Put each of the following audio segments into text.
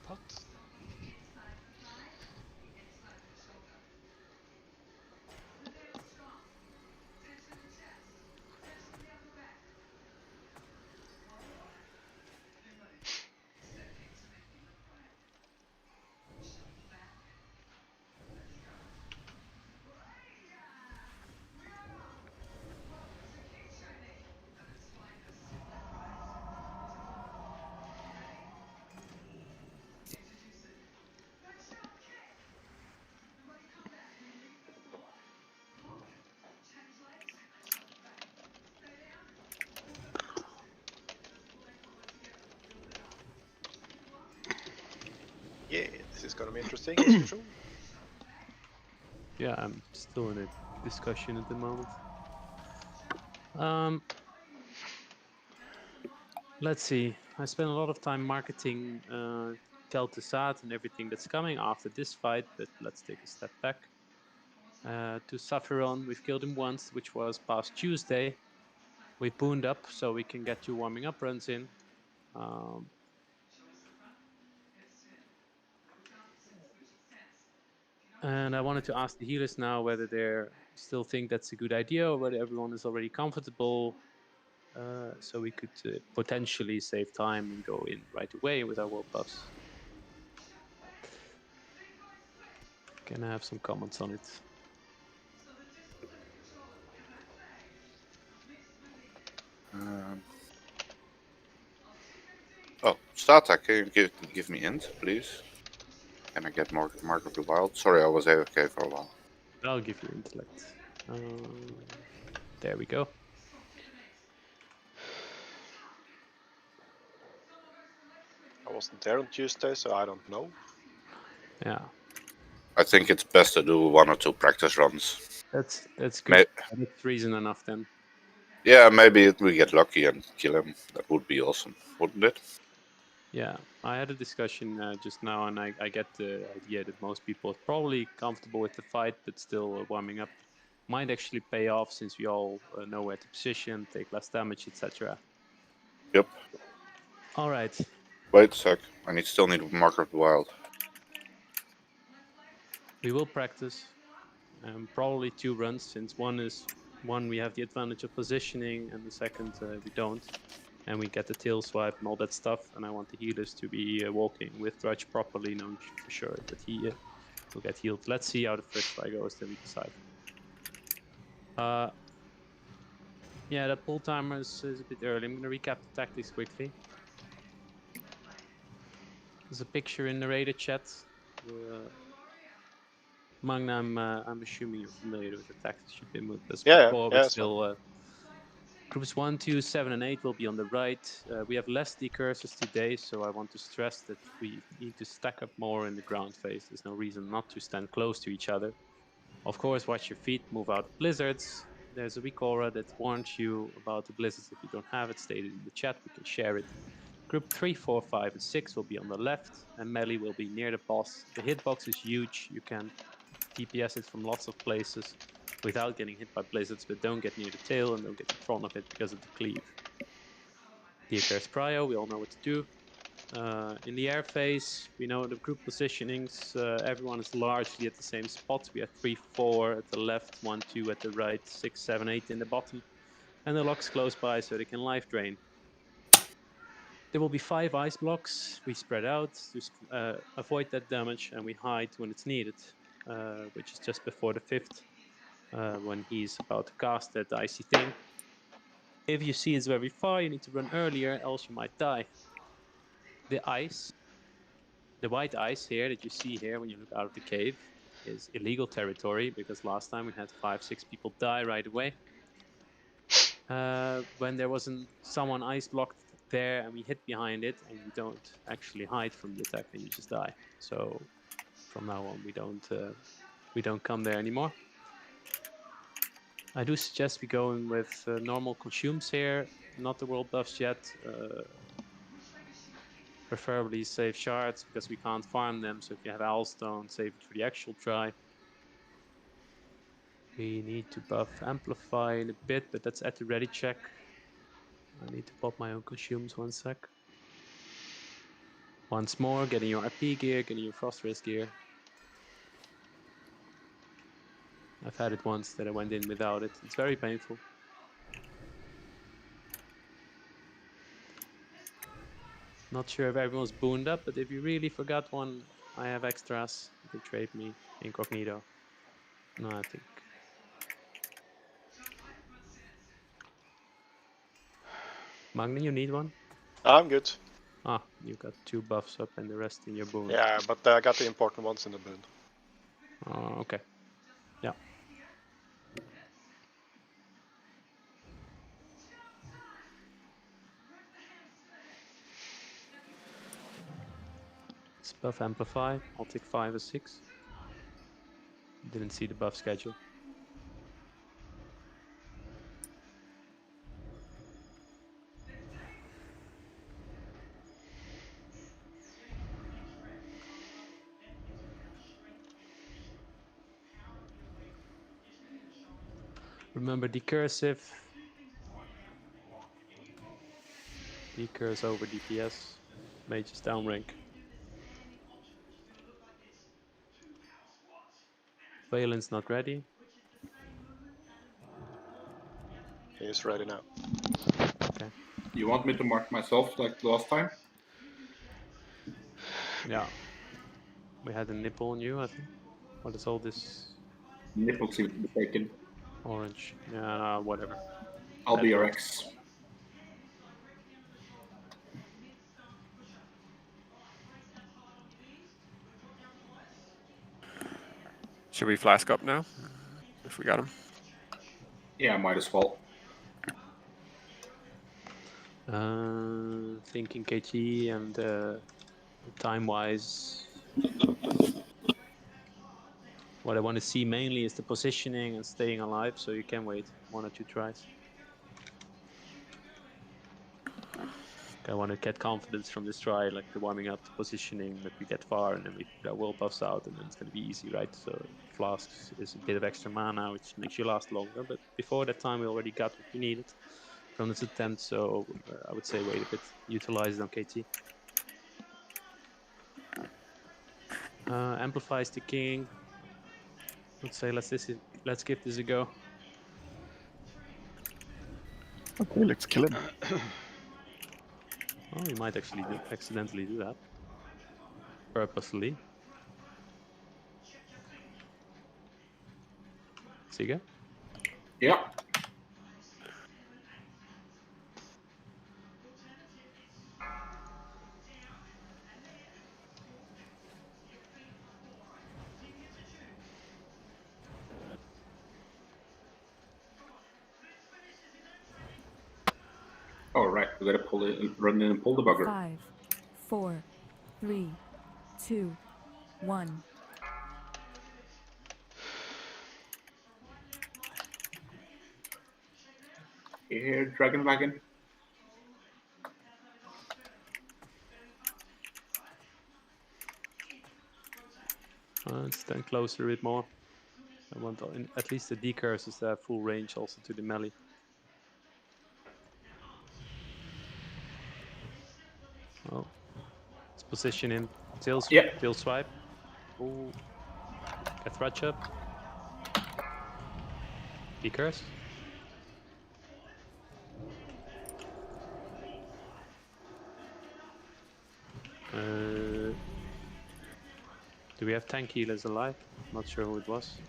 What? Yeah, this is gonna be interesting as usual. Yeah, I'm still in a discussion at the moment. Let's see. I spent a lot of time marketing Kel'Thuzad and everything that's coming after this fight, but let's take a step back. To Sapphiron, we've killed him once, which was past Tuesday. We booned up so we can get 2 warming up runs in. And I wanted to ask the healers now whether they still think that's a good idea or whether everyone is already comfortable. So we could potentially save time and go in right away with our world buffs. Can I have some comments on it? Oh, Stata, can you give me int, please? Can I get more Mark of the Wild? Sorry, I was AFK for a while. I'll give you intellect. There we go. I wasn't there on Tuesday, so I don't know. Yeah, I think it's best to do 1 or 2 practice runs. that's good. That's reason enough then. Yeah, maybe we get lucky and kill him. That would be awesome, wouldn't it? Yeah, I had a discussion just now, and I get the idea that most people are probably comfortable with the fight, but still warming up. Might actually pay off since we all know where to position, take less damage, etc. Yep. All right. Wait a sec. I still need Mark of the Wild. We will practice. Probably 2 runs, since one we have the advantage of positioning, and the second we don't. And we get the tail swipe and all that stuff. And I want the healers to be walking with Drudge properly, knowing for sure that he will get healed. Let's see how the first try goes, then we decide. Yeah, that pull timer is a bit early. I'm going to recap the tactics quickly. There's a picture in the Raider chat. Magna, I'm assuming you're familiar with the tactics you've been with us before, but still... Groups 1, 2, 7, and 8 will be on the right. We have less decursors today, so I want to stress that we need to stack up more in the ground phase. There's no reason not to stand close to each other. Of course, watch your feet, move out of blizzards. There's a weak aura that warns you about the blizzards. If you don't have it, state it in the chat, we can share it. Group 3, 4, 5, and 6 will be on the left, and melee will be near the boss. The hitbox is huge. You can DPS it from lots of places without getting hit by blizzards, but don't get near the tail and don't get in front of it because of the cleave. The Apeir's Prio, we all know what to do. In the air phase, we know the group positionings. Everyone is largely at the same spot. We have 3, 4 at the left, 1, 2 at the right, 6, 7, 8 in the bottom. And the locks close by so they can life drain. There will be 5 ice blocks. We spread out to avoid that damage, and we hide when it's needed, which is just before the 5th. When he's about to cast that icy thing. If you see it's very far, you need to run earlier, else you might die. The ice, the white ice here that you see here when you look out of the cave, is illegal territory, because last time we had 5, 6 people die right away. When there wasn't someone ice blocked there and we hit behind it, and you don't actually hide from the attack, then you just die. So from now on, we don't come there anymore. I do suggest we go in with normal consumes here, not the world buffs yet. Preferably save shards, because we can't farm them, so if you have Owlstone, save it for the actual try. We need to buff Amplify in a bit, but that's at the ready check. I need to pop my own consumes 1 sec. Once more, getting your RP gear, getting your Frost Race gear. I've had it once that I went in without it. It's very painful. Not sure if everyone's booned up, but if you really forgot one, I have extras. You can trade me incognito. No, I think. Magni, you need one? I'm good. Ah, you got 2 buffs up and the rest in your boon. Yeah, but I got the important ones in the boon. Oh, okay. Yeah. It's buff amplify. I'll take 5 or 6. Didn't see the buff schedule. Remember decursive. Decurse over DPS. Mages down rank. Valen's not ready. He's ready now. Okay. You want me to mark myself like last time? Yeah. We had a nipple on you, I think. What is all this Nipple seems to be taken. orange? Yeah, whatever. I'll be your Edward. ex. Should we flask up now? If we got him. Yeah, might as well. Thinking KT and time-wise, what I want to see mainly is the positioning and staying alive, so you can wait 1 or 2 tries. I want to get confidence from this try, like the warming up, the positioning, that we get far, and then we put our will buffs out, and then it's going to be easy, right? So flasks is a bit of extra mana, which makes you last longer, but before that time we already got what we needed from this attempt, so I would say wait a bit, utilize it on KT. Amplifies the king. Let's say let's give this a go. Okay, let's kill him. Oh, you might actually accidentally do that. Purposely. Siga? Yeah. All right, we gotta run in and pull the bugger. 5, 4, 3, 2, 1. Here, Dragon Wagon. Let's stand closer a bit more. I want at least the decurses to have full range also to the melee. Oh, let's position him. Tail swipe. Oh, get thrutch up. Decurse. Do we have tank healers alive? Not sure who it was.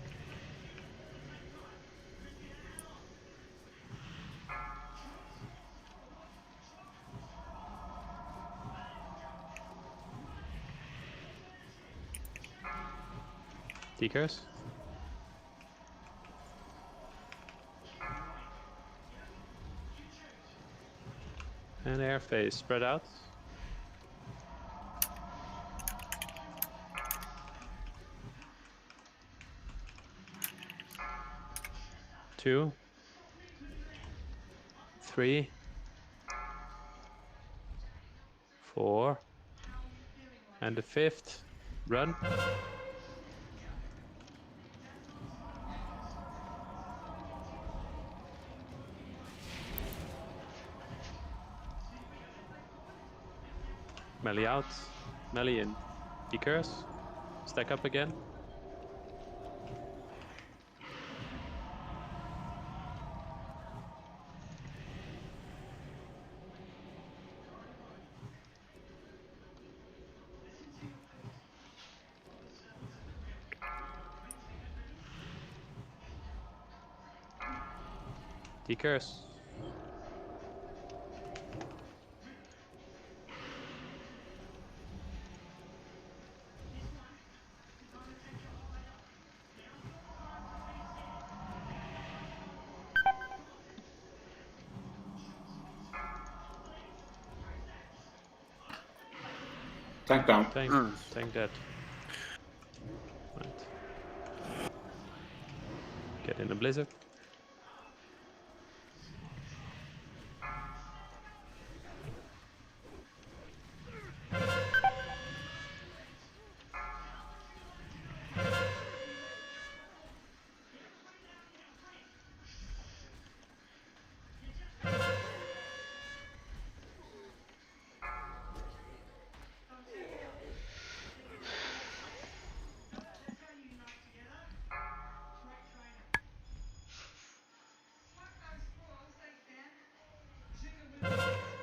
Decurse. And air phase spread out. Two, 3, 4, and the 5th. Run. Melee out. Melian. Decurs. Stack up again. Decurs. Tank down. Tank dead. Right. Get in a blizzard.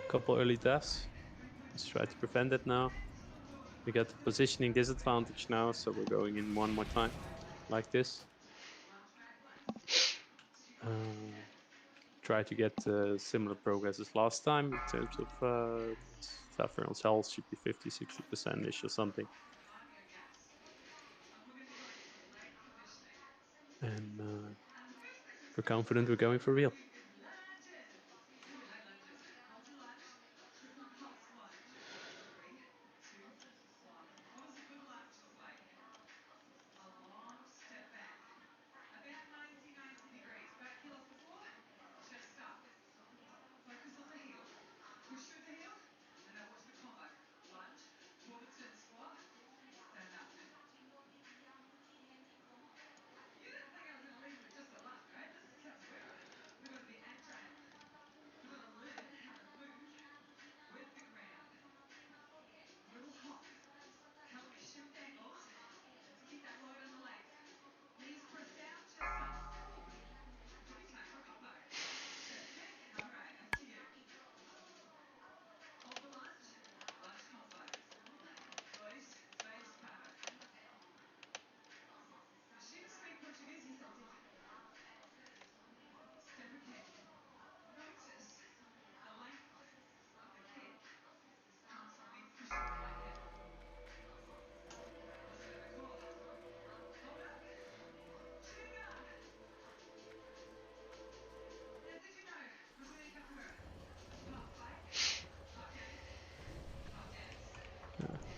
Couple early deaths. Let's try to prevent it now. We got the positioning disadvantage now, so we're going in one more time, like this. Try to get similar progress as last time in terms of Saffron's health should be 50-60%ish or something. And we're confident we're going for real.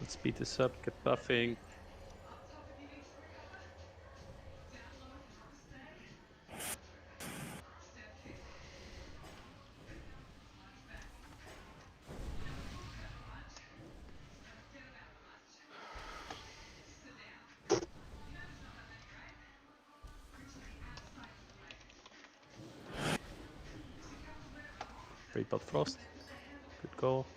Let's speed this up, get buffing. Breakbot Frost. Good call.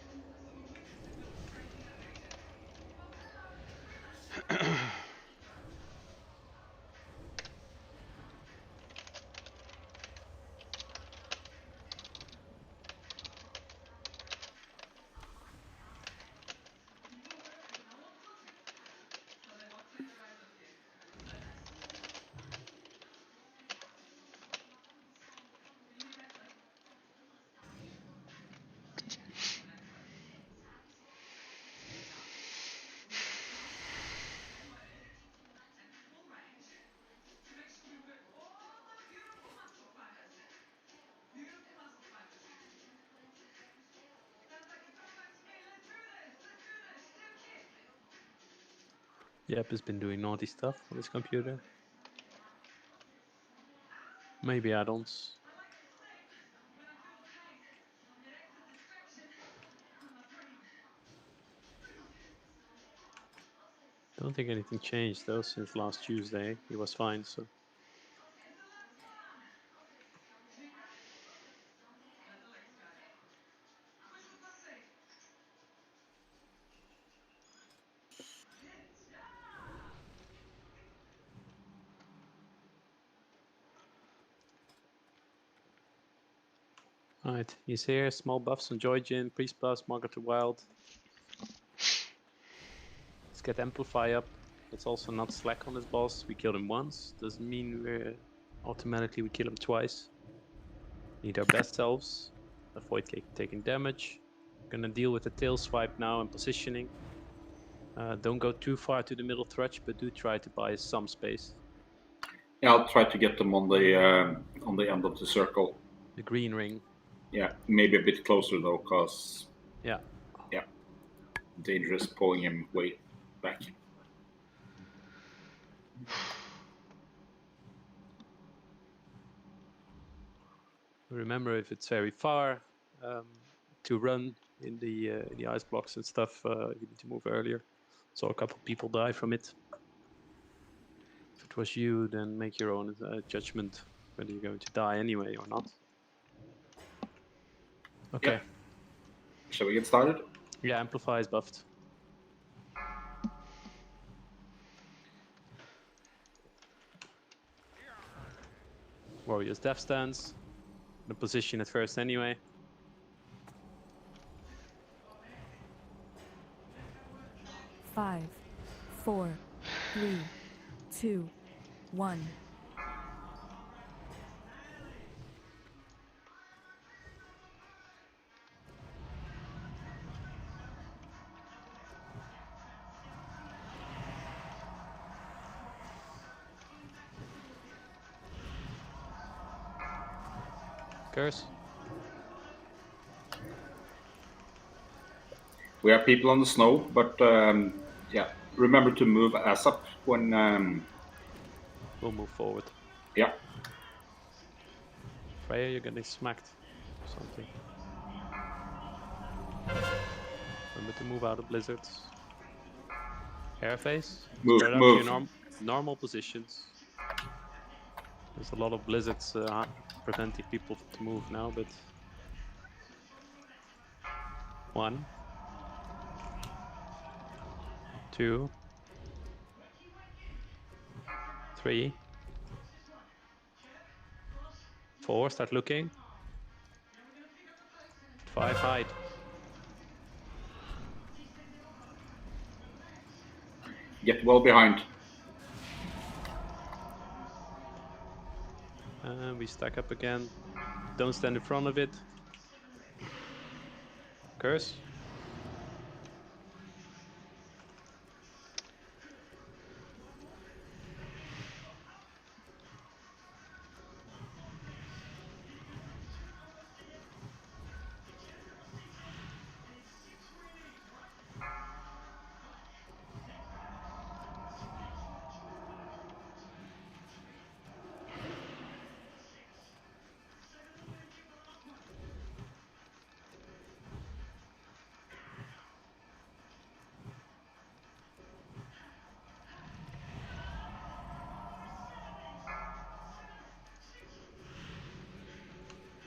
Yep, has been doing naughty stuff on his computer. Maybe add-ons. Don't think anything changed though since last Tuesday. He was fine, so. Alright, he's here. Small buffs on Joyjin, Priest Plus, Margaret the Wild. Let's get Amplify up. Let's also not slack on this boss. We killed him once. Doesn't mean we're automatically we kill him twice. Need our best selves. Avoid taking damage. Gonna deal with the tail swipe now and positioning. Don't go too far to the middle thrudge, but do try to buy some space. Yeah, I'll try to get them on the end of the circle. The green ring. Yeah, maybe a bit closer though, cause Yeah. Dangerous pulling him way back. Remember, if it's very far to run in the ice blocks and stuff, you need to move earlier. So a couple people die from it. If it was you, then make your own judgment whether you're going to die anyway or not. Okay. Yeah. Shall we get started? Yeah, Amplify is buffed. Warrior's Death Stance. The position at first anyway. Five, 4, 3, 2, 1. Curse. We have people on the snow, but yeah, remember to move ass up when. We'll move forward. Yeah. Freya, you're getting smacked. Or something. Remember to move out of blizzards. Airface. Move, Spread out move. to your normal positions. There's a lot of blizzards preventing people to move now, but 1, 2, 3, 4, start looking. 5, hide. Get well behind. And we stack up again. Don't stand in front of it. Curse.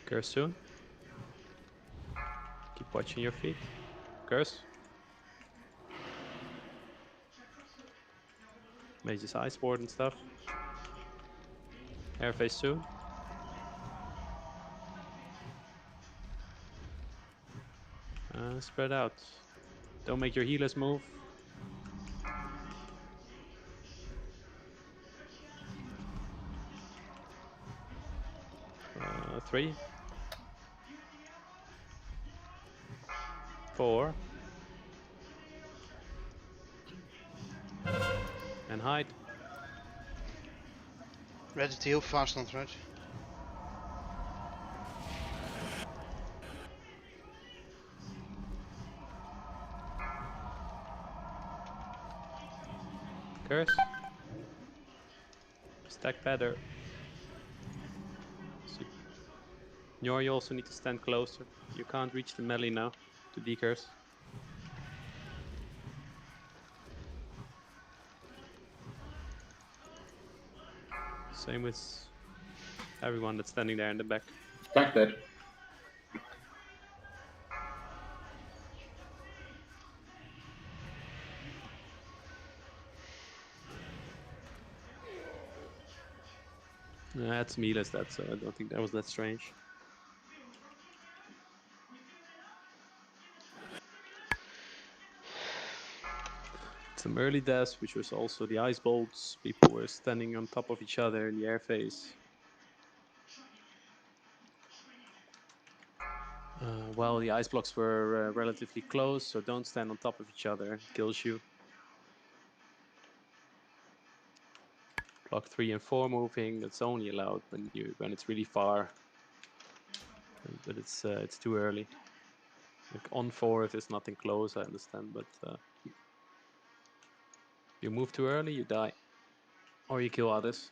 Curse soon. Keep watching your feet. Curse. Mage's Ice Ward and stuff. Airface soon. Spread out. Don't make your healers move. Uh, 3, 4, and hide. Ready to heal fast on threat. Curse. Stack better. Njor, you also need to stand closer. You can't reach the melee now to decurse. Same with everyone that's standing there in the back. Stack that. That's meatless, so I don't think that was that strange. Some early deaths, which was also the ice bolts. People were standing on top of each other in the airface. Well, the ice blocks were relatively close, so don't stand on top of each other. It kills you. Block 3 and 4 moving. That's only allowed when it's really far. But it's too early. Like on 4, if there's nothing close, I understand. But you move too early, you die, or you kill others.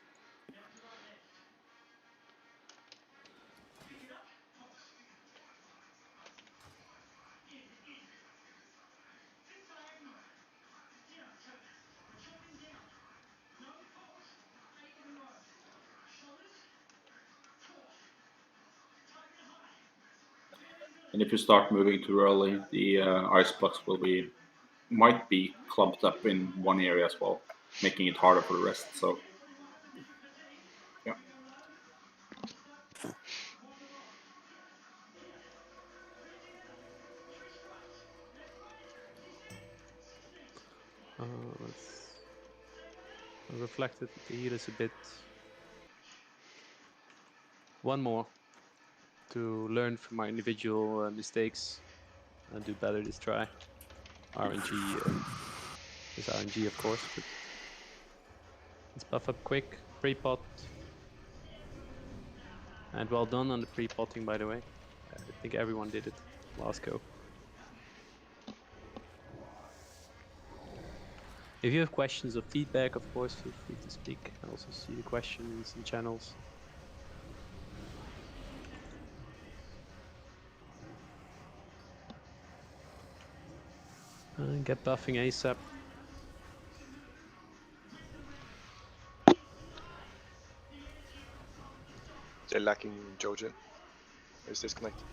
And if you start moving too early, the ice blocks might be clumped up in one area as well, making it harder for the rest. So, yeah. I reflected with the healers a bit. One more to learn from my individual mistakes and do better this try. RNG is RNG, of course, but let's buff up quick. Pre-pot. And well done on the pre-potting, by the way. I think everyone did it last go. If you have questions or feedback, of course, feel free to speak. I also see the questions in channels. Get buffing ASAP. They're lacking Jojo. Is disconnected.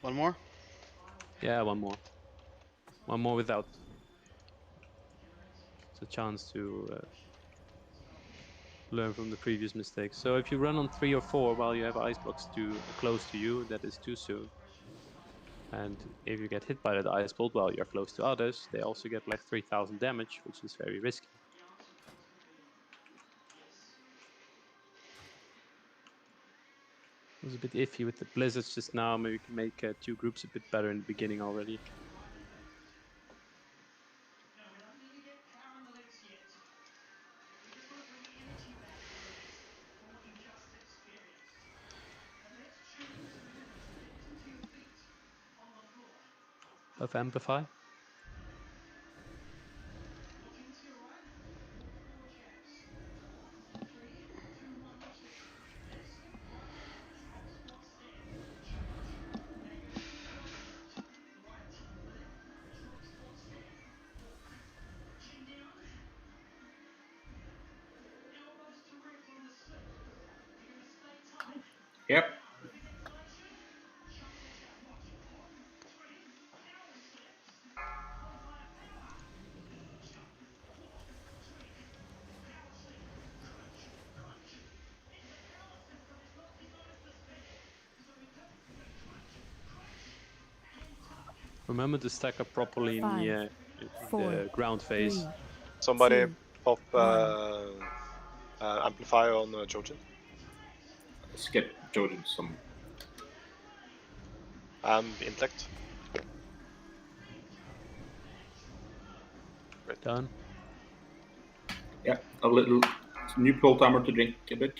One more? Yeah, one more. One more without. It's a chance to learn from the previous mistakes. So if you run on 3 or 4 while you have ice blocks close to you, that is too soon. And if you get hit by that ice bolt while you're close to others, they also get like 3000 damage, which is very risky. It was a bit iffy with the blizzards just now. Maybe we can make 2 groups a bit better in the beginning already. Of Amplify. Yep. Remember to stack up properly in the ground phase. Somebody pop amplifier on Jojen. Let's get Jojen some. And intellect. Great. Done. Yeah, a little new pull timer to drink a bit.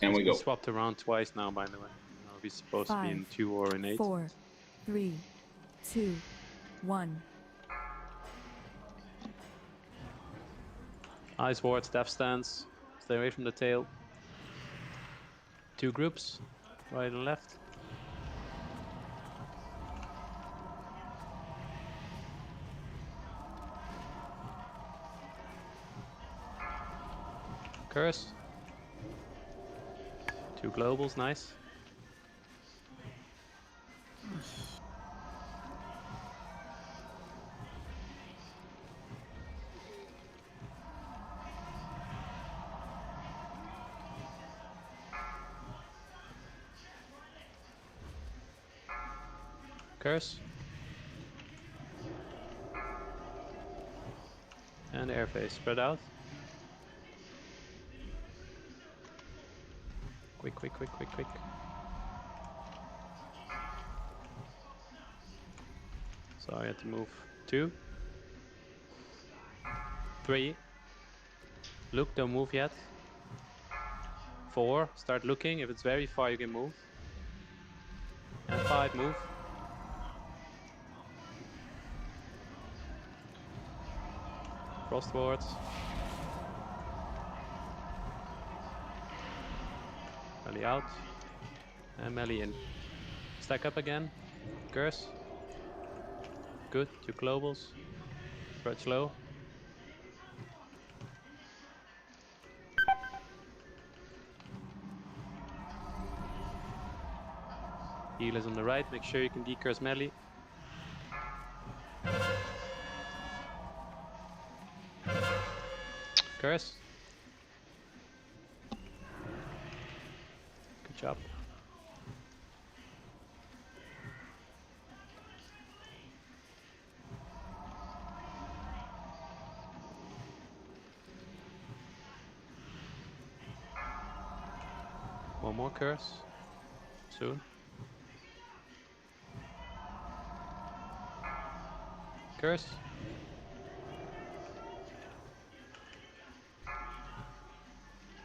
And we go. Swapped around twice now, by the way. Now we're supposed to be in 2 or in 8. 4, 3, 2, 1. Ice wards, death stance. Stay away from the tail. 2 groups, right and left. Curse. 2 globals, nice. Curse. And air phase, spread out. Quick, quick, quick, quick, quick. So I had to move 2. 3. Look, don't move yet. 4, start looking. If it's very far, you can move. And 5, move. Frost wards. Melee out. And melee in. Stack up again. Curse. Good, 2 globals. Spread slow. Heal is on the right, make sure you can decurse melee. Curse. Good job. One more curse. Soon. Curse.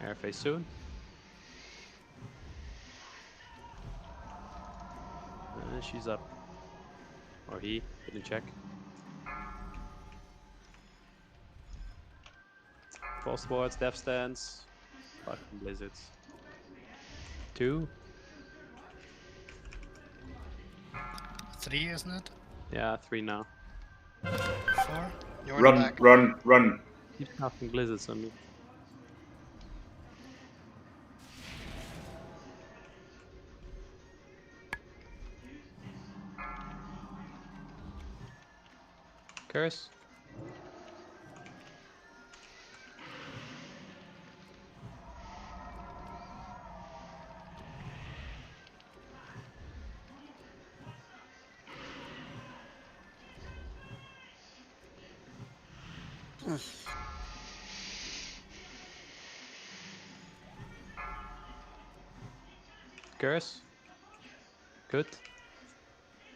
Air phase soon. She's up. Or he, didn't check. Frost wards, death stance. Fucking blizzards. 2. 3, isn't it? Yeah, 3 now. 4. You're in the Run, back. run, run. Keep casting blizzards on me. Curse. Curse. Good.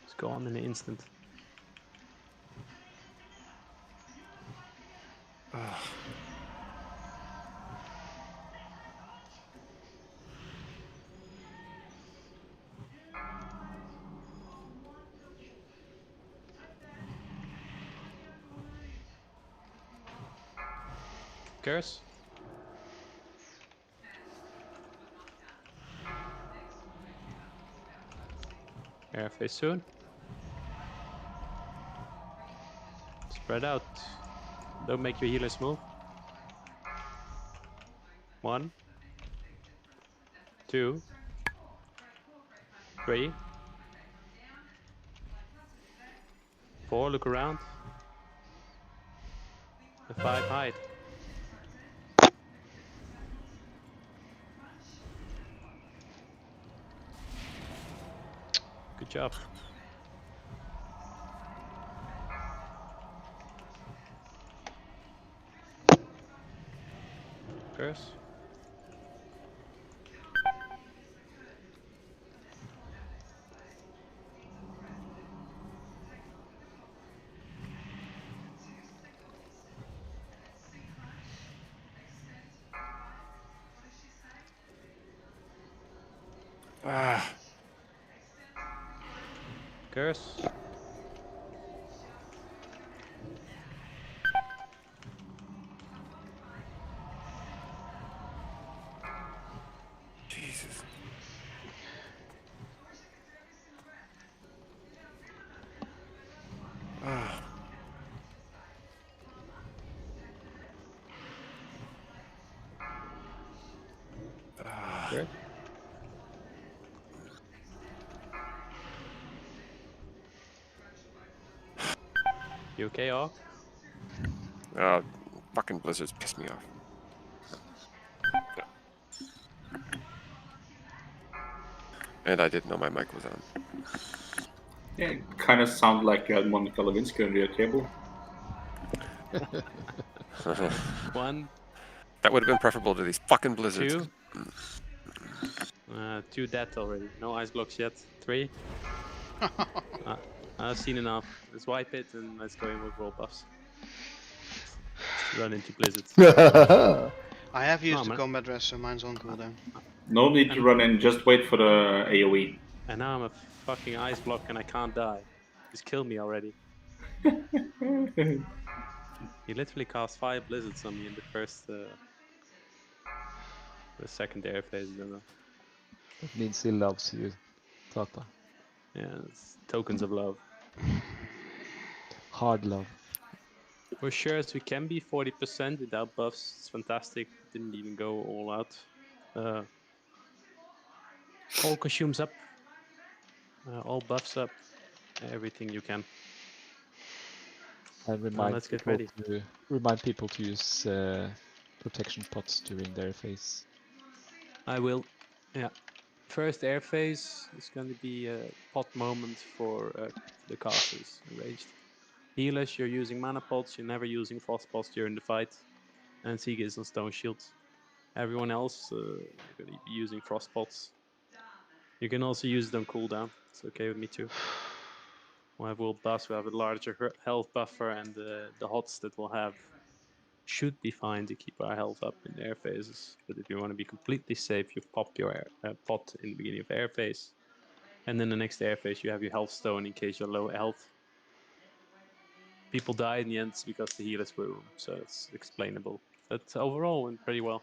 It's gone in an instant. Curse. Air phase soon. Spread out. Don't make your healers move. 1, 2, 3, 4. Look around. And 5, hide. Good job. Curse. Curse. Good. You okay, Orc? Fucking blizzards piss me off. And I didn't know my mic was on. Yeah, it kind of sounded like you had Monica Lewinsky under your table. One, That would have been preferable to these fucking blizzards. 2. 2 dead already. No ice blocks yet. 3. I've seen enough. Let's wipe it and let's go in with roll buffs. Just run into blizzards. I have used the man. combat rest, so mine's on cooldown. No need to run in, just wait for the AoE. And now I'm a fucking ice block and I can't die. Just kill me already. He literally cast 5 blizzards on me in the first, the second air phase. I don't know. It means he loves you, Tata. Yeah, it's tokens of love. Hard love. We're sure as we can be 40% without buffs. It's fantastic. Didn't even go all out. All consumes up. All buffs up. Everything you can. And let's get ready. Remind people to use protection pots during their phase. I will. Yeah. First air phase is going to be a pot moment for the casters ranged. Healers, you're using mana pots. You're never using frost pots during the fight. And Siege is on stone shields. Everyone else, you're going to be using frost pots. You can also use it on cooldown. It's okay with me too. We'll have world buffs. We'll have a larger health buffer, and the hots that we'll have should be fine to keep our health up in the air phases. But if you want to be completely safe, you pop your pot in the beginning of the air phase. And then the next air phase, you have your health stone in case you're low health. People die in the end because the healers were room, so it's explainable. But overall went pretty well.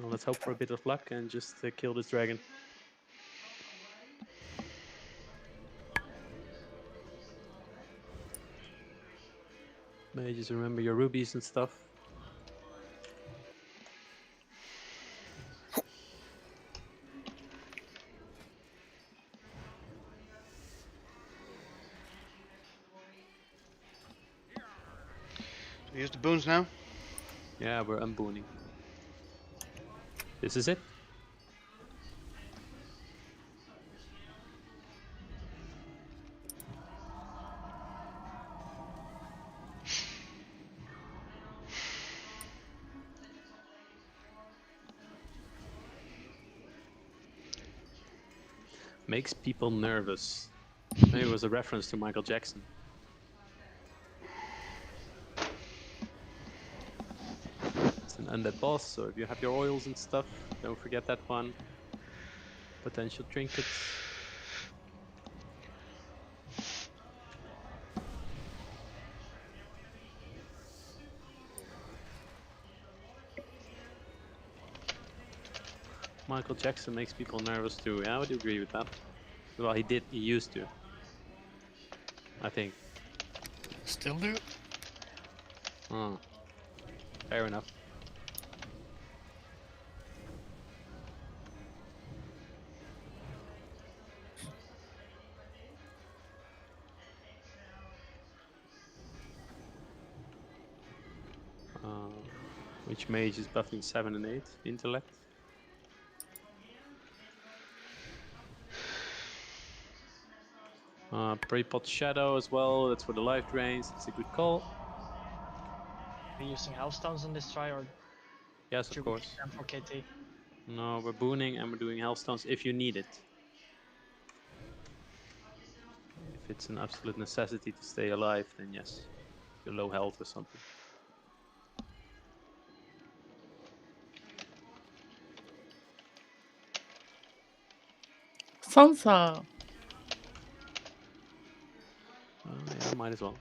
Well, let's hope for a bit of luck and just kill this dragon. Maybe just remember your rubies and stuff. Use the boons now. Yeah, we're unbooning. This is it. Makes people nervous. Maybe it was a reference to Michael Jackson. It's an undead boss, so if you have your oils and stuff, don't forget that one. Potential trinkets. Michael Jackson makes people nervous too. Yeah, I would agree with that. Well, he used to. I think. Still do. Oh. Fair enough. Which mage is buffing 7 and 8? Intellect? Pre-pot Shadow as well, that's for the life drains, it's a good call. Are you using Hellstones on this try, or Yes, of course. Them for KT? No, we're booning and we're doing Hellstones if you need it. If it's an absolute necessity to stay alive, then yes. If you're low health or something. Sansa! Yeah, might as well.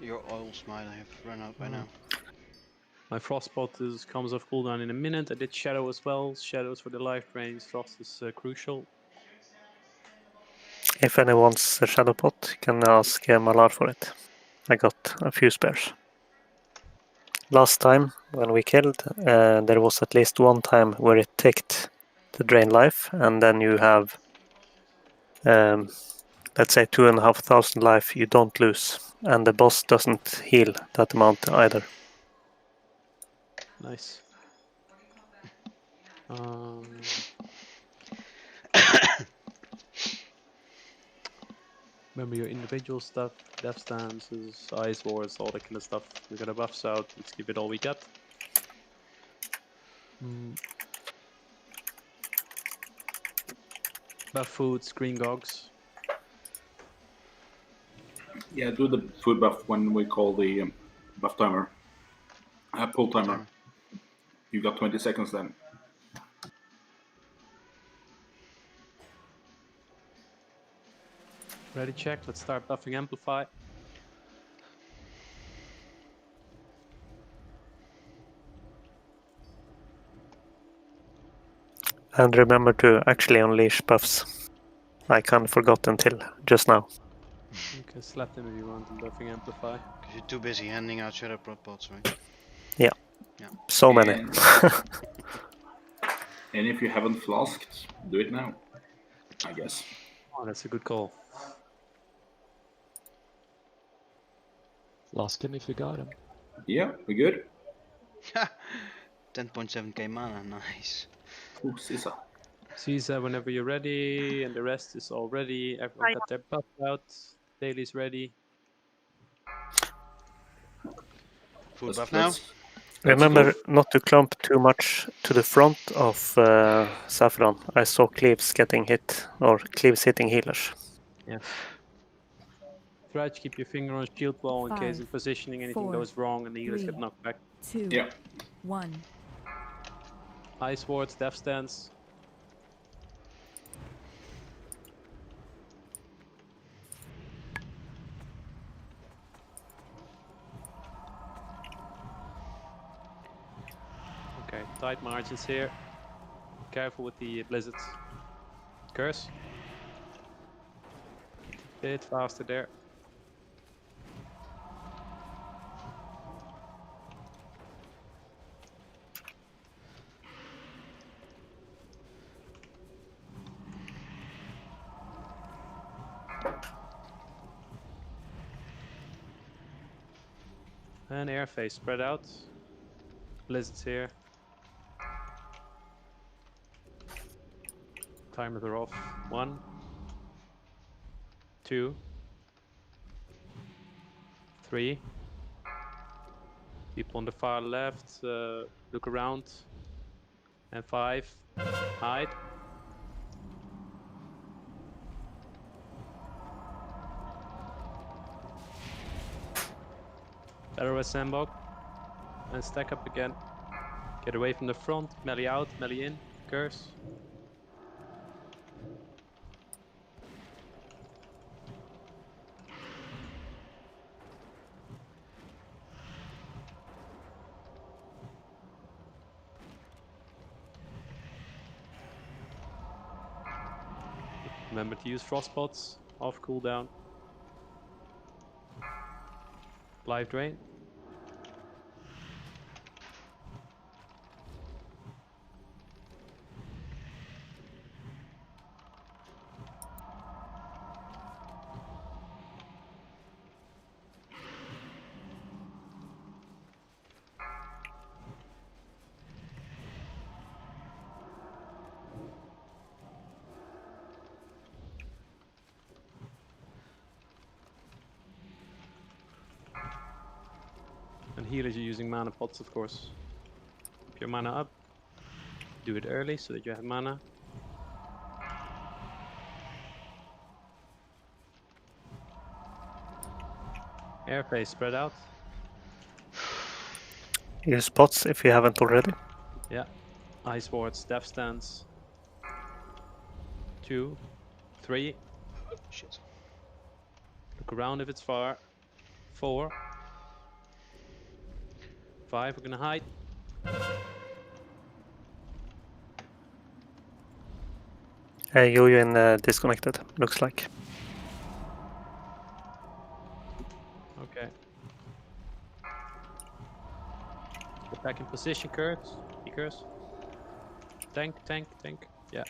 your oil smite I have run out by now. My frostbot comes off cooldown in a minute. I did shadow as well. Shadows for the life drains. Frost is crucial. If anyone wants a shadow pot, you can ask Malar for it. I got a few spares. Last time when we killed, there was at least one time where it ticked the drain life, and then you have, let's say, 2,500 life you don't lose, and the boss doesn't heal that amount either. Nice. Remember your individual stuff, death stances, ice wars, all that kind of stuff. We got a buffs out. Let's give it all we got. Buff foods, green gogs. Yeah, do the food buff when we call the buff timer. Pull timer. You got 20 seconds then. Ready, check. Let's start buffing amplify. And remember to actually unleash buffs. I kind of forgot until just now. You can slap them if you want and buffing amplify. Because you're too busy handing out shadow pots, right? Yeah. So many. And if you haven't flasked, do it now, I guess. Oh, that's a good call. Flask him if you got him. Yeah, we good? 10.7k mana, nice. Ooh, Sisa. Caesar, whenever you're ready, and the rest is all ready. Everyone got their buff out. Daily's ready. Food buff now? Remember not to clump too much to the front of Saffron. I saw cleaves getting hit, or cleaves hitting healers. Yes. Try to keep your finger on shield wall in case in positioning anything goes wrong and the healers get knocked back. 2, 1. Ice wards, death stance. Okay, tight margins here. Careful with the blizzards. Curse. Bit faster there. And air phase spread out. Blizzards here. Timers are off. 1, 2, 3. People on the far left, look around. And 5. Hide. Arrow Sandbog. And stack up again. Get away from the front. Melee out, melee in. Curse. Remember to use frostbots, off cooldown. Life drain. And healers are using mana pots, of course. Keep your mana up. Do it early so that you have mana. Air phase spread out. Use spots if you haven't already. Yeah. Ice wards, death stance. 2, 3. Shit. Look around if it's far. 4. 5, we're gonna hide. Yuyin disconnected, looks like. Okay. Get back in position, Kurt. Curse. Tank. Yeah.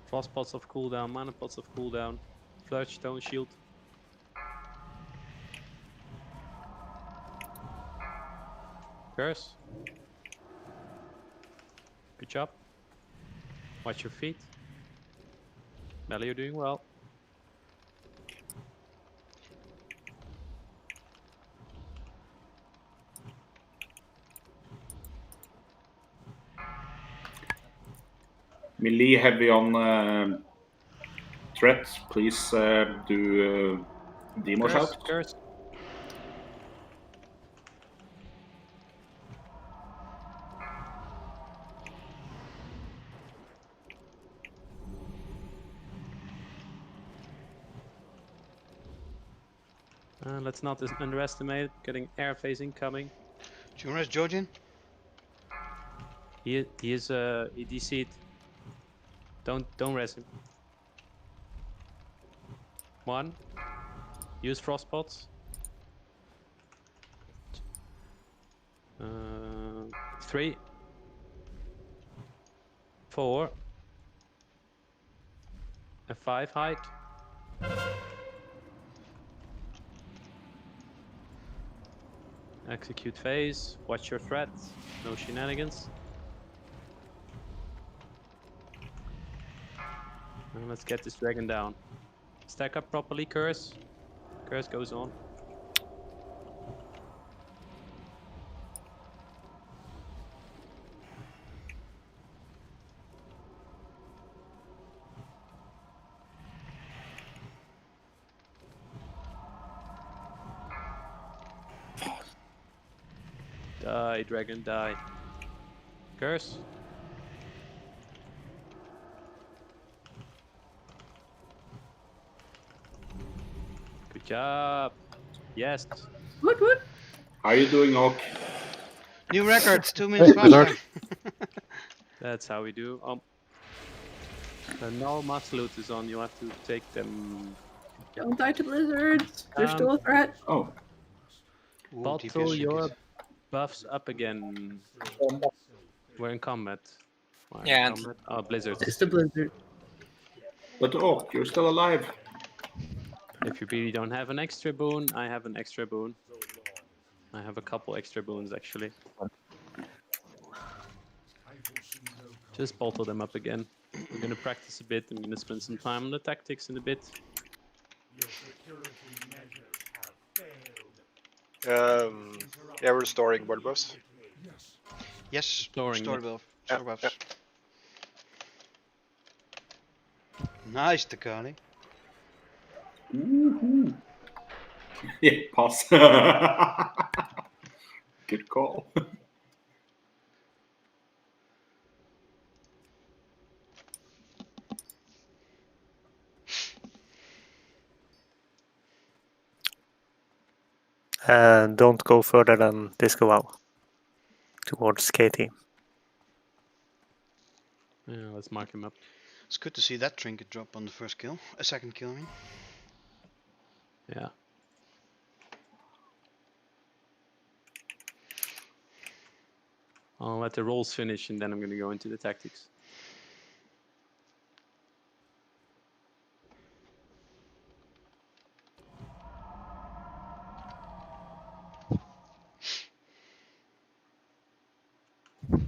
Frost pots of cooldown, mana pots of cooldown, Flurch stone shield. Curse. Good job. Watch your feet. Melly, you're doing well. Melee heavy on threats. Please do demo shout. Curse. Let's not underestimate getting air phase incoming. Do you rest Georgian? He DC'd. Don't res him. 1. Use frost pots. 3. 4. And 5 hide. Execute phase. Watch your threats. No shenanigans. And let's get this dragon down. Stack up properly, Curse. Curse goes on. Die, dragon, die. Curse. Good job. Yes. What? How are you doing, Oak? New record, 2 minutes faster. That's how we do. And now mass loot is on. You have to take them. Don't die to blizzards. They're still a threat. Oh. Bottle your buffs up again. We're in combat. Yeah. Oh, blizzards. It's the blizzard. But Oak, you're still alive. If you really don't have an extra boon, I have an extra boon. I have a couple extra boons actually. Just bottle them up again. We're gonna practice a bit. I'm gonna spend some time on the tactics in a bit. Yeah, we're storing world buffs. Yes, Storing store it. buffs. Store buffs. Nice, Takani. Yeah, pass. Good call. Don't go further than Disco Wow. Towards KT. Yeah, let's mark him up. It's good to see that trinket drop on the first kill. A second kill, I mean. Yeah. I'll let the rolls finish and then I'm gonna go into the tactics.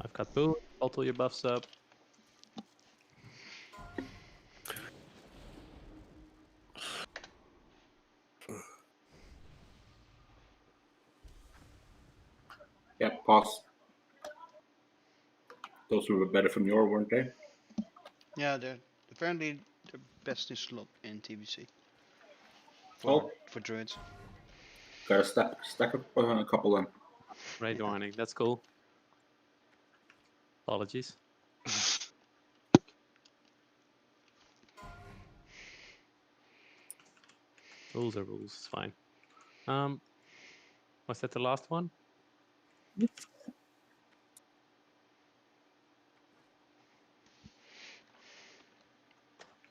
I've got boon. Bottle your buffs up. Yeah, pass. Those were better from Njor, weren't they? Yeah, they're apparently the best in slot in TBC. Oh. For druids. Gotta stack up a couple then. Raid warning. That's cool. Apologies. Rules are rules. It's fine. Was that the last one?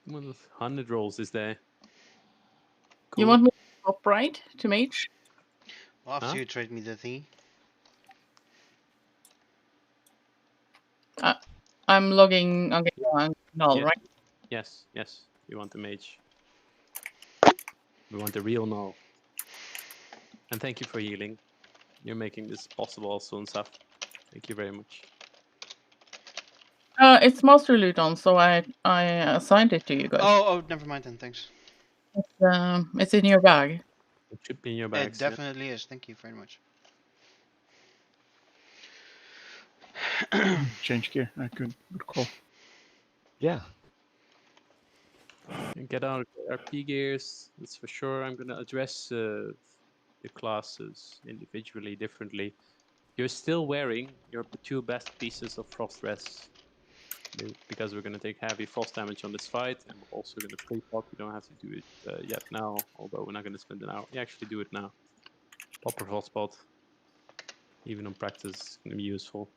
Well, 100 rolls is there. Cool. You want me to top right to mage? Well, after Huh? you trade me the thingy. I'm logging on null, Yes. right? Yes, yes. We want the mage. We want the real null. And thank you for healing. You're making this possible also and stuff. Thank you very much. It's master loot on, so I assigned it to you guys. Oh, never mind then. Thanks. It's in your bag. It should be in your It bags. definitely is. Thank you very much. Change gear. Good call. Yeah. And get out of RP gears. That's for sure. I'm gonna address the classes individually differently. You're still wearing your 2 best pieces of frost dress because we're gonna take heavy frost damage on this fight, and we're also gonna pre-pop. You don't have to do it yet now, although we're not gonna spend an hour. You actually do it now. Pop a frostbot. Even on practice, it's gonna be useful.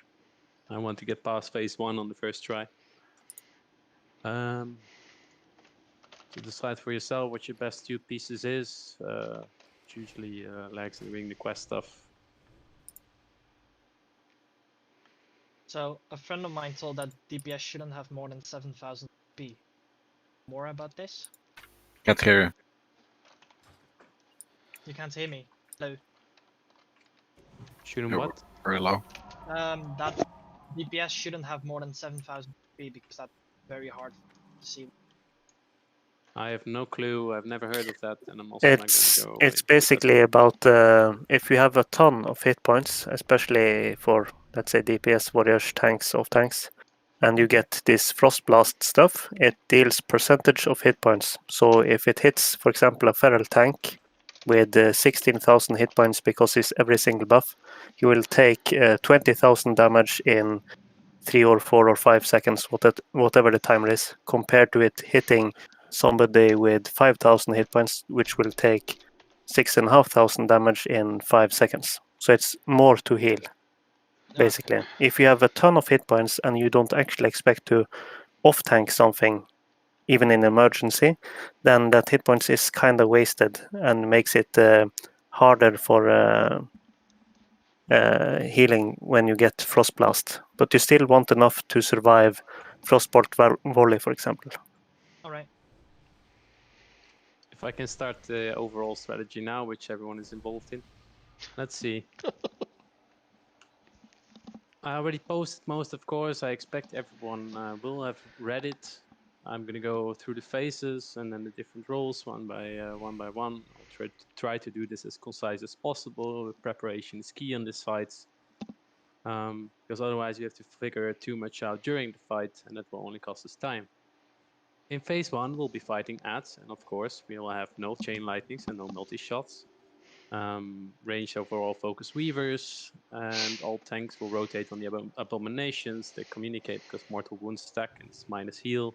I want to get past phase 1 on the first try. To decide for yourself what your best 2 pieces is. It's usually legs and doing the quest stuff. So a friend of mine told that DPS shouldn't have more than 7,000 P. More about this? Can't hear you. You can't hear me. Hello. Shouldn't You're what? very low. That DPS shouldn't have more than 7,000 P because that's very hard to see. I have no clue. I've never heard of that, and I'm also not going to go. It's basically about if you have a ton of hit points, especially for let's say DPS warriors, tanks, off tanks, and you get this frost blast stuff. It deals percentage of hit points. So if it hits, for example, a feral tank with 16,000 hit points because it's every single buff, you will take 20,000 damage in 3 or 4 or 5 seconds, whatever the timer is, compared to it hitting somebody with 5,000 hit points, which will take 6,500 damage in 5 seconds. So it's more to heal, basically. Okay. If you have a ton of hit points and you don't actually expect to off-tank something, even in emergency, then that hit points is kind of wasted and makes it harder for healing when you get Frostblast. But you still want enough to survive Frostbolt Volley, for example. Alright. If I can start the overall strategy now, which everyone is involved in. Let's see. I already posted most, of course. I expect everyone will have read it. I'm going to go through the phases and then the different roles one by one. I'll try to do this as concise as possible. Preparation is key on this fight. Because otherwise you have to figure too much out during the fight, and that will only cost us time. In phase 1, we'll be fighting ads, and of course we will have no chain lightnings and no multi-shots. Range overall focus weavers, and all tanks will rotate on the abominations. They communicate because mortal wounds stack and it's minus heal.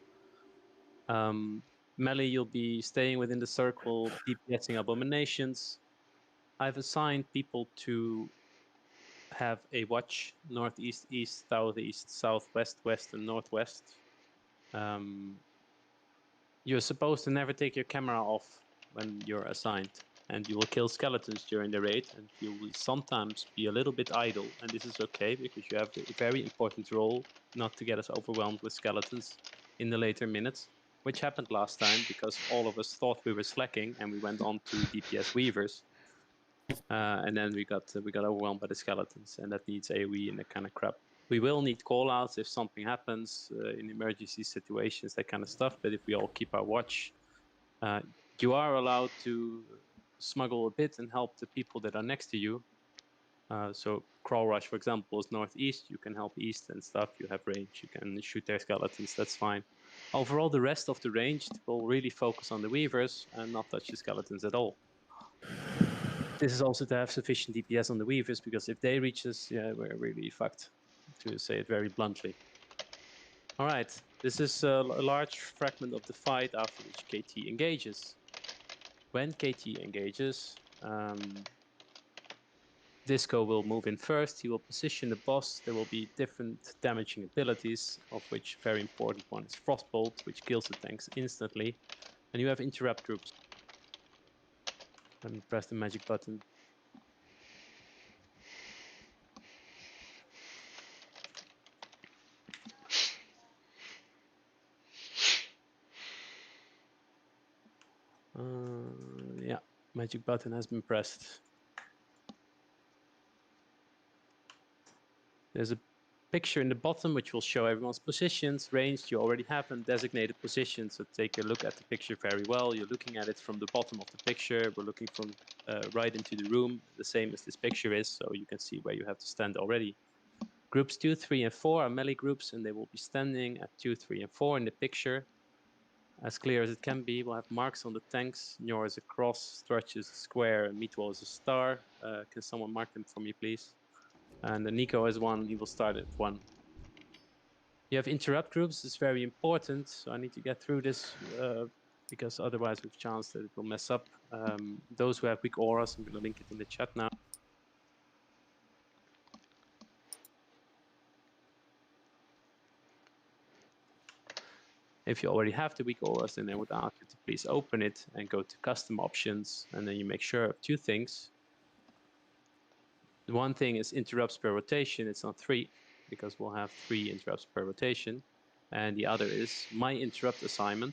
Melee, you'll be staying within the circle, DPSing abominations. I've assigned people to have a watch northeast, east, southeast, southwest, west, and northwest. You're supposed to never take your camera off when you're assigned, and you will kill skeletons during the raid, and you will sometimes be a little bit idle, and this is okay because you have a very important role not to get us overwhelmed with skeletons in the later minutes, which happened last time because all of us thought we were slacking and we went on to DPS weavers. And then we got overwhelmed by the skeletons, and that needs AoE and that kind of crap. We will need callouts if something happens in emergency situations, that kind of stuff. But if we all keep our watch, you are allowed to smuggle a bit and help the people that are next to you. So Crawl Rush, for example, is northeast. You can help east and stuff. You have range. You can shoot their skeletons. That's fine. Overall, the rest of the range will really focus on the weavers and not touch the skeletons at all. This is also to have sufficient DPS on the weavers, because if they reach us, yeah, we're really fucked, to say it very bluntly. All right, this is a large fragment of the fight after which KT engages. When KT engages, Disco will move in first. He will position the boss. There will be different damaging abilities, of which very important one is Frostbolt, which kills the tanks instantly. And you have interrupt groups. Let me press the magic button. Yeah, magic button has been pressed. There's a picture in the bottom which will show everyone's positions, ranged. You already have a designated position, so take a look at the picture very well. You're looking at it from the bottom of the picture. We're looking from right into the room, the same as this picture is, so you can see where you have to stand already. Groups 2, 3, and 4 are melee groups, and they will be standing at 2, 3, and 4 in the picture. As clear as it can be, we'll have marks on the tanks. Njor is a cross, Stretch is a square, and Meatwall is a star. Can someone mark them for me, please? And Nico has 1, he will start at 1. You have interrupt groups, it's very important, so I need to get through this because otherwise we have a chance that it will mess up. Those who have weak auras, I'm going to link it in the chat now. If you already have the weak auras, then I would ask you to please open it and go to custom options, and then you make sure of 2 things. The one thing is interrupts per rotation, it's not 3, because we'll have 3 interrupts per rotation. And the other is my interrupt assignment.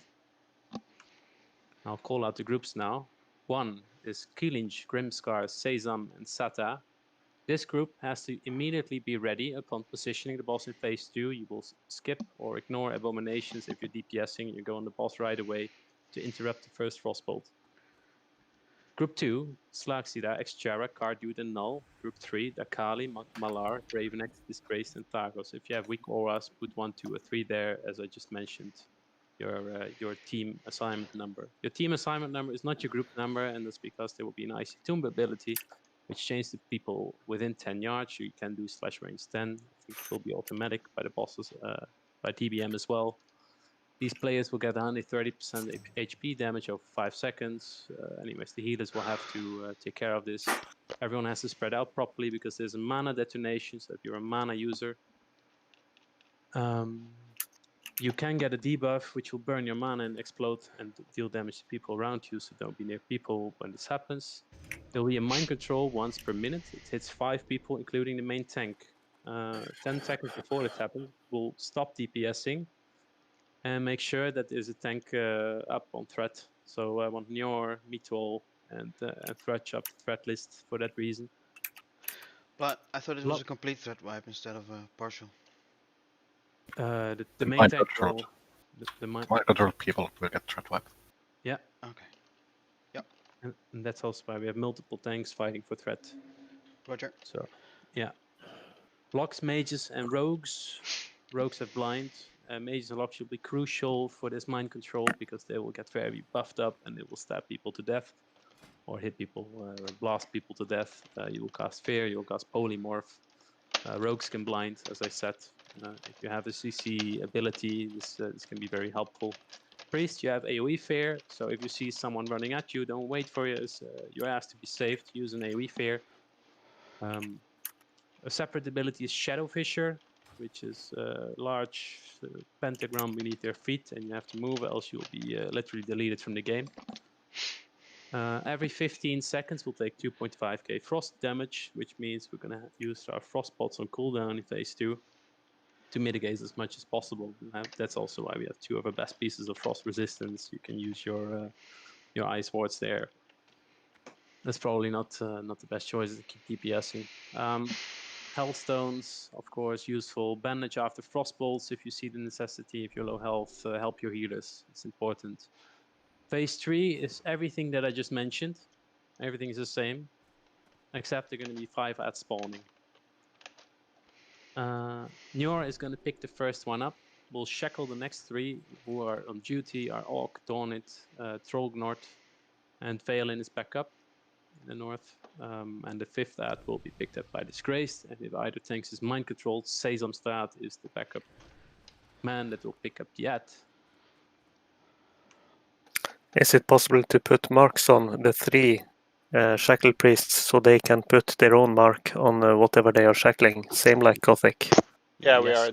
I'll call out the groups now. 1 is Kilinj, Grimscar, Sezam, and Sata. This group has to immediately be ready upon positioning the boss in phase 2. You will skip or ignore abominations if you're DPSing. You go on the boss right away to interrupt the first Frostbolt. Group 2, Slaxida, Exchara, Cardude, and Null. Group 3, Dakali, Malar, Ravenex, Disgraced, and Tagos. If you have weak auras, put 1, 2, or 3 there, as I just mentioned. Your team assignment number. Your team assignment number is not your group number, and that's because there will be an Icy Tomb ability, which changes the people within 10 yards. You can do slash range 10. I think it will be automatic by the bosses, by TBM as well. These players will get only 30% HP damage over 5 seconds. Anyways, the healers will have to take care of this. Everyone has to spread out properly because there's a mana detonation, so if you're a mana user, you can get a debuff which will burn your mana and explode and deal damage to people around you, so don't be near people when this happens. There will be a mind control once per minute. It hits 5 people, including the main tank. 10 seconds before this happens, we'll stop DPSing and make sure that there's a tank up on threat. So I want Njor, Meatwall, and Threat up the threat list for that reason. But I thought it was a complete threat wipe instead of a partial. The main tank will... The mind control people will get threat wipe. Yeah. Okay. Yep. And that's also why we have multiple tanks fighting for threat. Roger. So, yeah. Locks, mages, and rogues. Rogues have blind. Mages and locks will be crucial for this mind control because they will get very buffed up and they will stab people to death or hit people or blast people to death. You will cast Fear, you will cast Polymorph. Rogues can blind, as I said. If you have a CC ability, this can be very helpful. Priest, you have AoE Fear, so if you see someone running at you, don't wait for you. You're asked to be safe, use an AoE Fear. A separate ability is Shadow Fissure, which is a large pentagram beneath their feet, and you have to move, else you'll be literally deleted from the game. Every 15 seconds we'll take 2.5k frost damage, which means we're going to use our frost pots on cooldown in phase 2 to mitigate as much as possible. That's also why we have 2 of our best pieces of frost resistance. You can use your ice wards there. That's probably not the best choice to keep DPSing. Hellstones, of course, useful. Bandage after frostbolts if you see the necessity. If you're low health, help your healers. It's important. Phase 3 is everything that I just mentioned. Everything is the same, except they're going to be 5 at spawning. Njor is going to pick the first one up. We'll shackle the next 3 who are on duty, are Orc, Dawnit, Trollgnort, and Phelan is back up in the north. And the 5th ad will be picked up by Disgraced, and if either tanks is mind controlled, Sesamstraat is the backup man that will pick up the ad. Is it possible to put marks on the 3 shackle priests so they can put their own mark on whatever they are shackling? Same like Gothic. Yeah, Yes.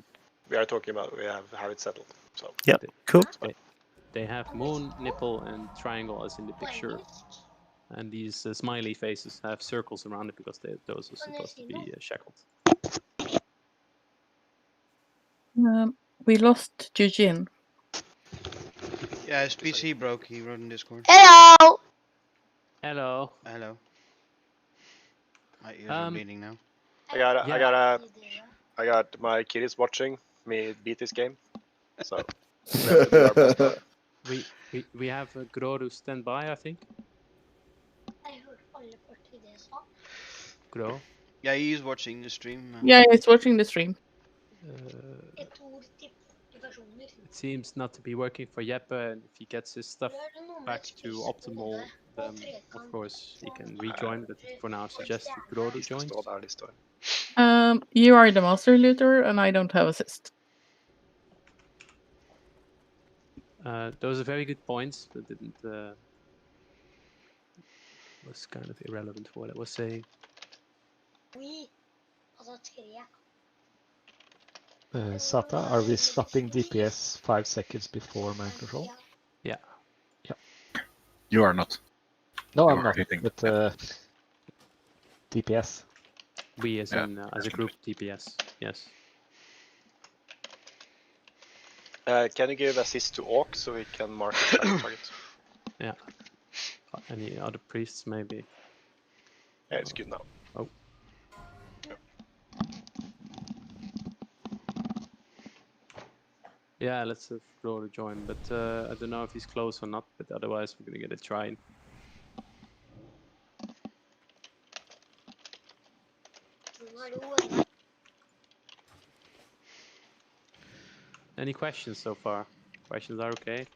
we are talking about. We have it settled. So Yeah, cool. They have moon, nipple, and triangle as in the picture. And these smiley faces have circles around it because those are supposed to be shackled. We lost Eugene. Yeah, his PC broke. He wrote in Discord. Hello. Hello. Hello. My ears are bleeding now. I got my kiddies watching me beat this game. So we have to do our best now. We have Groru stand by, I think. Gro. Yeah, he's watching the stream. Yeah, he's watching the stream. It seems not to be working for Jeppe, and if he gets his stuff back to optimal, then of course he can rejoin. But for now, I suggest Groru joins. You are the master looter, and I don't have assist. Those are very good points, but didn't was kind of irrelevant for what I was saying. Sata, are we stopping DPS 5 seconds before mind control? Yeah. Yeah. You are not. No, You I'm are not. hitting. But DPS. We as in as a group DPS. Yes. Can you give assist to Orc so we can mark the target? Yeah. Any other priests maybe? Yeah, it's good now. Oh. Yeah, let's have Groru join, but I don't know if he's close or not, but otherwise we're gonna get a try in. Any questions so far? Questions are okay?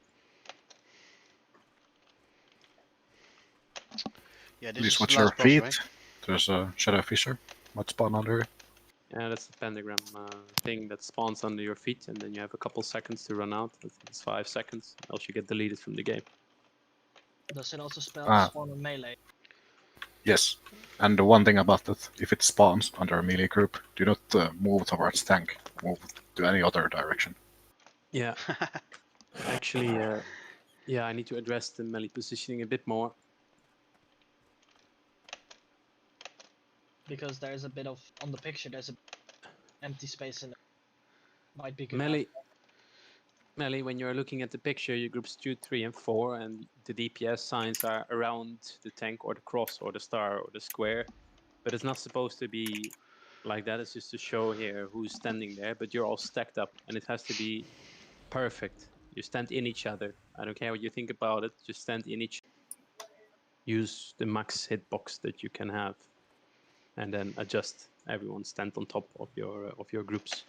Yeah, this Please is watch the your last boss, feet. right? There's a Shadow Fisher. Might spawn under it. Yeah, that's the pentagram thing that spawns under your feet, and then you have a couple seconds to run out. I think it's 5 seconds, else you get deleted from the game. Does it also spell Ah. spawn on melee? Yes. And the one thing about it, if it spawns under a melee group, do not move towards tank. Move to any other direction. Yeah. Actually, yeah, I need to address the melee positioning a bit more. Because there's a bit of, on the picture, there's a empty space in it. Might be good. Melee, when you're looking at the picture, your groups 2, 3, and 4, and the DPS signs are around the tank or the cross or the star or the square. But it's not supposed to be like that. It's just to show here who's standing there, but you're all stacked up, and it has to be perfect. You stand in each other. I don't care what you think about it, just stand in each other. Use the max hitbox that you can have, and then adjust. Everyone stand on top of your groups.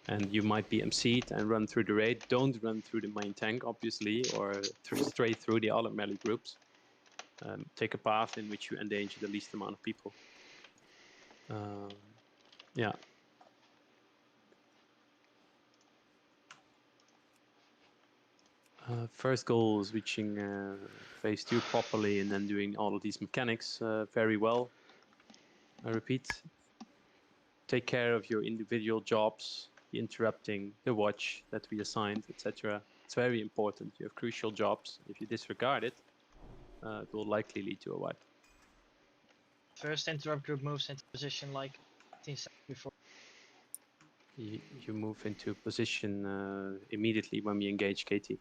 And you might be MC'd and run through the raid. Don't run through the main tank, obviously, or straight through the other melee groups. Take a path in which you endanger the least amount of people. Yeah. First goal is reaching phase 2 properly and then doing all of these mechanics very well. I repeat, take care of your individual jobs, the interrupting, the watch that we assigned, etc. It's very important. You have crucial jobs. If you disregard it, it will likely lead to a wipe. First interrupt group moves into position like 15 seconds before. You move into position immediately when we engage KT.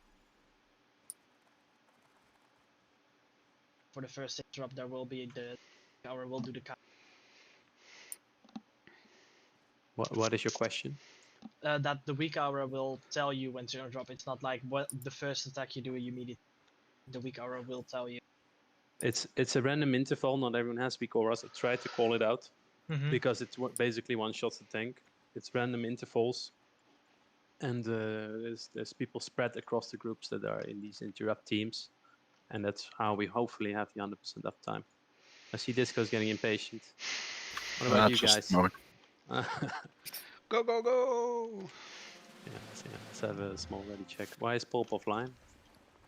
For the first interrupt, there will be the hour will do the count. What is your question? That the weak aura will tell you when to interrupt. It's not like what the first attack you do immediately. The weak aura will tell you. It's a random interval. Not everyone has weak auras. I tried to call it out because it's basically one shot the tank. It's random intervals, and there's people spread across the groups that are in these interrupt teams, and that's how we hopefully have the 100% uptime. I see Disco's getting impatient. What about you guys? Go, go, go! Yeah, let's have a small ready check. Why is Pulp offline?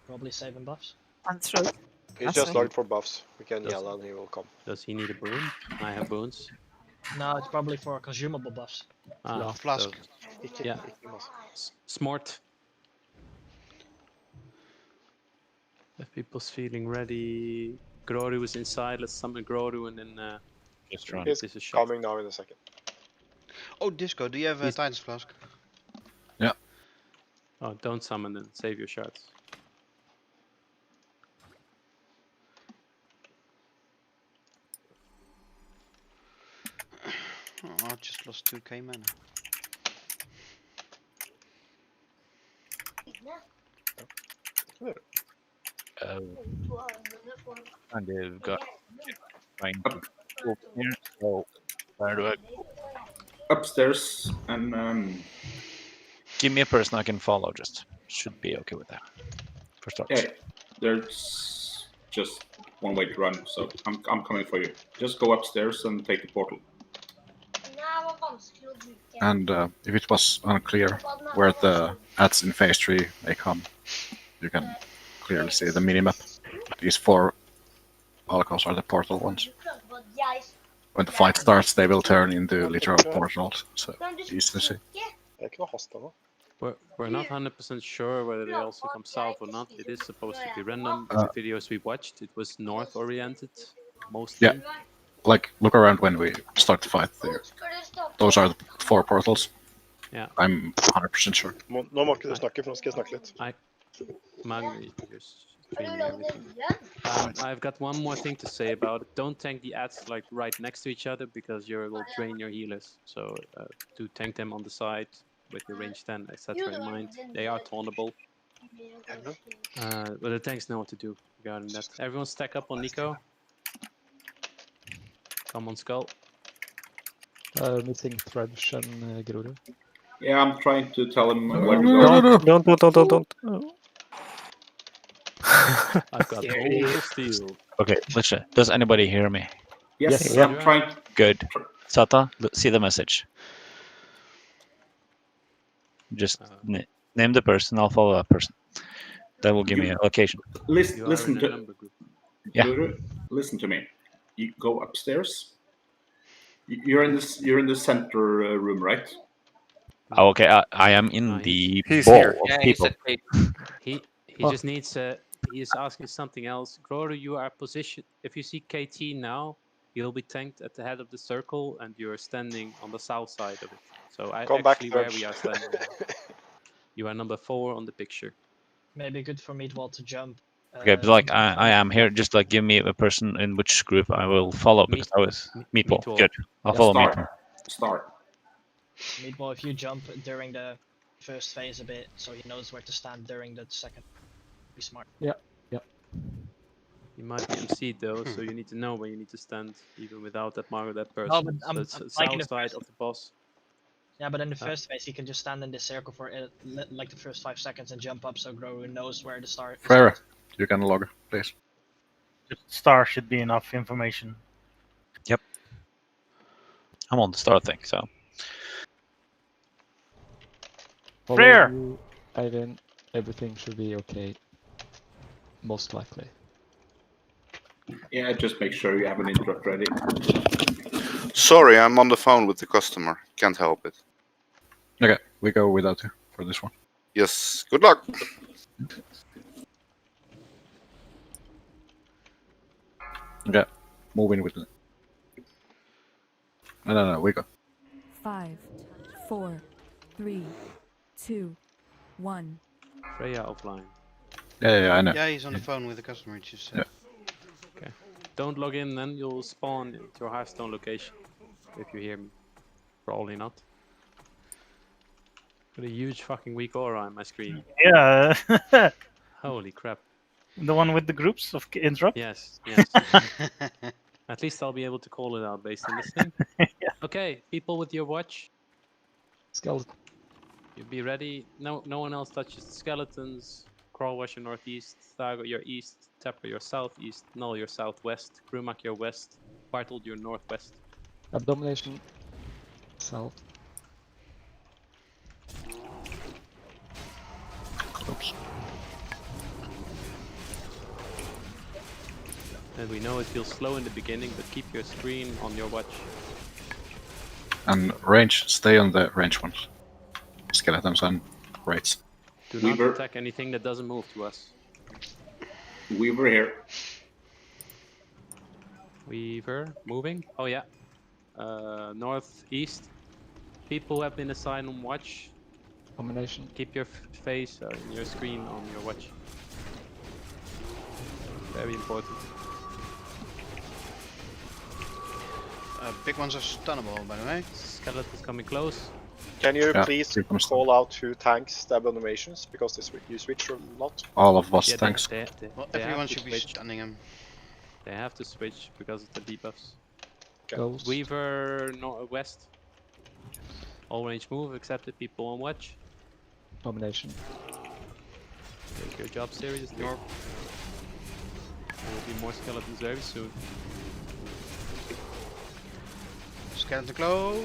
Probably saving buffs. He's just looking for buffs. We can yell and he will come. Does he need a boon? I have boons. No, it's probably for consumable buffs. Flask. Yeah. Smart. If people's feeling ready, Groru is inside. Let's summon Groru and then. He's coming now in a second. Oh, Disco, do you have a Titan's Flask? Yeah. Oh, don't summon then. Save your shards. Oh, I just lost 2k mana. And they've got trying to go here, so where do I go? Upstairs and Give me a person I can follow, just should be okay with that. For starters. yeah, there's just one way to run, so I'm coming for you. Just go upstairs and take the portal. And if it was unclear where the ads in phase 3 may come, you can clearly see the minimap. These 4 alcoves are the portal ones. When the fight starts, they will turn into literal portals, so easy to see. We're not 100% sure whether they also come south or not. It is supposed to be random. The videos we watched, it was north oriented mostly. Yeah, like look around when we start the fight there. Those are the 4 portals. Yeah. I'm 100% sure. Nå må ikke du snakke, for nå skal jeg snakke litt. I've got one more thing to say about it. Don't tank the ads like right next to each other because you will drain your healers. So do tank them on the side with your range 10, etc. in mind. They are tauntable. But the tanks know what to do regarding that. Everyone stack up on Nico. Come on, Skull. Missing Thresh and Groru. Yeah, I'm trying to tell him where to go. Don't. I've got all steel. Okay, listen. Does anybody hear me? Yes, I'm trying. Good. Sata, see the message. Just name the person, I'll follow that person. That will give me a location. Listen to yeah. Listen to me. You go upstairs. You're in the center room, right? Oh, okay, I am in the He's ball here. of people. He just needs he is asking something else. Groru, you are positioned. If you see KT now, you'll be tanked at the head of the circle, and you're standing on the south side of it. So actually where we are standing now. You are number 4 on the picture. Maybe good for Meatwall to jump. Okay, but like I am here. Just like give me a person in which group I will follow because I was Meatball. Good, I'll follow Meatball. Start. Meatball, if you jump during the first phase a bit, so he knows where to stand during the second. Be smart. Yeah. You might be MC'd though, so you need to know where you need to stand, even without that mark of that person. No, but I'm it's like south side of the boss. Yeah, but in the first phase, he can just stand in this circle for like the first 5 seconds and jump up, so Groru knows where to start. Freyra, you can log, please. Just star should be enough information. Yep. I'm on the start thing, so. Freyr! Ivan, everything should be okay. Most likely. Yeah, just make sure you have an interrupt ready. Sorry, I'm on the phone with the customer. Can't help it. Okay, we go without you for this one. Yes, good luck. Okay, move in with me. No, we go. 5, 4, 3, 2, 1. Freya offline. Yeah, I know. Yeah, he's on the phone with the customer. Just yeah. Okay. Don't log in then, you'll spawn into your Hearthstone location. If you hear me. Probably not. Got a huge fucking weak aura on my screen. Yeah. Holy crap. The one with the groups of interrupt? Yes. At least I'll be able to call it out based on this thing. Yeah. Okay, people with your watch. Skeleton. You be ready. No one else touches the skeletons. Crawl watch your northeast. Thago your east. Tapper your southeast. Null your southwest. Krumak your west. Bartled your northwest. Abomination. South. Oops. And we know it feels slow in the beginning, but keep your screen on your watch. And range, stay on the range ones. Skeletons and raids. Do not attack anything that doesn't move to us. Weaver here. Weaver, moving. Oh yeah. Northeast. People who have been assigned on watch. Combination. Keep your face in your screen on your watch. Very important. Big ones are stunnable, by the way. Skeletons coming close. Can you please call out who tanks the abominations? Because you switch a lot. All of us tanks. Well, everyone should be stunning them. They have to switch because of the debuffs. Ghost. Weaver west. All range move except the people on watch. Domination. Take your job seriously. There will be more skeletons very soon. Skeleton close.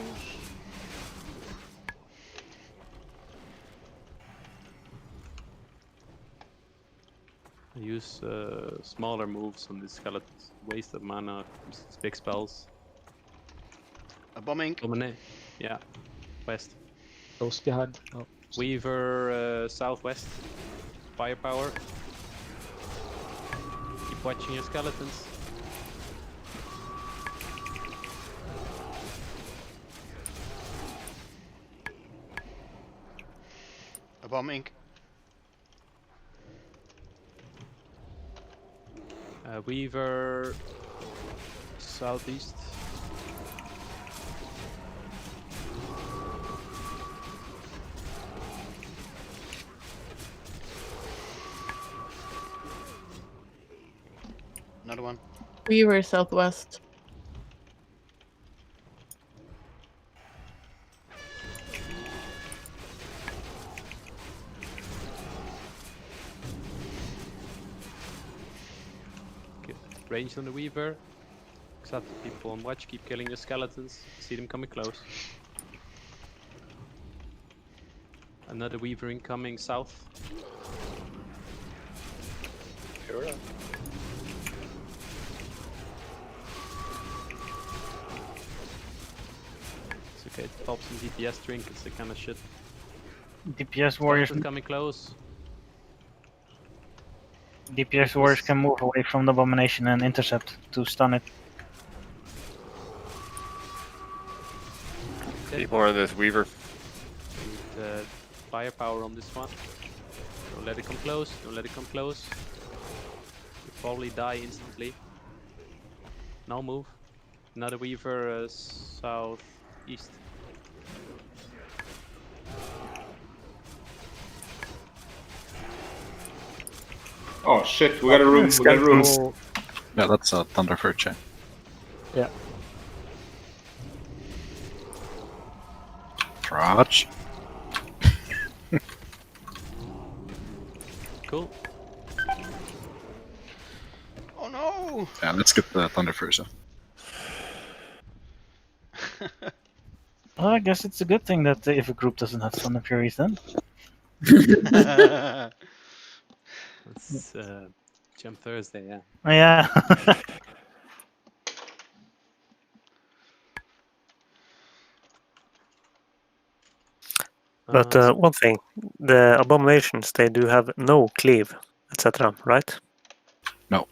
Use smaller moves on the skeletons. Waste of mana, big spells. A bombing. Yeah, west. Ghost behind. Oh. Weaver southwest. Firepower. Keep watching your skeletons. A bombing. Weaver southeast. Another one. Weaver southwest. Range on the Weaver. Except the people on watch, keep killing the skeletons. See them coming close. Another Weaver incoming south. Sure. It's okay, it pops some DPS trinkets, that kind of shit. DPS warriors. Coming close. DPS warriors can move away from the abomination and intercept to stun it. Keep more of this Weaver. Firepower on this one. Don't let it come close. Don't let it come close. You'll probably die instantly. No move. Another Weaver southeast. Oh shit, we got a room, we got a room. Yeah, that's a Thunderfur chain. Yeah. Trotch. Cool. Oh no! Yeah, let's get the Thunderfurs up. Well, I guess it's a good thing that if a group doesn't have Thunder Furies then. It's Jump Thursday, yeah. Yeah. But one thing, the abominations, they do have no cleave, etc., right? No.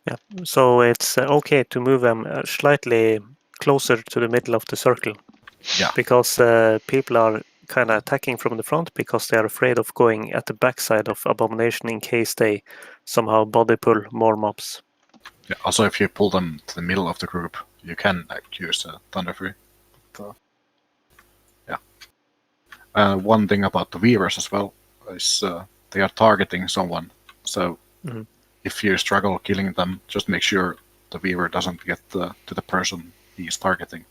Yeah, so it's okay to move them slightly closer to the middle of the circle. Yeah. Because people are kind of attacking from the front because they are afraid of going at the backside of abomination in case they somehow body pull more mobs. Yeah, also, if you pull them to the middle of the group, you can use Thunderfury. Yeah. One thing about the Weavers as well is they are targeting someone. So if you struggle killing them, just make sure the Weaver doesn't get to the person he's targeting.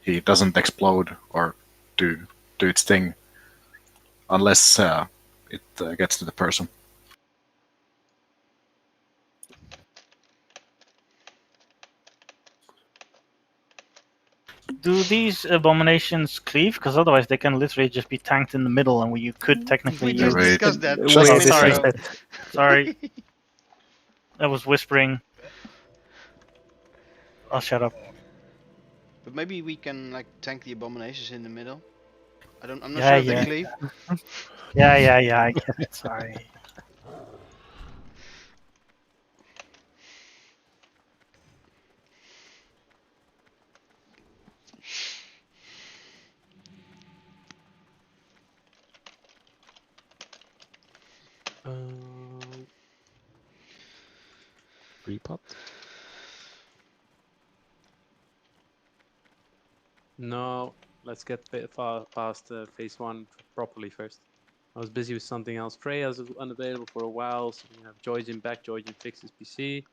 He doesn't explode or do its thing unless it gets to the person. Do these abominations cleave? Because otherwise they can literally just be tanked in the middle, and you could technically. We just discussed that. Sorry, I was whispering. I'll shut up. But maybe we can like tank the abominations in the middle. I'm not Yeah, sure if yeah. they cleave. Yeah, I get it. Sorry. Repot? No, let's get past phase 1 properly first. I was busy with something else. Freya's unavailable for a while, so we have Joyjin back. Joyjin fixes PC.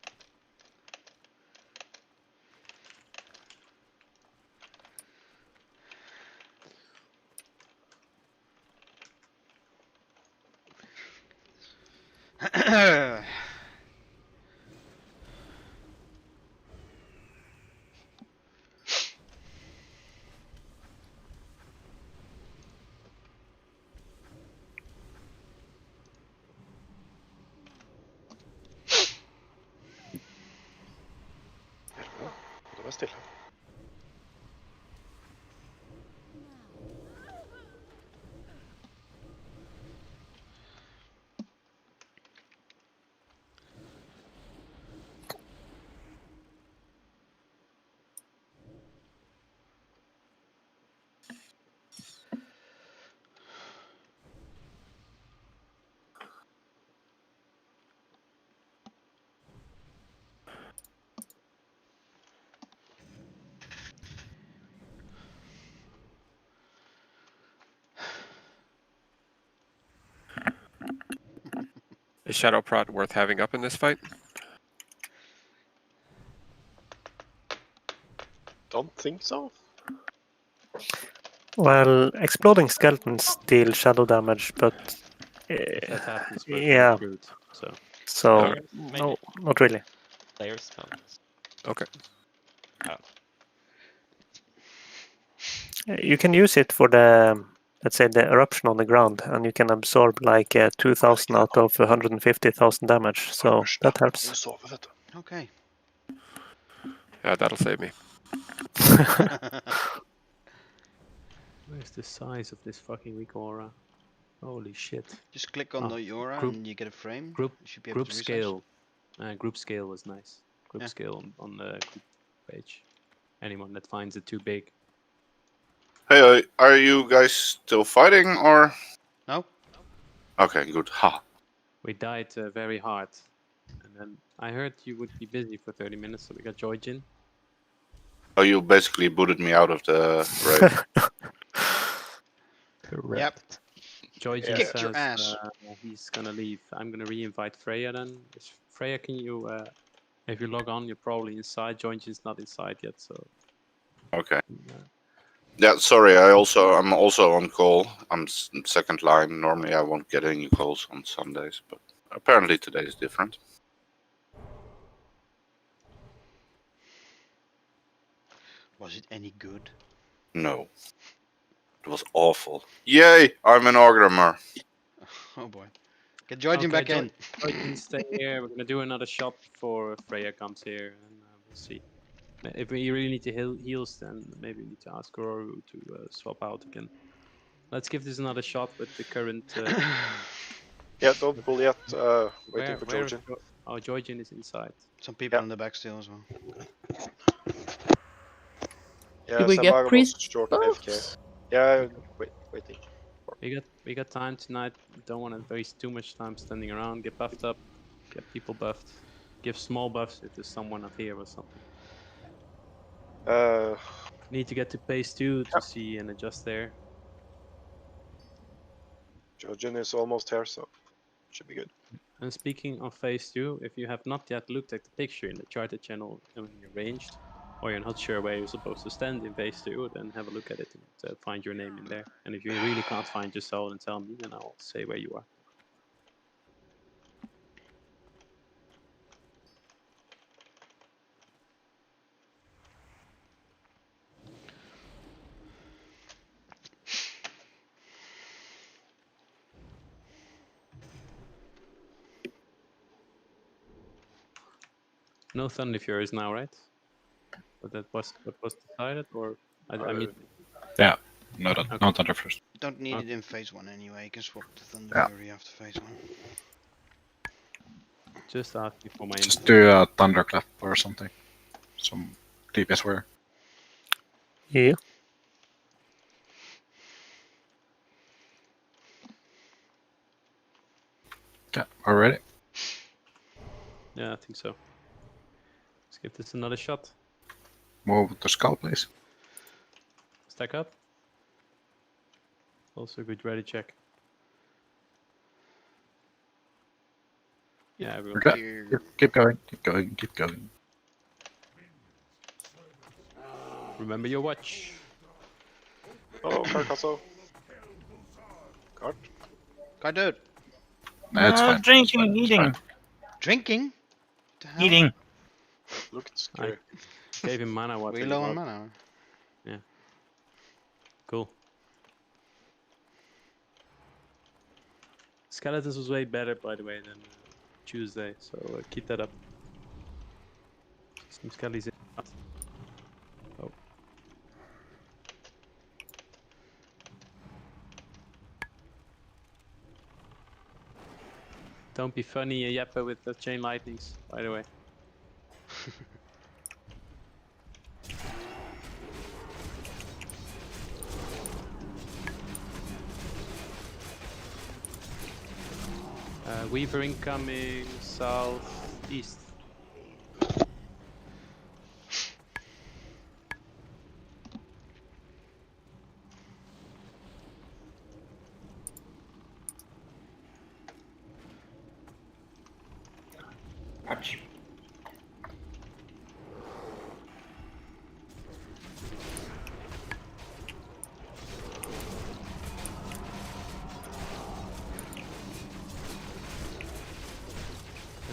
Det var stilla. Is Shadow Prot worth having up in this fight? Don't think so. Well, exploding skeletons deal shadow damage, but That happens with yeah. Druid, so. So no, not really. Player spells. Okay. Oh. You can use it for the, let's say, the eruption on the ground, and you can absorb like 2,000 out of 150,000 damage. So that helps. Okay. Yeah, that'll save me. Where's the size of this fucking weak aura? Holy shit. Just click on the aura and you get a frame. Group, You should be able group to resize. scale. Group scale was nice. Group Yeah. scale on the group page. Anyone that finds it too big. Hey, are you guys still fighting or? No. Okay, good. Ha. We died very hard. And then I heard you would be busy for 30 minutes, so we got Joyjin. Oh, you basically booted me out of the raid. Correct. Yep. Joyjin Kicked your says ass. he's gonna leave. I'm gonna re-invite Freya then. Freya, can you, if you log on, you're probably inside. Joyjin's not inside yet, so. Okay. Yeah, sorry. I'm also on call. I'm second line. Normally, I won't get any calls on Sundays, but apparently today is different. Was it any good? No. It was awful. Yay! I'm an Orgrimmar. Oh boy. Get Joyjin back in. Joyjin, stay here. We're gonna do another shot before Freya comes here, and we'll see. If we really need to heals, then maybe we need to ask Gororu to swap out again. Let's give this another shot with the current. Yeah, don't pull yet. Waiting for Joyjin. Oh, Joyjin is inside. Some people in the back still as well. Yeah, Did we get priest short buffs? AFK. Yeah, waiting. We got time tonight. Don't want to waste too much time standing around. Get buffed up. Get people buffed. Give small buffs if there's someone up here or something. Need to get to phase 2 to see and adjust there. Joyjin is almost here, so should be good. And speaking of phase 2, if you have not yet looked at the picture in the charted channel when you're ranged, or you're not sure where you're supposed to stand in phase 2, then have a look at it and find your name in there. And if you really can't find yourself, then tell me, and I'll say where you are. No Thunder Furies now, right? But that was what was decided, or I mean. Yeah, no, no Thunder first. Don't need it in phase 1 anyway. You can swap the Thunder Yeah. Fury after phase 1. Just asking for my Just info. do a Thunderclap or something. Some DPS wear. Yeah. Okay, are we ready? Yeah, I think so. Let's give this another shot. Move the skull, please. Stack up. Also a good ready check. Yeah, everyone. Okay. Keep going, keep going, keep going. Remember your watch. Oh, card castle. Card. Card dude. No, it's fine. Drinking, It's eating. fine. Drinking? The hell? Eating. Looked scary. Gave him mana. What? We low on mana. Yeah. Cool. Skeletons was way better, by the way, than Tuesday, so keep that up. Some skellies in. Oh. Don't be funny, Jeppe, with the chain lightnings, by the way. Weaver incoming southeast. Patch.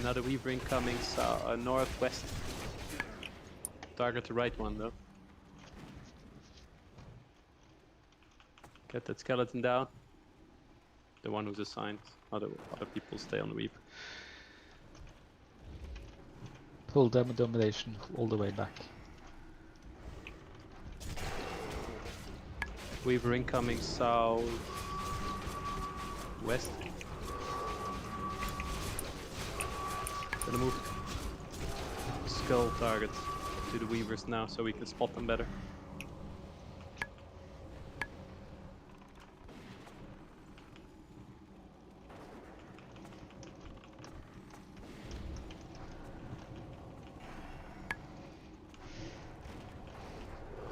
Another Weaver incoming northwest. Target the right one though. Get that skeleton down. The one who's assigned. Other people stay on the Weaver. Pull them domination all the way back. Weaver incoming south west. Gonna move skull targets to the Weavers now so we can spot them better.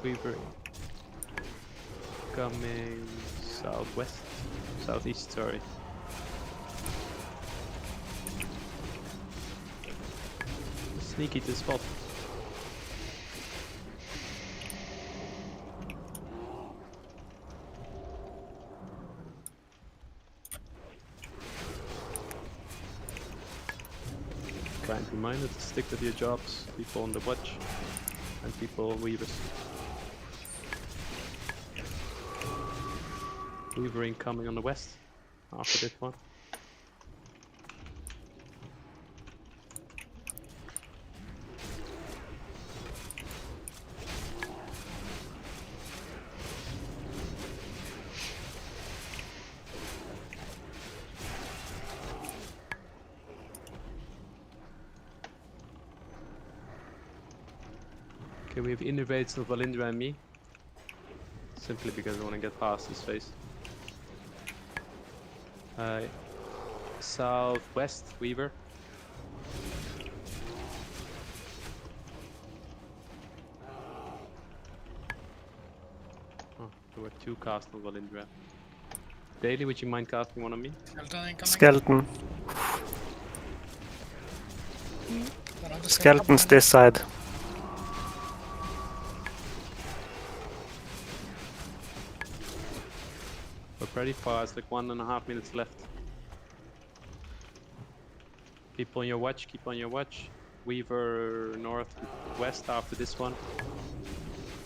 Weaver coming southwest, southeast, sorry. Sneaky to spot. Kind reminder to stick with your jobs, people on the watch and people Weavers. Weaver incoming on the west after this one. Okay, we have innervates of Valindra and me. Simply because I want to get past this phase. Southwest, Weaver. Oh, there were two cast on Valindra. Daily, would you mind casting one on me? Skeleton. Skeleton's this side. We're pretty far, it's like 1.5 minutes left. Keep on your watch, keep on your watch. Weaver northwest after this one.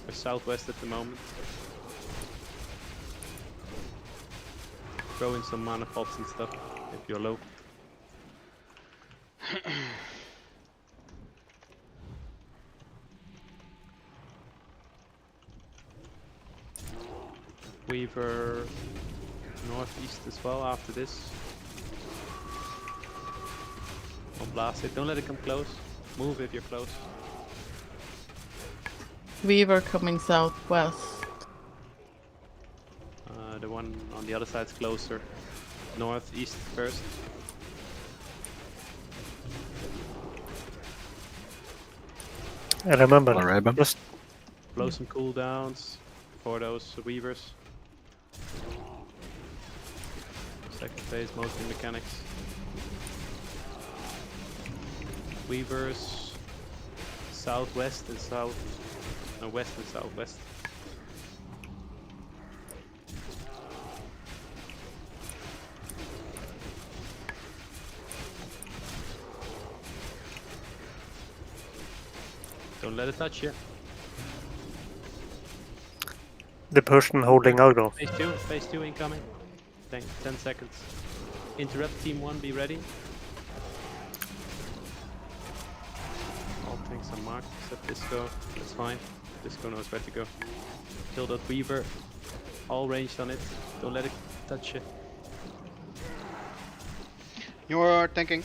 We're southwest at the moment. Throw in some mana pots and stuff if you're low. Weaver northeast as well after this. Don't blast it. Don't let it come close. Move if you're close. Weaver coming southwest. The one on the other side's closer. Northeast first. I remember. Just Blow some cooldowns for those Weavers. Second phase, mostly mechanics. Weavers southwest and south, no, west and southwest. Don't let it touch you. the person holding aggro. Phase 2 incoming. 10 seconds. Interrupt team 1, be ready. All things are marked except Disco. That's fine. Disco knows where to go. Kill that Weaver. All ranged on it. Don't let it touch you. You're tanking.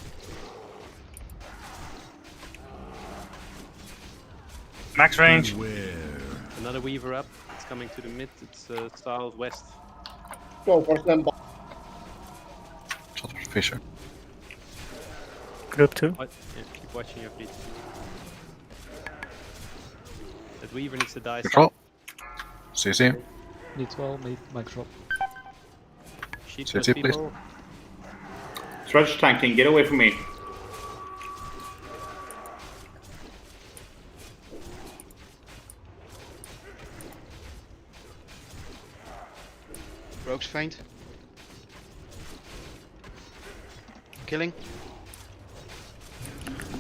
Max range. Another Weaver up. It's coming to the mid. It's southwest. Go for them. Fisher. Group 2. Yeah, keep watching your feet. That Weaver needs to die. Control. CC. Needs well, need mic drop. Sheet CC, please. people. Trudge tanking, get away from me. Rogue's faint. Killing.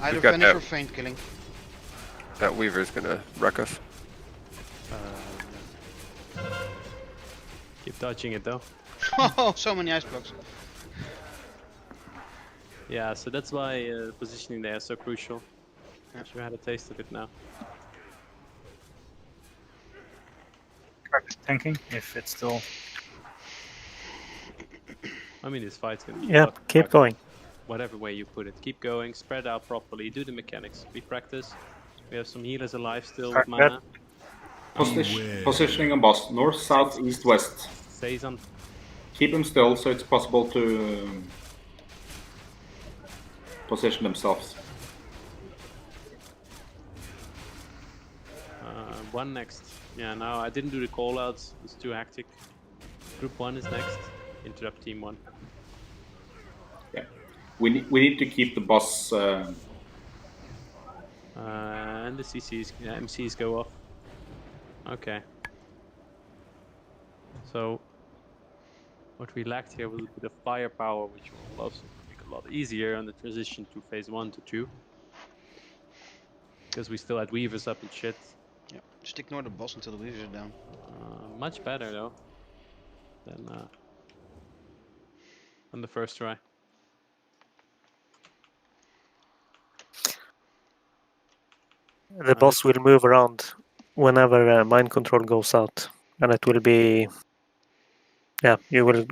Either got finish that. or faint killing. That Weaver's gonna wreck us. Keep dodging it though. Oh, so many ice blocks. Yeah, so that's why positioning there is so crucial. You had a taste of it now. Tanking, if it's still... I mean, this fight's gonna be Yeah, tough, keep going. whatever way you put it. Keep going, spread out properly, do the mechanics. We practice. We have some healers alive still with mana. Positioning on boss. North, south, east, west. Say some. Keep them still so it's possible to position themselves. One next. Yeah, no, I didn't do the callouts. It's too hectic. Group 1 is next. Interrupt team 1. Yeah, we need to keep the boss. And the CCs, MCs go off. Okay. So what we lacked here was a bit of firepower, which will also make it a lot easier on the transition to phase 1 to 2. Because we still had Weavers up and shit. Yeah, just ignore the boss until the Weavers are down. Much better though than the first try. The boss will move around whenever mind control goes out, and it will be, yeah, you will,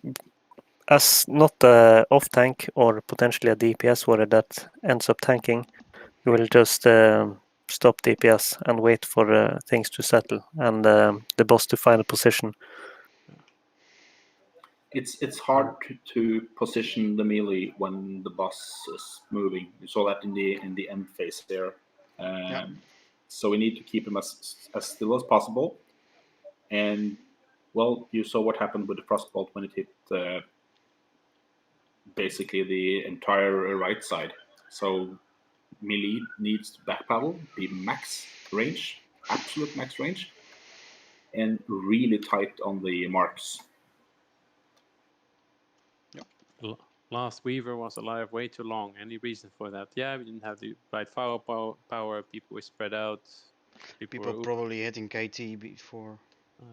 as not a off tank or potentially a DPS warrior that ends up tanking, you will just stop DPS and wait for things to settle and the boss to find a position. It's hard to position the melee when the boss is moving. You saw that in the end phase there. So we need to keep him as still as possible. And well, you saw what happened with the frostbolt when it hit basically the entire right side. So melee needs to backpedal, be max range, absolute max range, and really tight on the marks. Last Weaver was alive way too long. Any reason for that? Yeah, we didn't have the right firepower. People were spread out. People were probably hitting KT before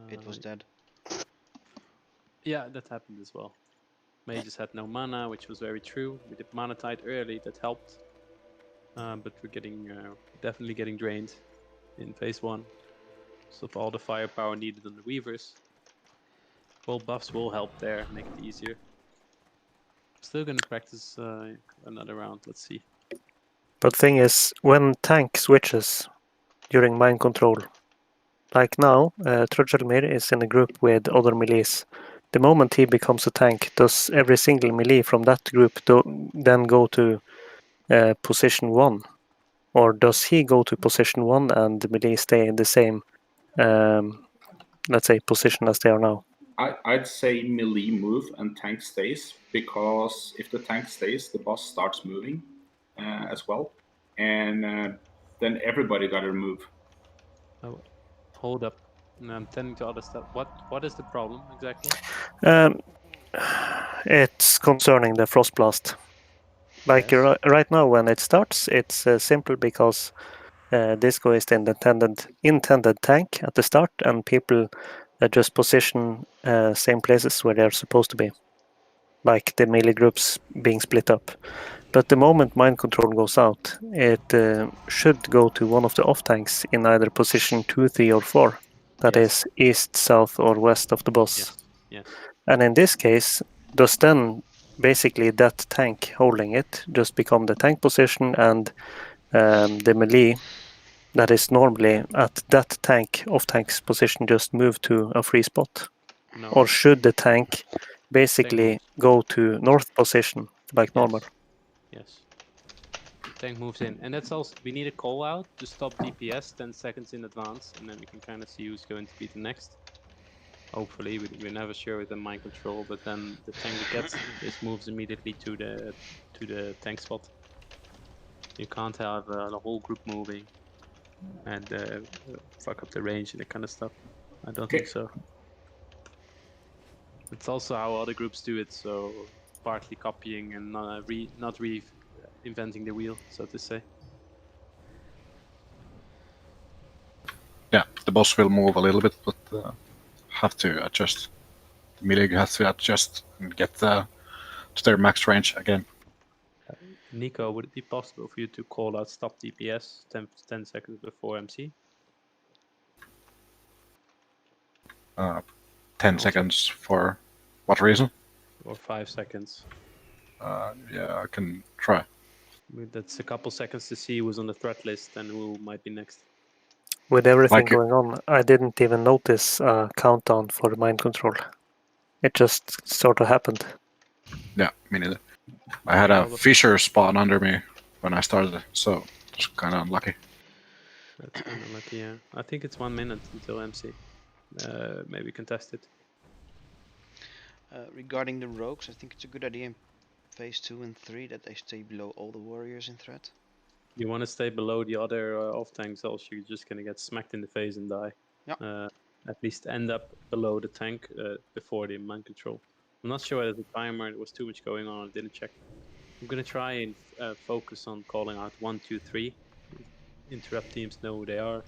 it was dead. Yeah, that happened as well. Mages had no mana, which was very true. We did mana tide early, that helped. But we're getting definitely getting drained in phase 1. So for all the firepower needed on the Weavers. Well, buffs will help there, make it easier. Still gonna practice another round. Let's see. But thing is, when tank switches during mind control, like now, Ymir is in a group with other melees. The moment he becomes a tank, does every single melee from that group then go to position 1? Or does he go to position 1 and the melee stay in the same, let's say, position as they are now? I'd say melee move and tank stays, because if the tank stays, the boss starts moving as well, and then everybody got to move. Oh, hold up. I'm tending to other stuff. What is the problem exactly? It's concerning the Frost Blast. Like right now, when it starts, it's simple because Disco is the intended tank at the start, and people just position same places where they're supposed to be, like the melee groups being split up. But the moment mind control goes out, it should go to one of the off tanks in either position 2, 3, or 4. That is east, south, or west of the boss. Yes. And in this case, does then basically that tank holding it just become the tank position, and the melee that is normally at that tank off tank's position just move to a free spot? No. Or should the tank basically go to north position like normal? Yes. Tank moves in, and that's also, we need a call out to stop DPS 10 seconds in advance, and then we can kind of see who's going to be the next. Hopefully, we're never sure with the mind control, but then the tank that gets this moves immediately to the tank spot. You can't have the whole group moving and fuck up the range and that kind of stuff. I don't think so. It's also how other groups do it, so partly copying and not reinventing the wheel, so to say. Yeah, the boss will move a little bit, but have to adjust. The melee has to adjust and get to their max range again. Nico, would it be possible for you to call out stop DPS 10 seconds before MC? 10 seconds for what reason? Or 5 seconds. Yeah, I can try. That's a couple seconds to see who's on the threat list and who might be next. With everything going on, I didn't even notice a countdown for mind control. It just sort of happened. Yeah, me neither. I had a Fisher spawn under me when I started, so it's kind of unlucky. That's kind of unlucky, yeah. I think it's 1 minute until MC. Maybe contest it. Regarding the rogues, I think it's a good idea in phase 2 and 3 that they stay below all the warriors in threat. You want to stay below the other off tanks, else you're just gonna get smacked in the face and die. Yeah. At least end up below the tank before the mind control. I'm not sure whether the timer, there was too much going on, I didn't check. I'm gonna try and focus on calling out 1, 2, 3. Interrupt teams know who they are.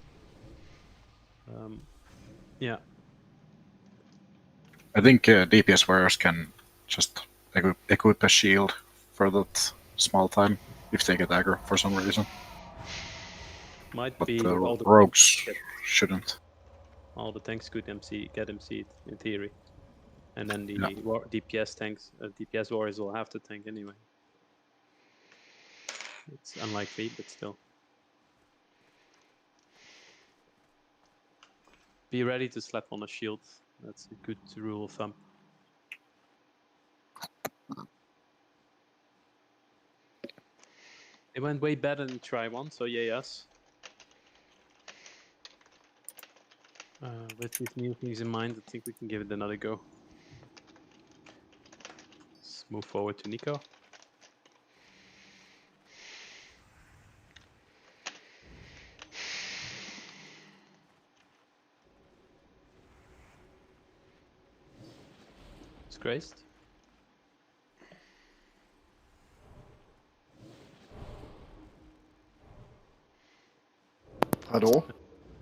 Yeah. I think DPS warriors can just equip a shield for that small time if they get aggro for some reason. But all the rogues shouldn't. All the tanks could get MC'd in theory, and then the DPS tanks, DPS warriors will have to tank anyway. It's unlikely, but still. Be ready to slap on a shield. That's a good rule of thumb. It went way better than try one, so yes. With these new things in mind, I think we can give it another go. Let's move forward to Nico. It's graced. Hello?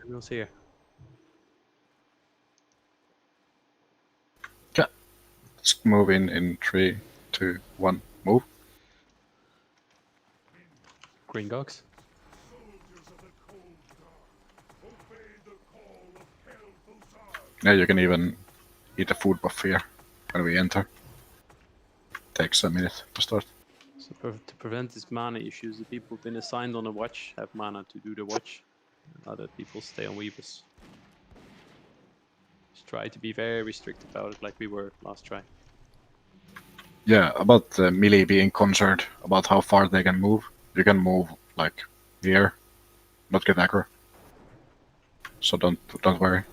Everyone's here. Okay. Let's move in 3, 2, 1, move. Green Gogs. Yeah, you can even eat a food buff here when we enter. Takes a minute to start. So to prevent these mana issues, the people who've been assigned on a watch have mana to do the watch. And other people stay on weavers. Just try to be very strict about it, like we were last try. Yeah, about melee being concerned about how far they can move. You can move like here, not get aggro. So don't worry.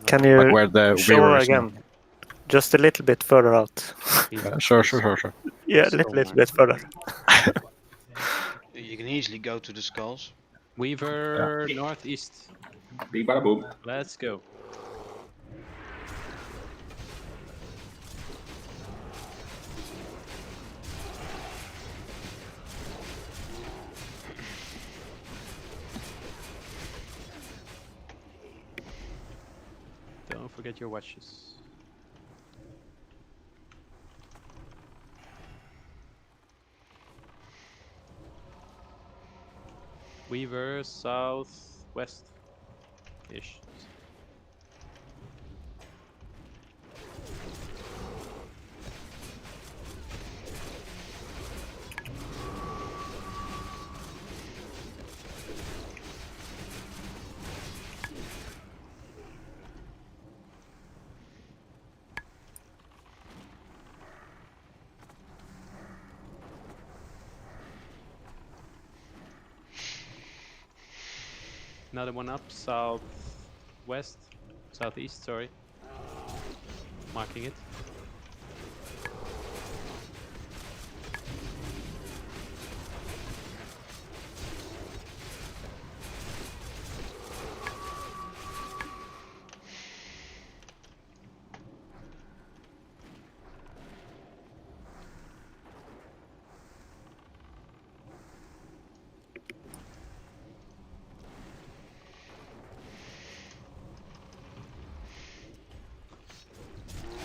Can you like where the show weaver is again? Just a little bit further out. Sure. Yeah, a little bit further. You can easily go to the skulls. Weaver northeast. Big bada boom. Let's go. Don't forget your watches. Weaver southwest-ish. Another one up, southeast, sorry. Marking it.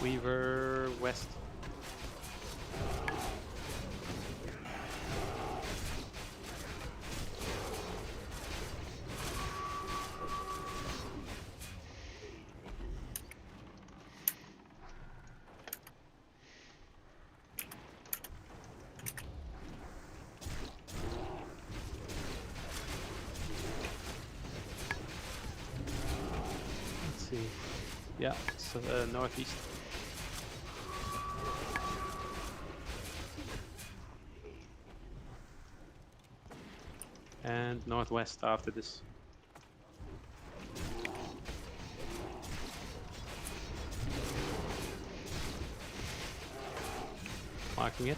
Weaver west. Let's see. Yeah, so northeast. And northwest after this. Marking it.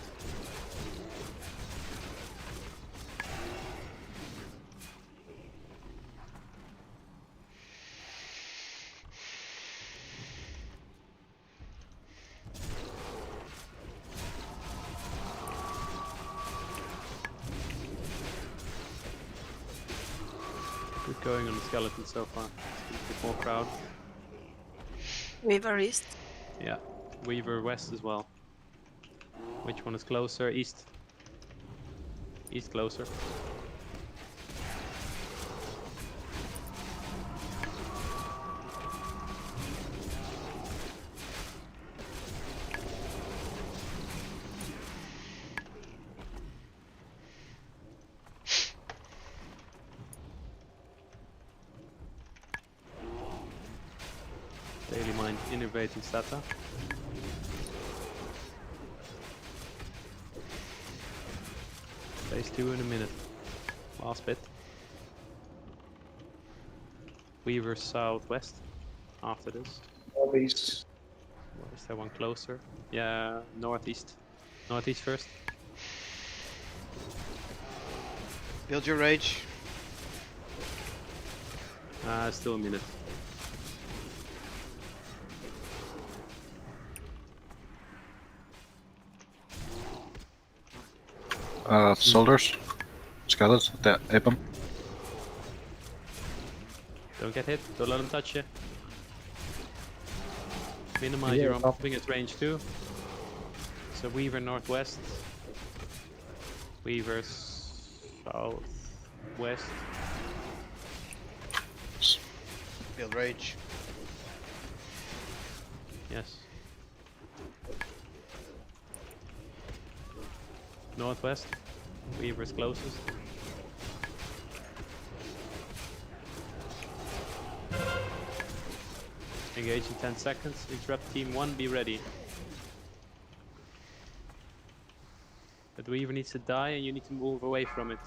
Good going on the skeleton so far. Let's get more crowd. Weaver east. Yeah, Weaver west as well. Which one is closer? East. East closer. Daily mind innovating Sata. Phase 2 in a minute. Last bit. Weaver southwest after this. Northeast. Or is there one closer? Yeah, northeast. Northeast first. Build your rage. Still a minute. Soldiers. Skeletons, the Apem. Don't get hit, don't let them touch you. Minimize your own moving at range too. So Weaver northwest. Weaver southwest. Build rage. Yes. Northwest. Weaver's closest. Engage in 10 seconds. Interrupt team 1, be ready. That Weaver needs to die and you need to move away from it.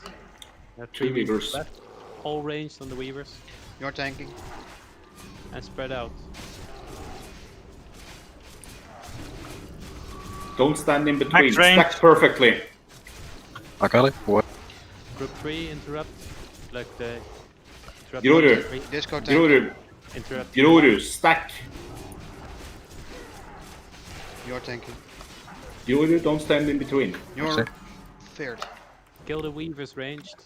You have 3 Two Weavers. left. All ranged on the Weavers. You're tanking. And spread out. Don't stand in between. Max range. Stack perfectly. I got it. What? Group 3, interrupt. Like the... Interrupt Yoru. three. Disco tank. Yoru. Interrupt. Yoru. Stack. You're tanking. Yoru, don't stand in between. You're feared. Kill the Weavers ranged.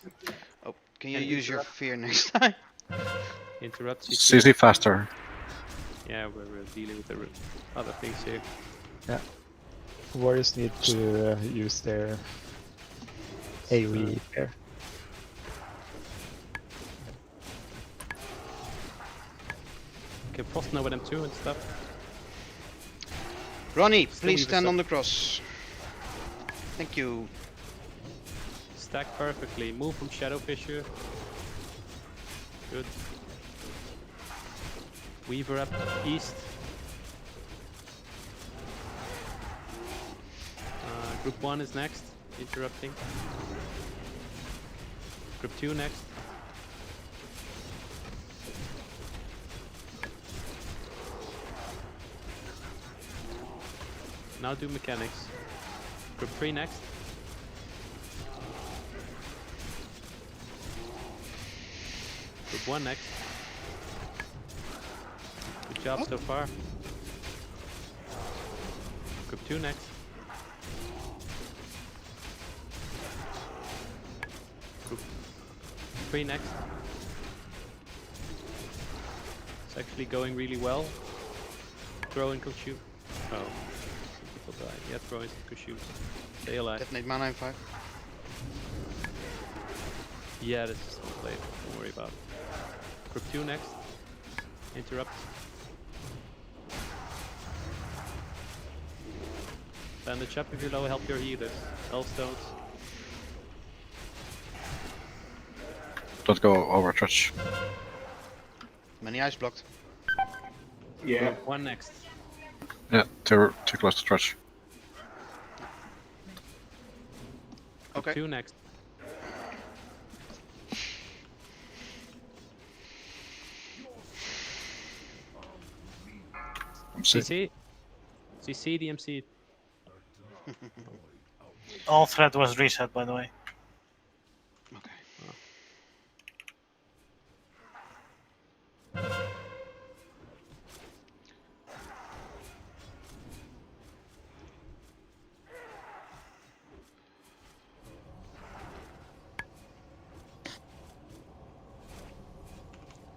Oh, can you And use your interrupt. fear next time? Interrupt. CC faster. Yeah, we're dealing with the other things here. Yeah. Warriors need to use their AoE here. Okay, Frost over them too and stuff. Ronnie, Still please Weaver stand stuff. on the cross. Thank you. Stack perfectly. Move from Shadow Fissure. Good. Weaver up east. Group 1 is next. Interrupting. Group 2 next. Now do mechanics. Group 3 next. Group 1 next. Good job so far. Group 2 next. Group 3 next. It's actually going really well. Throwing Koshu. Oh. Some people died. Yeah, throwing some Koshus. Stay alive. Detonate mana in 5. Yeah, this is not played. Don't worry about it. Group 2 next. Interrupt. Bandage up if you're low, help your healers. Hellstones. Don't go over touch. Many eyes blocked. Yeah. Group 1 next. Yeah, too close to touch. Group Okay. 2 next. CC. CC, DMC. All threat was reset, by the way. Okay.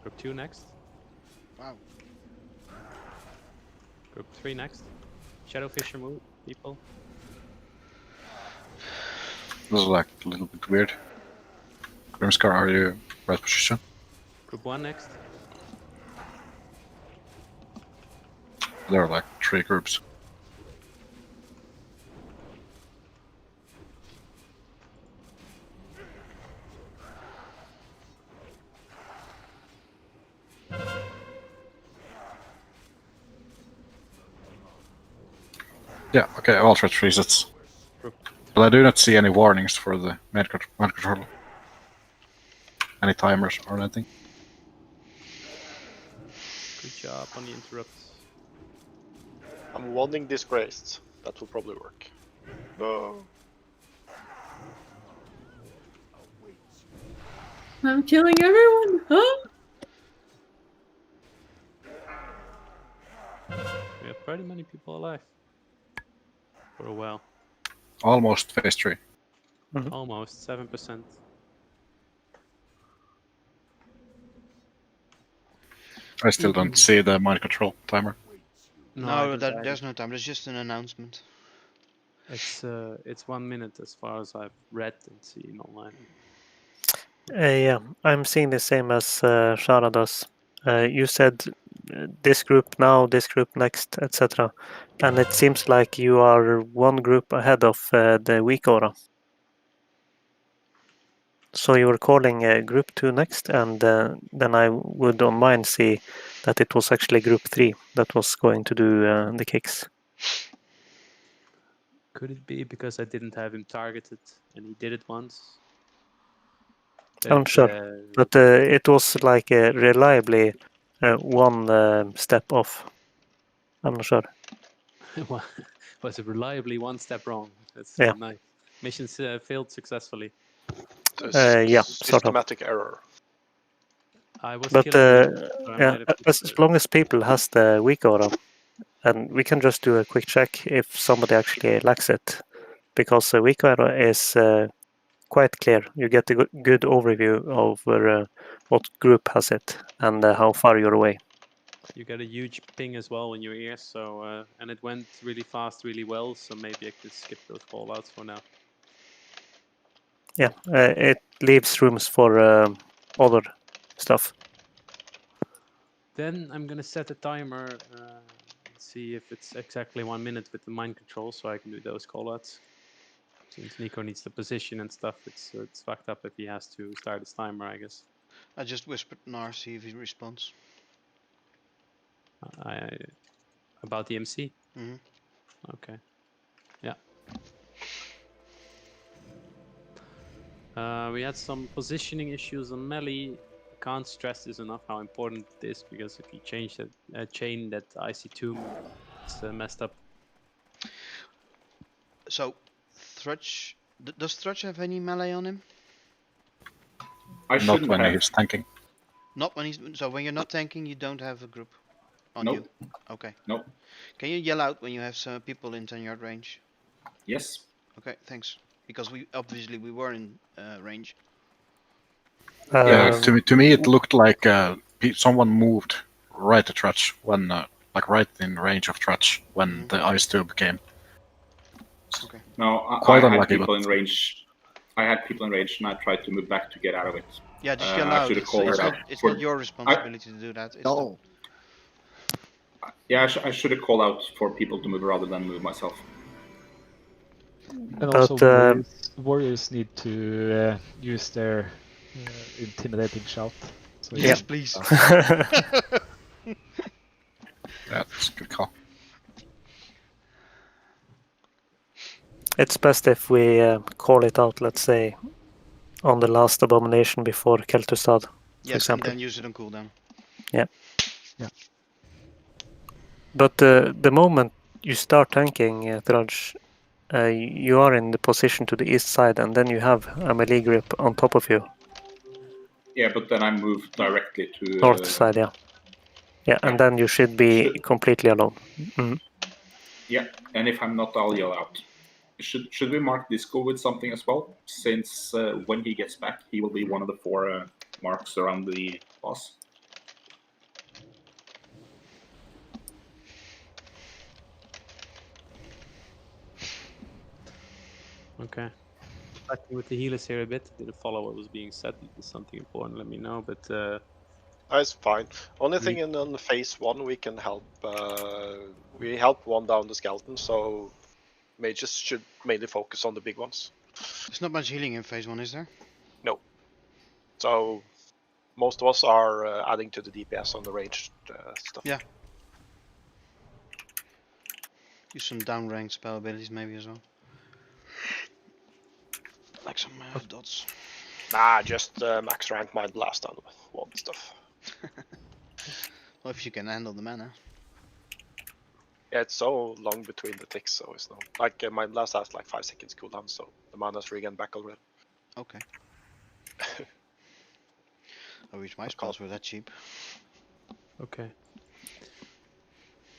Group 2 next. Wow. Group 3 next. Shadow Fissure move, people. This is like a little bit weird. Grimscar, are you right position? Group 1 next. There are like 3 groups. Yeah, okay, all threat resets. But I do not see any warnings for the mind control. Any timers or anything. Good job on the interrupts. I'm wanting disgraced. That will probably work. No. I'm killing everyone. Huh? We have pretty many people alive. For a while. Almost phase 3. Almost 7%. I still don't see the mind control timer. No, there's no time. There's just an announcement. It's 1 minute as far as I've read and seen online. Yeah, I'm seeing the same as Shara does. You said this group now, this group next, etc. And it seems like you are one group ahead of the weak aura. So you were calling group 2 next, and then I would on mine see that it was actually group 3 that was going to do the kicks. Could it be because I didn't have him targeted and he did it once? I'm sure, but it was like reliably one step off. I'm not sure. Was it reliably one step wrong? That's Yeah. nice. Missions failed successfully. Yeah, sort of. Systematic error. I was But killing him, so I yeah, might have as long as people has the weak aura, and we can just do a quick check if somebody actually lacks it, because the weak aura is quite clear. You get a good overview over what group has it and how far you're away. You get a huge ping as well in your ears, so and it went really fast, really well. So maybe I could skip those callouts for now. Yeah, it leaves rooms for other stuff. Then I'm gonna set a timer. See if it's exactly 1 minute with the mind control, so I can do those callouts. Since Nico needs the position and stuff, it's fucked up if he has to start his timer, I guess. I just whispered Nar, see if he responds. About the MC? Mm-hmm. Okay. Yeah. We had some positioning issues on melee. Can't stress this enough how important it is, because if you change that chain, that icy tomb, it's messed up. So, Thrudge, does Thrudge have any melee on him? Not when he's tanking. Not when he's so when you're not tanking, you don't have a group on Nope. you. Okay. Nope. Can you yell out when you have some people in 10-yard range? Yes. Okay, thanks. Because we were in range. Yeah, to me it looked like someone moved right to Trudge when, like right in range of Trudge when the ice tube came. Okay. No, Quite I had unlucky, people but... in range. I had people in range, and I tried to move back to get out of it. Yeah, just yell out. It's not your responsibility to do that. It's Yeah, I should have called out for people to move rather than move myself. And also, warriors need to use their intimidating shout. So yes, please. That's a good call. It's best if we call it out, let's say, on the last abomination before Keltustad, for example. And then use it on cooldown. Yeah. But the moment you start tanking, Thrudge, you are in the position to the east side, and then you have a melee grip on top of you. Yeah, but then I move directly to... North side, yeah. Yeah, and then you should be completely alone. Mm-hmm. Yeah, and if I'm not, I'll yell out. Should we mark Disco with something as well? Since when he gets back, he will be one of the 4 marks around the boss. Okay. Talking with the healers here a bit. Didn't follow what was being said. If there's something important, let me know. But it's fine. Only thing on phase 1 we can help. We help one down the skeleton, so mages should mainly focus on the big ones. There's not much healing in phase 1, is there? No. So most of us are adding to the DPS on the ranged stuff. Yeah. Use some downrange spell abilities maybe as well. Like some dots. Nah, just max rank mind blast and one stuff. Well, if you can handle the mana. Yeah, it's so long between the ticks, so it's no like mind blast has like 5 seconds cooldown, so the mana's regen back already. Okay. I wish my spells were that cheap. okay.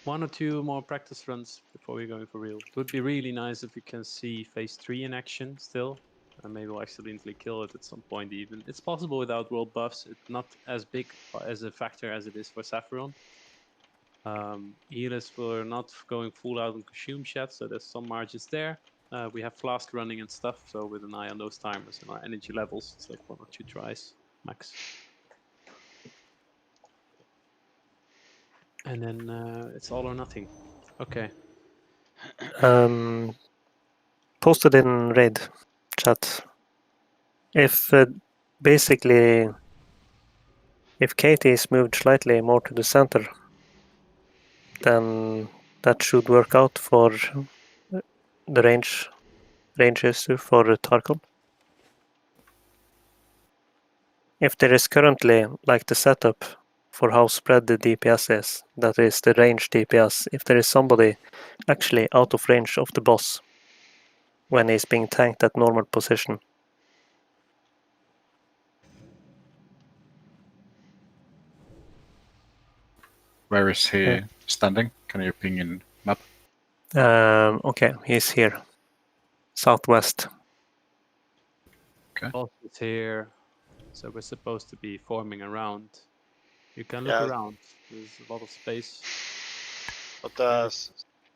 1 or 2 more practice runs before we're going for real. It would be really nice if we can see phase 3 in action still. And maybe we'll accidentally kill it at some point even. It's possible without world buffs. It's not as big as a factor as it is for Saffron. Healers were not going full out on consume yet, so there's some margins there. We have flask running and stuff, so with an eye on those timers and our energy levels, it's like 1 or 2 tries max. And then it's all or nothing. Okay. Posted in raid chat. If basically, if Katie is moved slightly more to the center, then that should work out for the range issue for Tarkon. If there is currently, like the setup for how spread the DPS is, that is the range DPS, if there is somebody actually out of range of the boss when he's being tanked at normal position. Where is he standing? Can you ping in map? Okay, he's here. Southwest. Okay. Boss is here. So we're supposed to be forming around. You can look around. There's a lot of space. But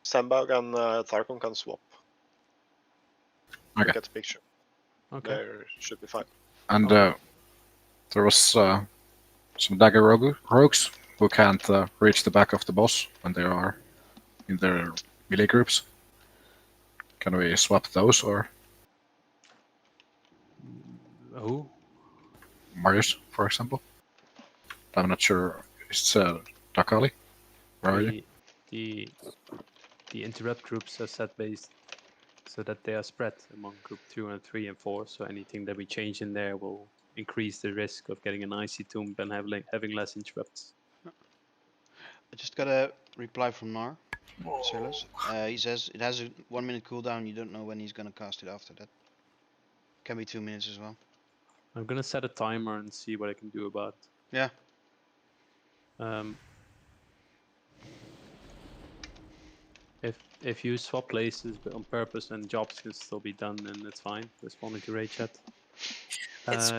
Sembag and Tarkon can swap. Okay. Look at the picture. Okay. There should be fine. And there was some dagger rogues who can't reach the back of the boss when they are in their melee groups. Can we swap those or? Who? Marius, for example. I'm not sure. It's Dakali. Where are you? The interrupt groups are set based so that they are spread among group 2 and 3 and 4. So anything that we change in there will increase the risk of getting an icy tomb and having less interrupts. I just got a reply from Nar. He says it has a 1 minute cooldown. You don't know when he's gonna cast it after that. Can be 2 minutes as well. I'm gonna set a timer and see what I can do about. Yeah. If you swap places on purpose and jobs can still be done, then that's fine. Responding to raid chat. It's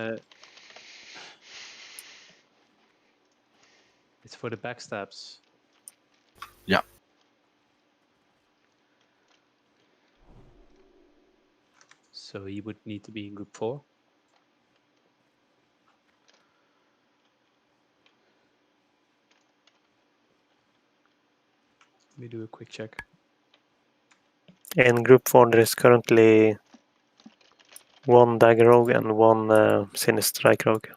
for the backstabs. Yeah. So he would need to be in group 4. Let me do a quick check. In group 4 there is currently 1 dagger rogue and 1 sinister strike rogue.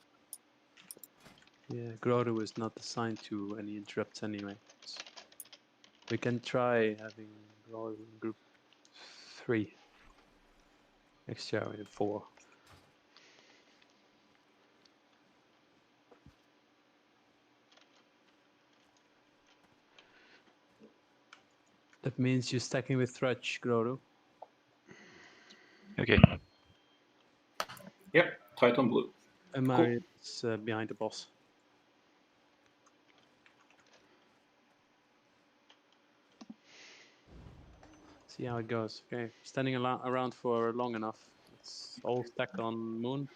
Yeah, Grodo is not assigned to any interrupts anyway. So we can try having Grodo in group 3. Next year in 4. That means you're stacking with Thrudge, Grodo. Okay. Yep, Titan blue. And Marius behind the boss. See how it goes. Okay, standing around for long enough. It's all stacked on Moon.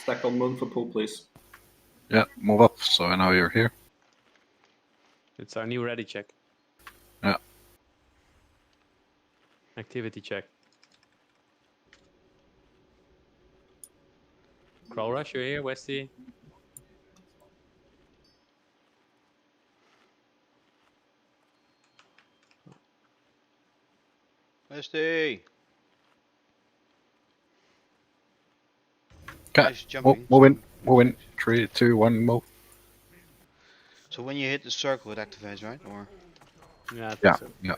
Stack on Moon for pull, please. Yeah, move up. So I know you're here. It's our new ready check. Yeah. Activity check. Crawl Rush, you're here, Westy. Westy! Okay, Nice jumping. move in. 3, 2, 1, move. So when you hit the circle, it activates, right? Or yeah, I think Yeah, so. yeah.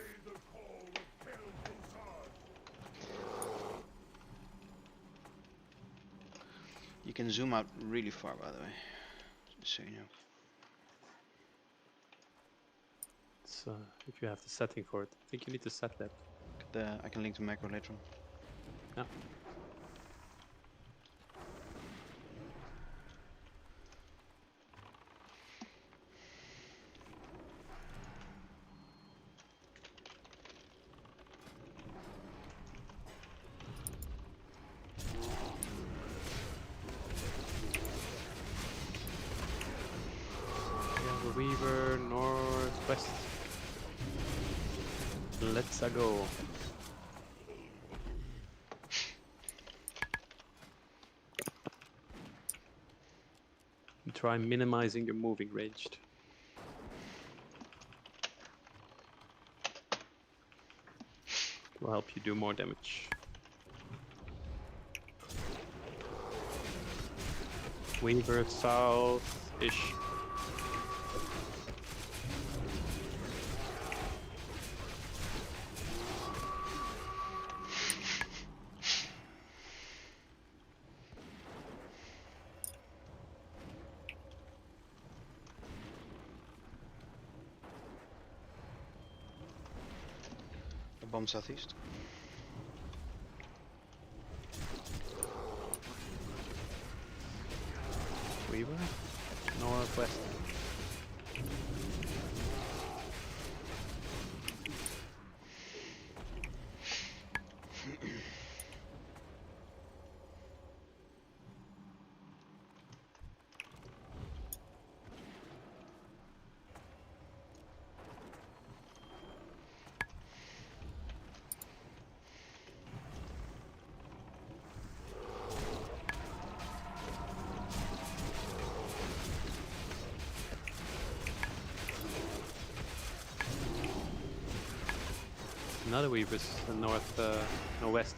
you can zoom out really far, by the way. Just so you know. It's, if you have the setting for it, I think you need to set that. I can link to macro later on. Yeah. Weaver, northwest. Let's go. Try minimizing your moving range. Will help you do more damage. Weaver south-ish. Bomb southeast. Weaver, northwest. Another Weaver's northwest.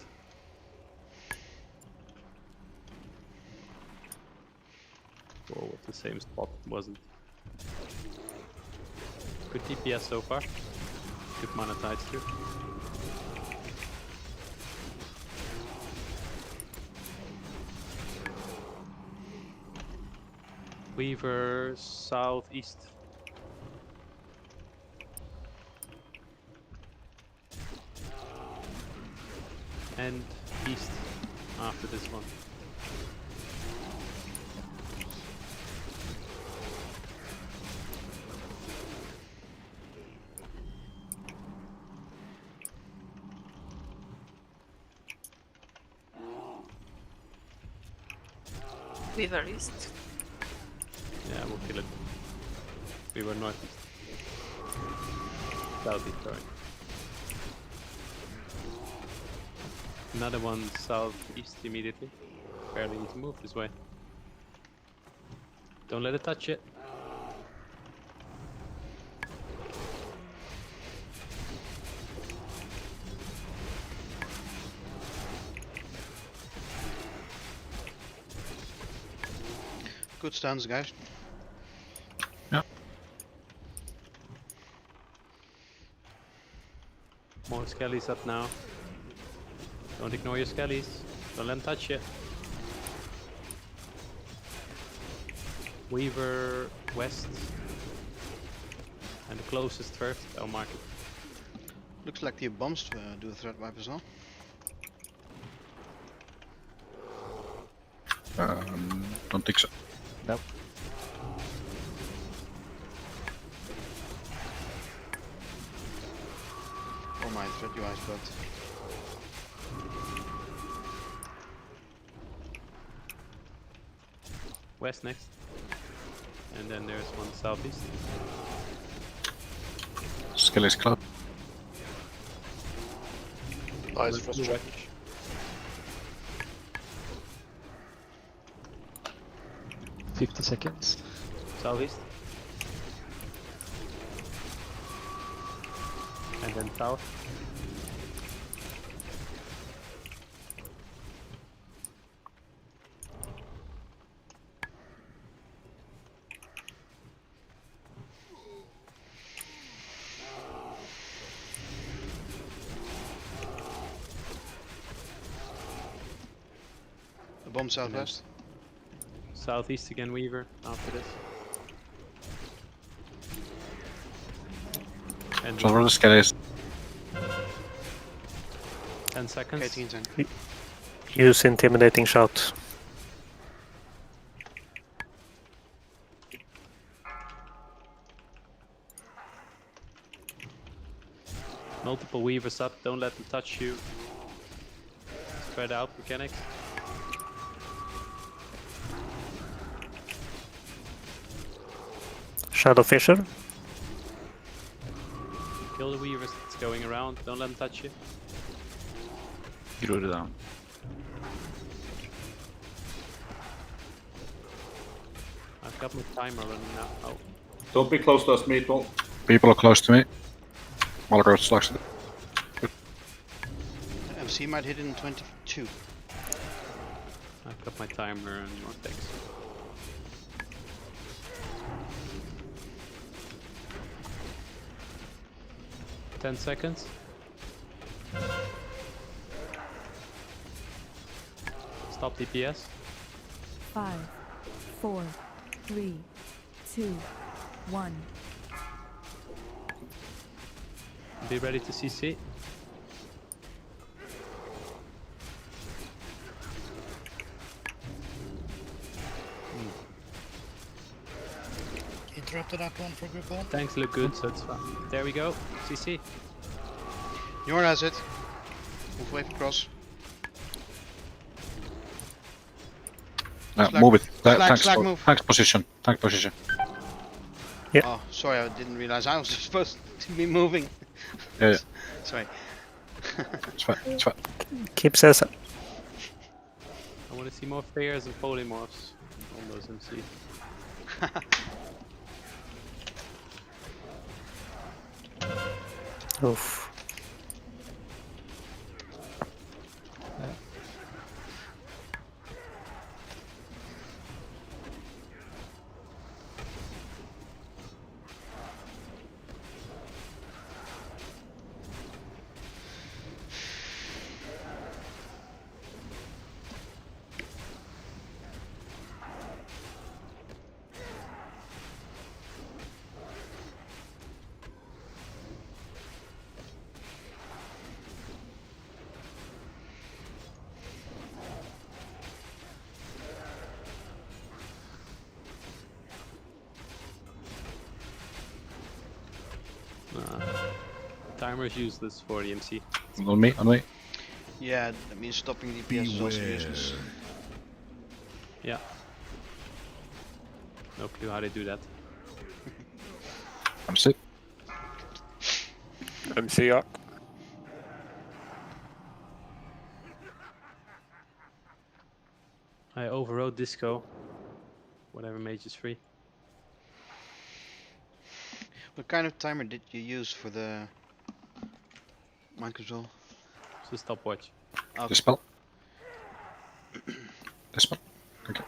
Whoa, at the same spot, wasn't. Good DPS so far. Good mana tides too. Weaver southeast. And east after this one. Weaver east. Yeah, we'll kill it. We were northeast. Southeast, sorry. Another one southeast immediately. Barely need to move this way. Don't let it touch it. Good stance, guys. Yeah. More skellies up now. Don't ignore your skellies. Don't let them touch you. Weaver west. And the closest first, I'll mark it. Looks like the bombs do a threat wipe as well. Don't think so. Nope. Oh my, threat you ice blood. West next. And then there's one southeast. Skelly's club. Nice first check. 50 seconds. Southeast. And then south. A bomb southwest. Southeast again, Weaver, after this. And So where the Skellies? 10 seconds. Okay, 10. Use intimidating shout. Multiple Weavers up, don't let them touch you. Spread out mechanics. Shadow Fisher. Kill the Weavers that's going around, don't let them touch you. You wrote it down. I've got my timer running now. Oh. Don't be close to us, Meatball. People are close to me. Waterlords slugs. MC might hit it in 22. I've got my timer and your text. Ten seconds. Stop DPS. 5, 4, 3, 2, 1. Be ready to CC. Interrupted that one for group 1. Tanks look good, so it's fine. There we go. CC. Njor has it. Move wave across. Move it. Slag move. Tank position. Tank position. Yeah. Oh, sorry, I didn't realize I was supposed to be moving. Yeah. Sorry. It's fine. It's fine. Keep Cesar. I want to see more fairs and polymorphs on those MC. Oof. Timer is useless for the MC. On me, on me. Yeah, that means stopping DPS is also useless. Yeah. No clue how they do that. MC. MC up. I overrode disco. Whatever mage is free. What kind of timer did you use for the mind control? It's a stopwatch. Okay. Dispel. Dispel. Okay.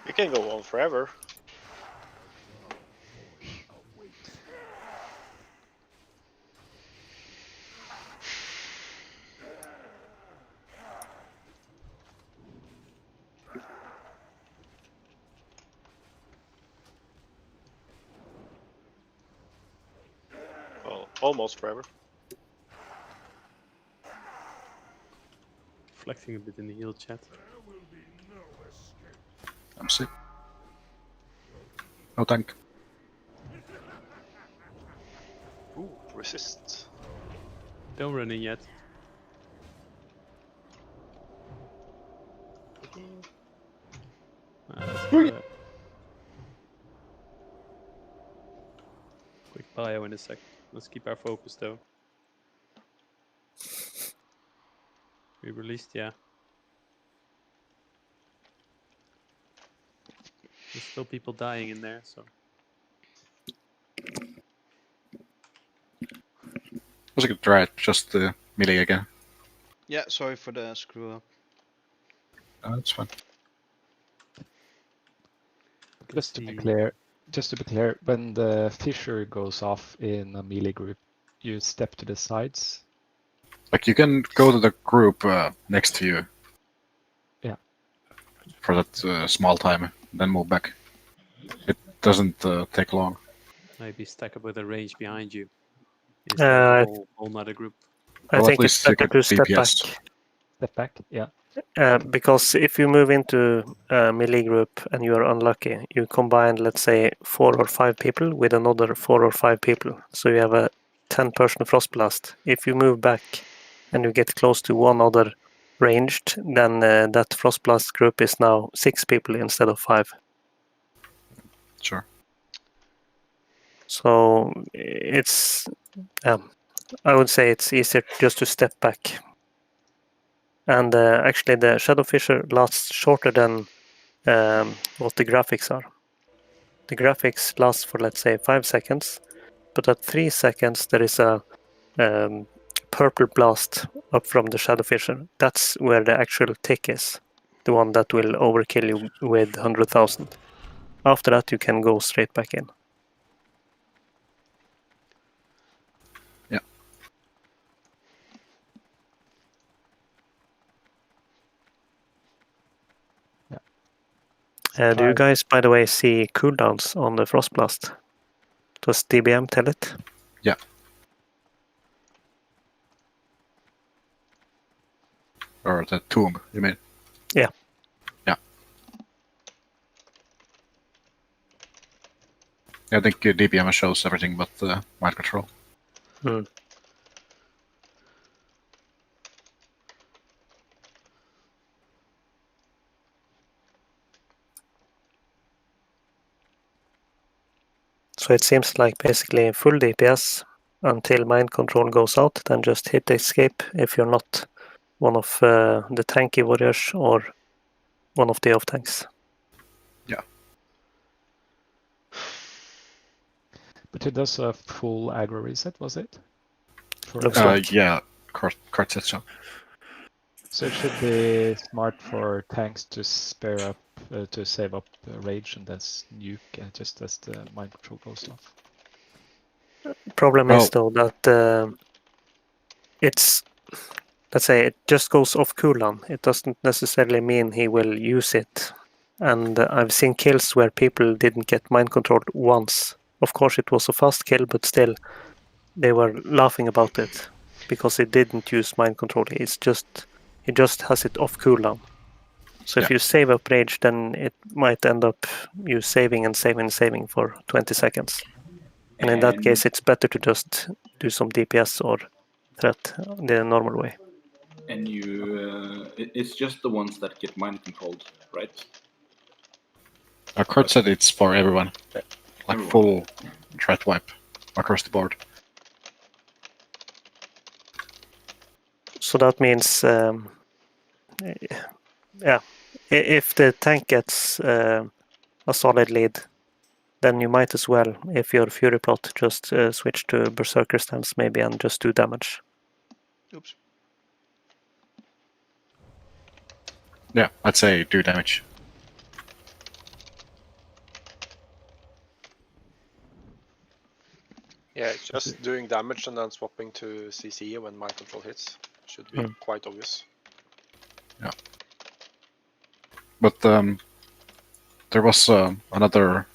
You can go on forever. Well, almost forever. Reflecting a bit in the heal chat. I'm sick. No tank. Ooh, resist. Don't run in yet. Quick bio in a sec. Let's keep our focus though. We released, yeah. There's still people dying in there, so. Was a good try, just melee again. Yeah, sorry for the screw up. That's fine. Just to be clear, when the Fisher goes off in a melee group, you step to the sides. Like you can go to the group next to you. Yeah. For that small time, then move back. It doesn't take long. Maybe stack up with a range behind you instead of a whole nother group. I think it's better to step back. Step back, yeah. Because if you move into a melee group and you are unlucky, you combine, let's say, 4 or 5 people with another 4 or 5 people. So you have a 10-person frost blast. If you move back and you get close to one other ranged, then that frost blast group is now 6 people instead of 5. Sure. So it's, I would say it's easier just to step back. And actually, the Shadow Fisher lasts shorter than what the graphics are. The graphics last for, let's say, 5 seconds, but at 3 seconds there is a purple blast up from the Shadow Fisher. That's where the actual tick is, the one that will overkill you with 100,000. After that, you can go straight back in. Yeah. Do you guys, by the way, see cooldowns on the Frost Blast? Does DBM tell it? Yeah. Or the tomb, you mean? Yeah. Yeah. I think DBM shows everything but mind control. So it seems like basically full DPS until mind control goes out, then just hit escape if you're not one of the tanky warriors or one of the off tanks. Yeah. But it does a full aggro reset, was it? Looks like. Yeah, Kurt said so. So it should be smart for tanks to spare up, to save up rage and then nuke just as the mind control goes off. Problem is though that it's, let's say, it just goes off cooldown. It doesn't necessarily mean he will use it. And I've seen kills where people didn't get mind controlled once. Of course, it was a fast kill, but still, they were laughing about it because he didn't use mind control. He just has it off cooldown. So if you save up rage, then it might end up you saving and saving and saving for 20 seconds. And in that case, it's better to just do some DPS or threat the normal way. And it's just the ones that get mind controlled, right? Kurt said it's for everyone. Like full threat wipe across the board. So that means, if the tank gets a solid lead, then you might as well, if you're Fury Plot, just switch to Berserker stance maybe and just do damage. Oops. Yeah, I'd say do damage. Yeah, it's just doing damage and then swapping to CC when mind control hits. Should be quite obvious. Yeah. But there was another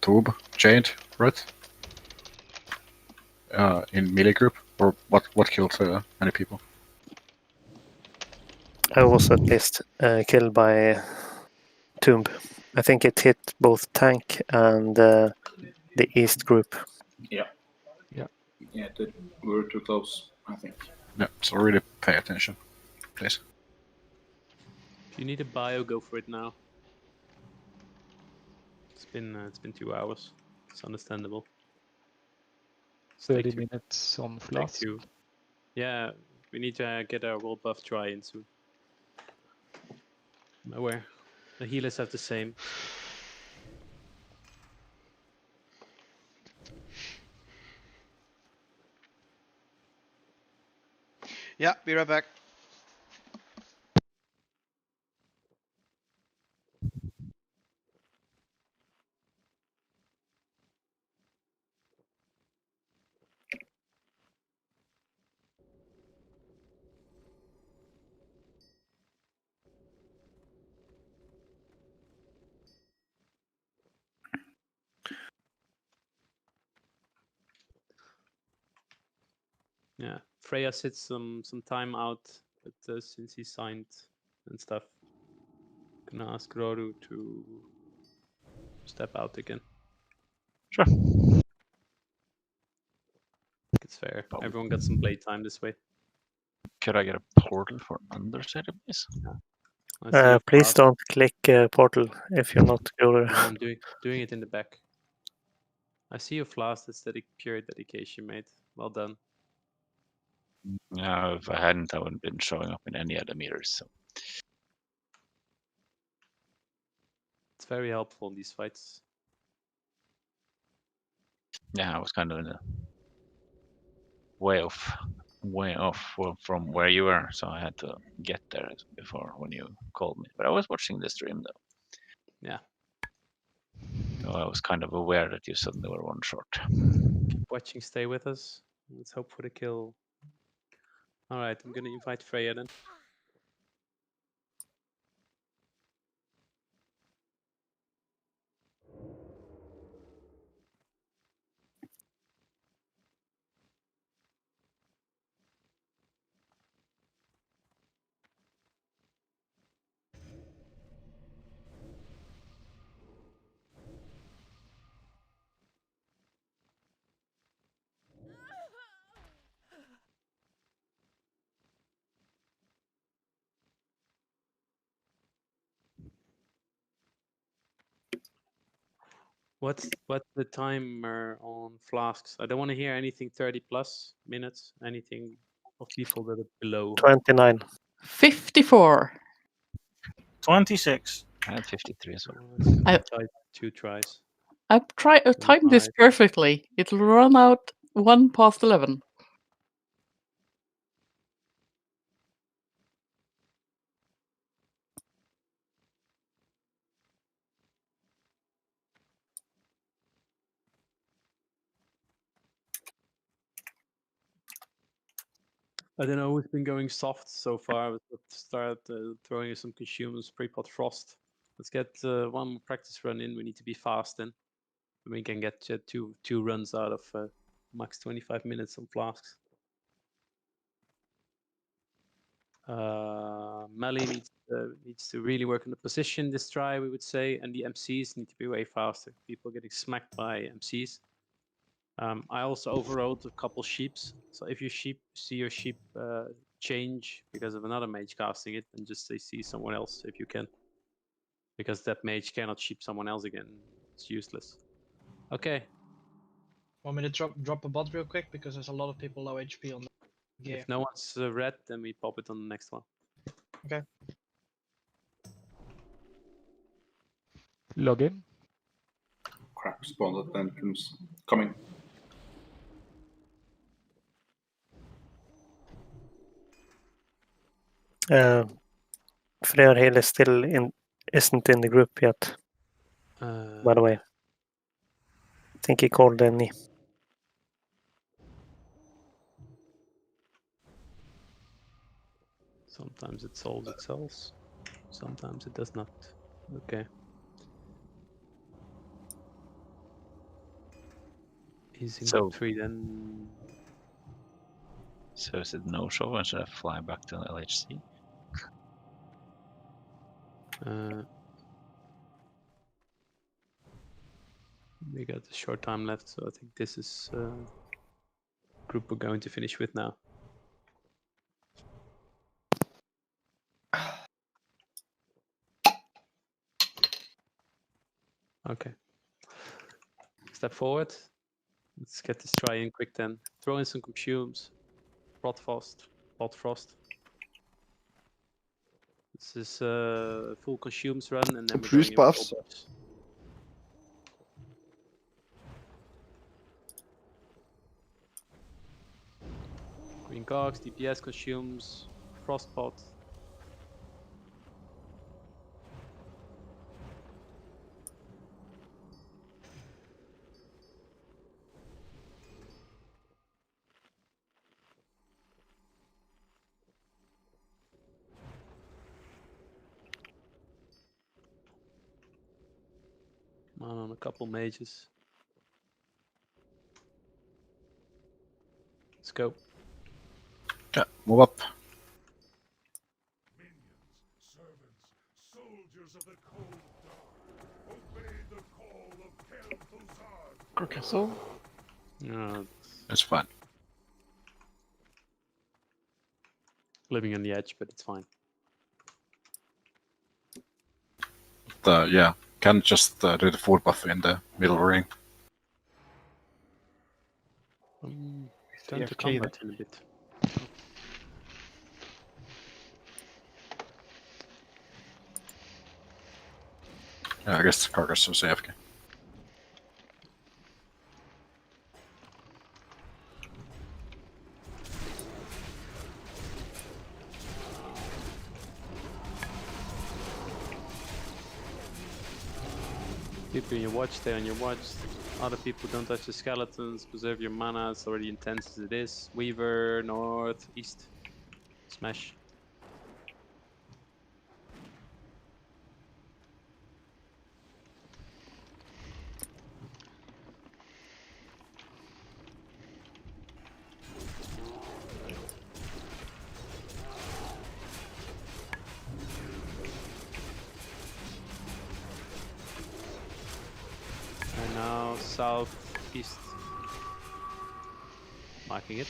tube Jade, right? In melee group, or what killed many people? I was at least killed by Tomb. I think it hit both tank and the east group. Yeah. Yeah, we were too close, I think. Yeah, so really pay attention, please. If you need a bio, go for it now. It's been 2 hours. It's understandable. 30 minutes on flask. Yeah, we need to get our world buff try in soon. I'm aware. The healers have the same. Yeah, be right back. Yeah, Freya sits some time out, but since he signed and stuff, gonna ask Roru to step out again. Sure. I think it's fair. Everyone got some playtime this way. Could I get a portal for Undercity, please? Please don't click portal if you're not sure. I'm doing it in the back. I see your Flask. That's pure dedication, mate. Well done. No, if I hadn't, I wouldn't have been showing up in any other meters. So. It's very helpful in these fights. Yeah, I was kind of in a way off from where you were, so I had to get there before when you called me. But I was watching the stream though. Yeah. So I was kind of aware that you suddenly were one short. Keep watching, stay with us. Let's hope for the kill. Alright, I'm gonna invite Freya then. What's the timer on Flasks? I don't want to hear anything 30 plus minutes. Anything of people that are below 29. 54. 26. I had 53 as well. I- 2 tries. I timed this perfectly. It'll run out 1 past 11. I don't know who's been going soft so far. Let's start throwing some consumers pre-pot frost. Let's get 1 more practice run in. We need to be fast then. We can get two runs out of max 25 minutes on Flasks. Melly needs to really work on the position this try, we would say, and the MCs need to be way faster. People getting smacked by MCs. I also overrode a couple sheeps, so if you see your sheep change because of another mage casting it, then just say see someone else if you can, because that mage cannot sheep someone else again. It's useless. Okay. Want me to drop a bot real quick because there's a lot of people low HP on the gear. If no one's red, then we pop it on the next one. Okay. Log in. Crap, spawned at entrance. Coming. Freya Hill is still isn't in the group yet. By the way. I think he called Denny. Sometimes it solves itself, sometimes it does not. Okay. He's in So- top 3 then. So is it no show and should I fly back to LHC? We got a short time left, so I think this is group we're going to finish with now. Okay. Step forward. Let's get this try in quick then. Throw in some consumes. Pot frost. This is full consumes run and then we're Confused going in buffs. full buffs. Green cogs, DPS consumes, frostpot. On a couple mages. Let's go. move up. Castle? No, It's fine. living on the edge, but it's fine. Yeah, can just do the food buff in the middle ring. Turn to AFK combat in a bit. Yeah, I guess Carcass was AFK. People in your watch, stay on your watch. Other people don't touch the skeletons, preserve your mana, it's already intense as it is. Weaver, north, east. Smash. And now south, east. Marking it.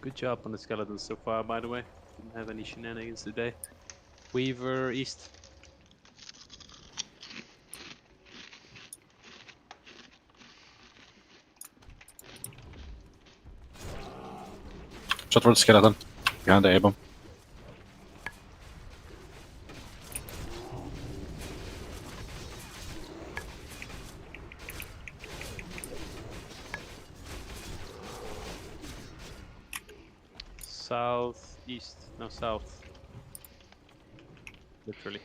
Good job on the skeletons so far, by the way. Didn't have any shenanigans today. Weaver, east. Shot for the skeleton. Behind the A-bomb. South, east. No, south. Literally.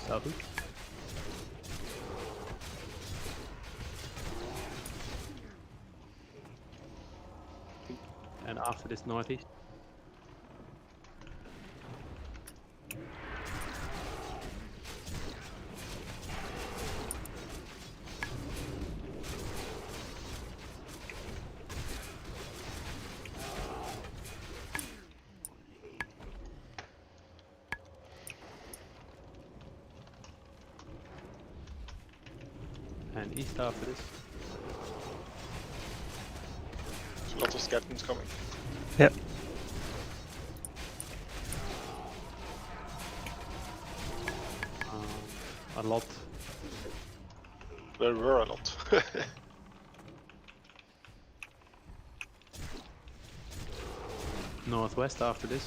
Southeast. And after this, northeast. And east after this. There's lots of skeletons coming. Yep. A lot. There were a lot. Northwest after this.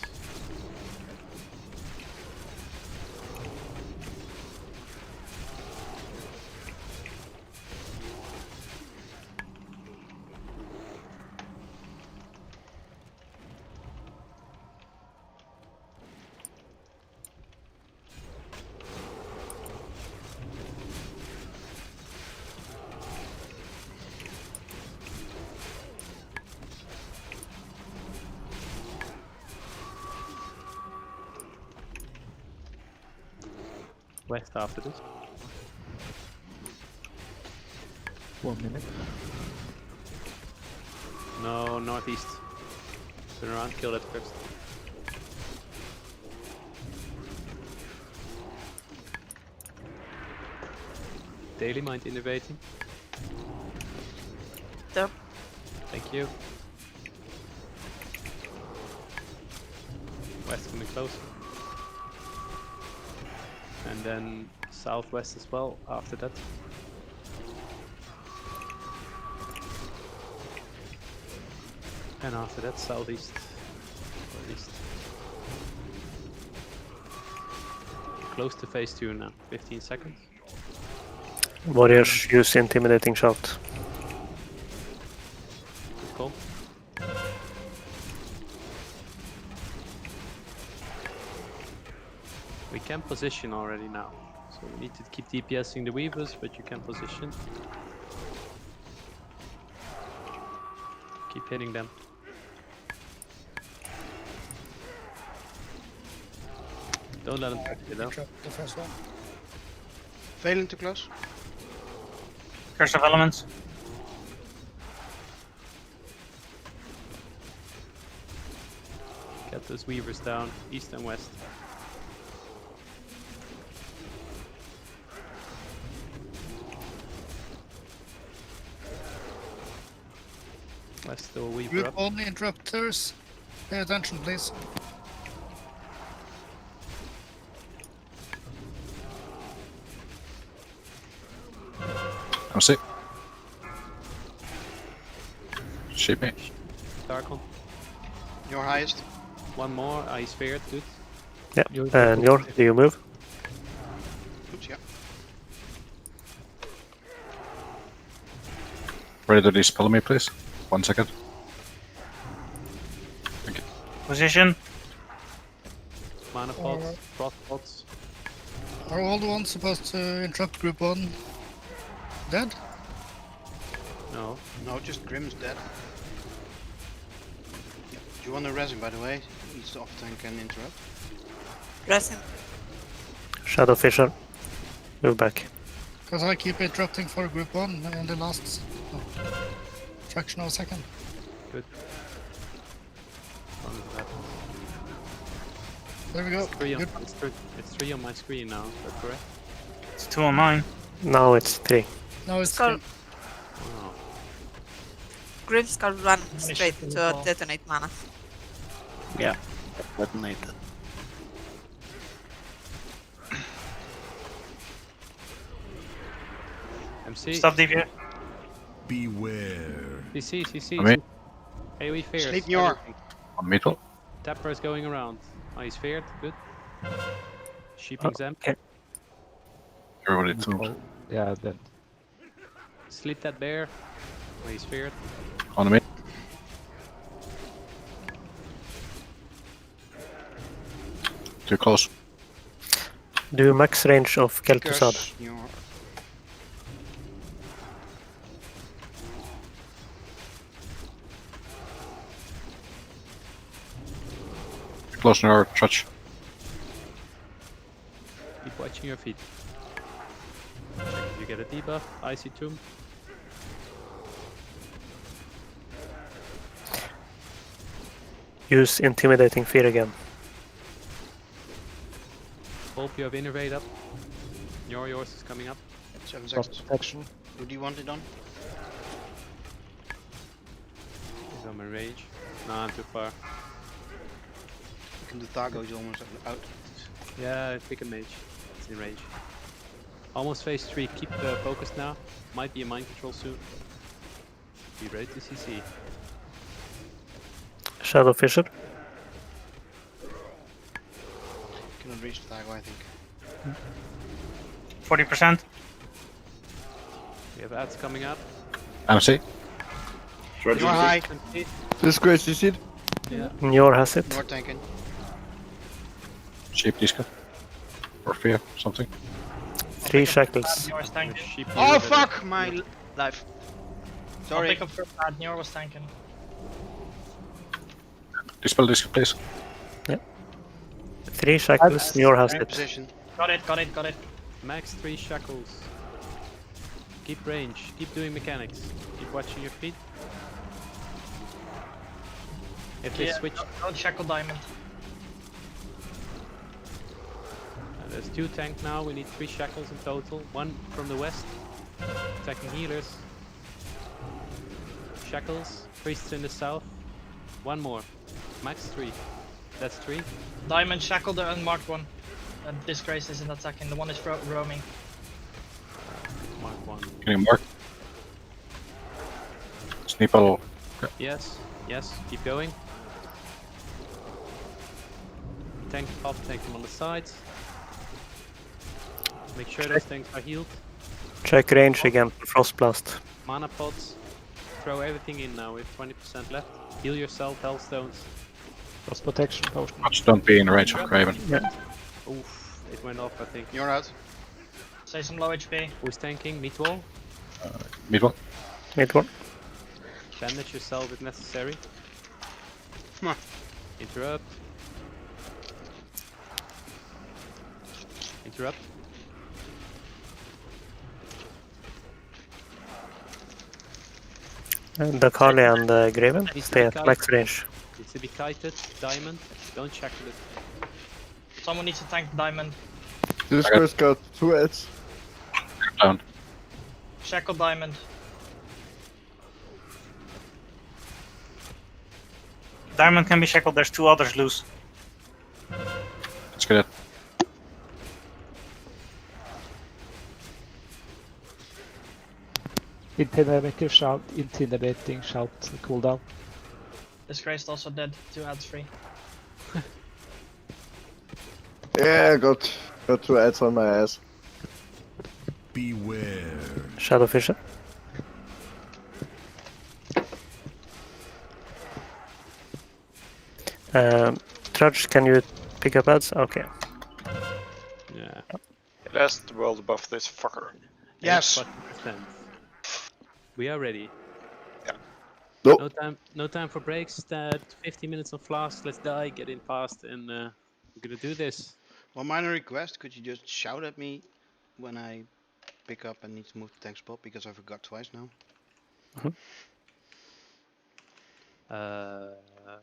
West after this. 1 minute. No, northeast. Turn around, kill that first. Daily mind innovating. Yep. Thank you. West coming close. And then southwest as well after that. And after that, southeast or east. Close to phase 2 now. 15 seconds. Warriors use intimidating shout. Cool. We can position already now, so we need to keep DPSing the weavers, but you can position. Keep hitting them. Don't let them touch you though. The first one. Failing too close. Curse of Elements. Get those weavers down, east and west. West still a weaver Group up. only interrupters. Pay attention, please. I'll see. Shape me. Darkon. Your highest. One more, ice feared, good. Yeah, and Njor, do you move? Oops, yeah. Ready to dispel me, please? 1 second. Thank you. Position. Mana pots, frost pots. Are all the ones supposed to interrupt group 1 dead? No. No, just Grim's dead. Do you want to res him, by the way? He's off tank and interrupt. Res him. Shadow Fisher, move back. Because I keep interrupting for group 1 in the last fraction of a second. Good. There we go. Good. It's three on my screen now, is that correct? It's 2 on mine. Now it's 3. Now it's Skull. 3. Wow. Grim Skull run straight to detonate mana. Yeah, detonated. MC. Stop DPS. Beware. CC. Okay. AoE fears. Sleep Njor. On middle. Tapper is going around. Ice feared, good. Sheeping them. Okay. Everybody tuned. Yeah, then. Sleep that bear. Ice feared. On me. Too close. Do max range of Kel'Thuzad. Curse Njor. Close near our church. Keep watching your feet. Check if you get a debuff. Icy Tomb. Use intimidating fear again. Hope you have Innervate up. Yours is coming up. 7 Cross seconds. protection. Who do you want it on? He's on my range. No, I'm too far. You can do Thago, he's almost out. Yeah, pick a mage. It's in range. Almost phase 3. Keep focused now. Might be a mind control soon. Be ready to CC. Shadow Fisher. Cannot reach Thago, I think. 40%. We have ads coming up. MC. You're high. This is great, CC. Yeah. Njor has it. You're tanking. Shape disco. Or fear, something. 3 shackles. Njor was tanking. Oh fuck my life. Sorry. I'll pick up first ad. Njor was tanking. Dispel disco, please. 3 shackles. Njor has Right it. position. Got it. Max 3 shackles. Keep range. Keep doing mechanics. Keep watching your feet. If they switch, Don't shackle diamond. there's 2 tank now. We need 3 shackles in total. 1 from the west, attacking healers. Shackles. Priests in the south. 1 more. Max 3. That's 3. Diamond shackle the unmarked one. Disgrace isn't attacking. The one is roaming. Mark 1. Can you mark? Sneeple. Yes, yes, keep going. Tank up, tank them on the sides. Make sure those tanks are healed. Check range again for Frost Blast. Mana pots. Throw everything in now with 20% left. Heal yourself, Hellstones. Frost protection potion. Watch, don't be in range of Craven. Yeah. Oof, it went off, I think. You're out. Say some low HP. Who's tanking? Meat wall? Mid one. Mid one. Bandage yourself if necessary. Come on. Interrupt. Interrupt. The Kali and the Graven Needs to stay be at kited. max range. Needs to be kited. Diamond. Don't shackle it. Someone needs to tank Diamond. This guy's got 2 ads. Down. Shackle Diamond. Diamond can be shackled, there's 2 others loose. Let's get it. Intimidating shout cooldown. Disgraced also dead. 2 ads free. Yeah, got 2 ads on my ass. Beware. Shadowfisher. Trudge, can you pick up ads? Okay. Yeah. Last world buff this fucker. Yes. 40%. We are ready. Yeah. Nope. No time for breaks. 50 minutes on flask. Let's die. Get in fast, and we're gonna do this. One minor request: could you just shout at me when I pick up and need to move to tank spot, because I forgot twice now.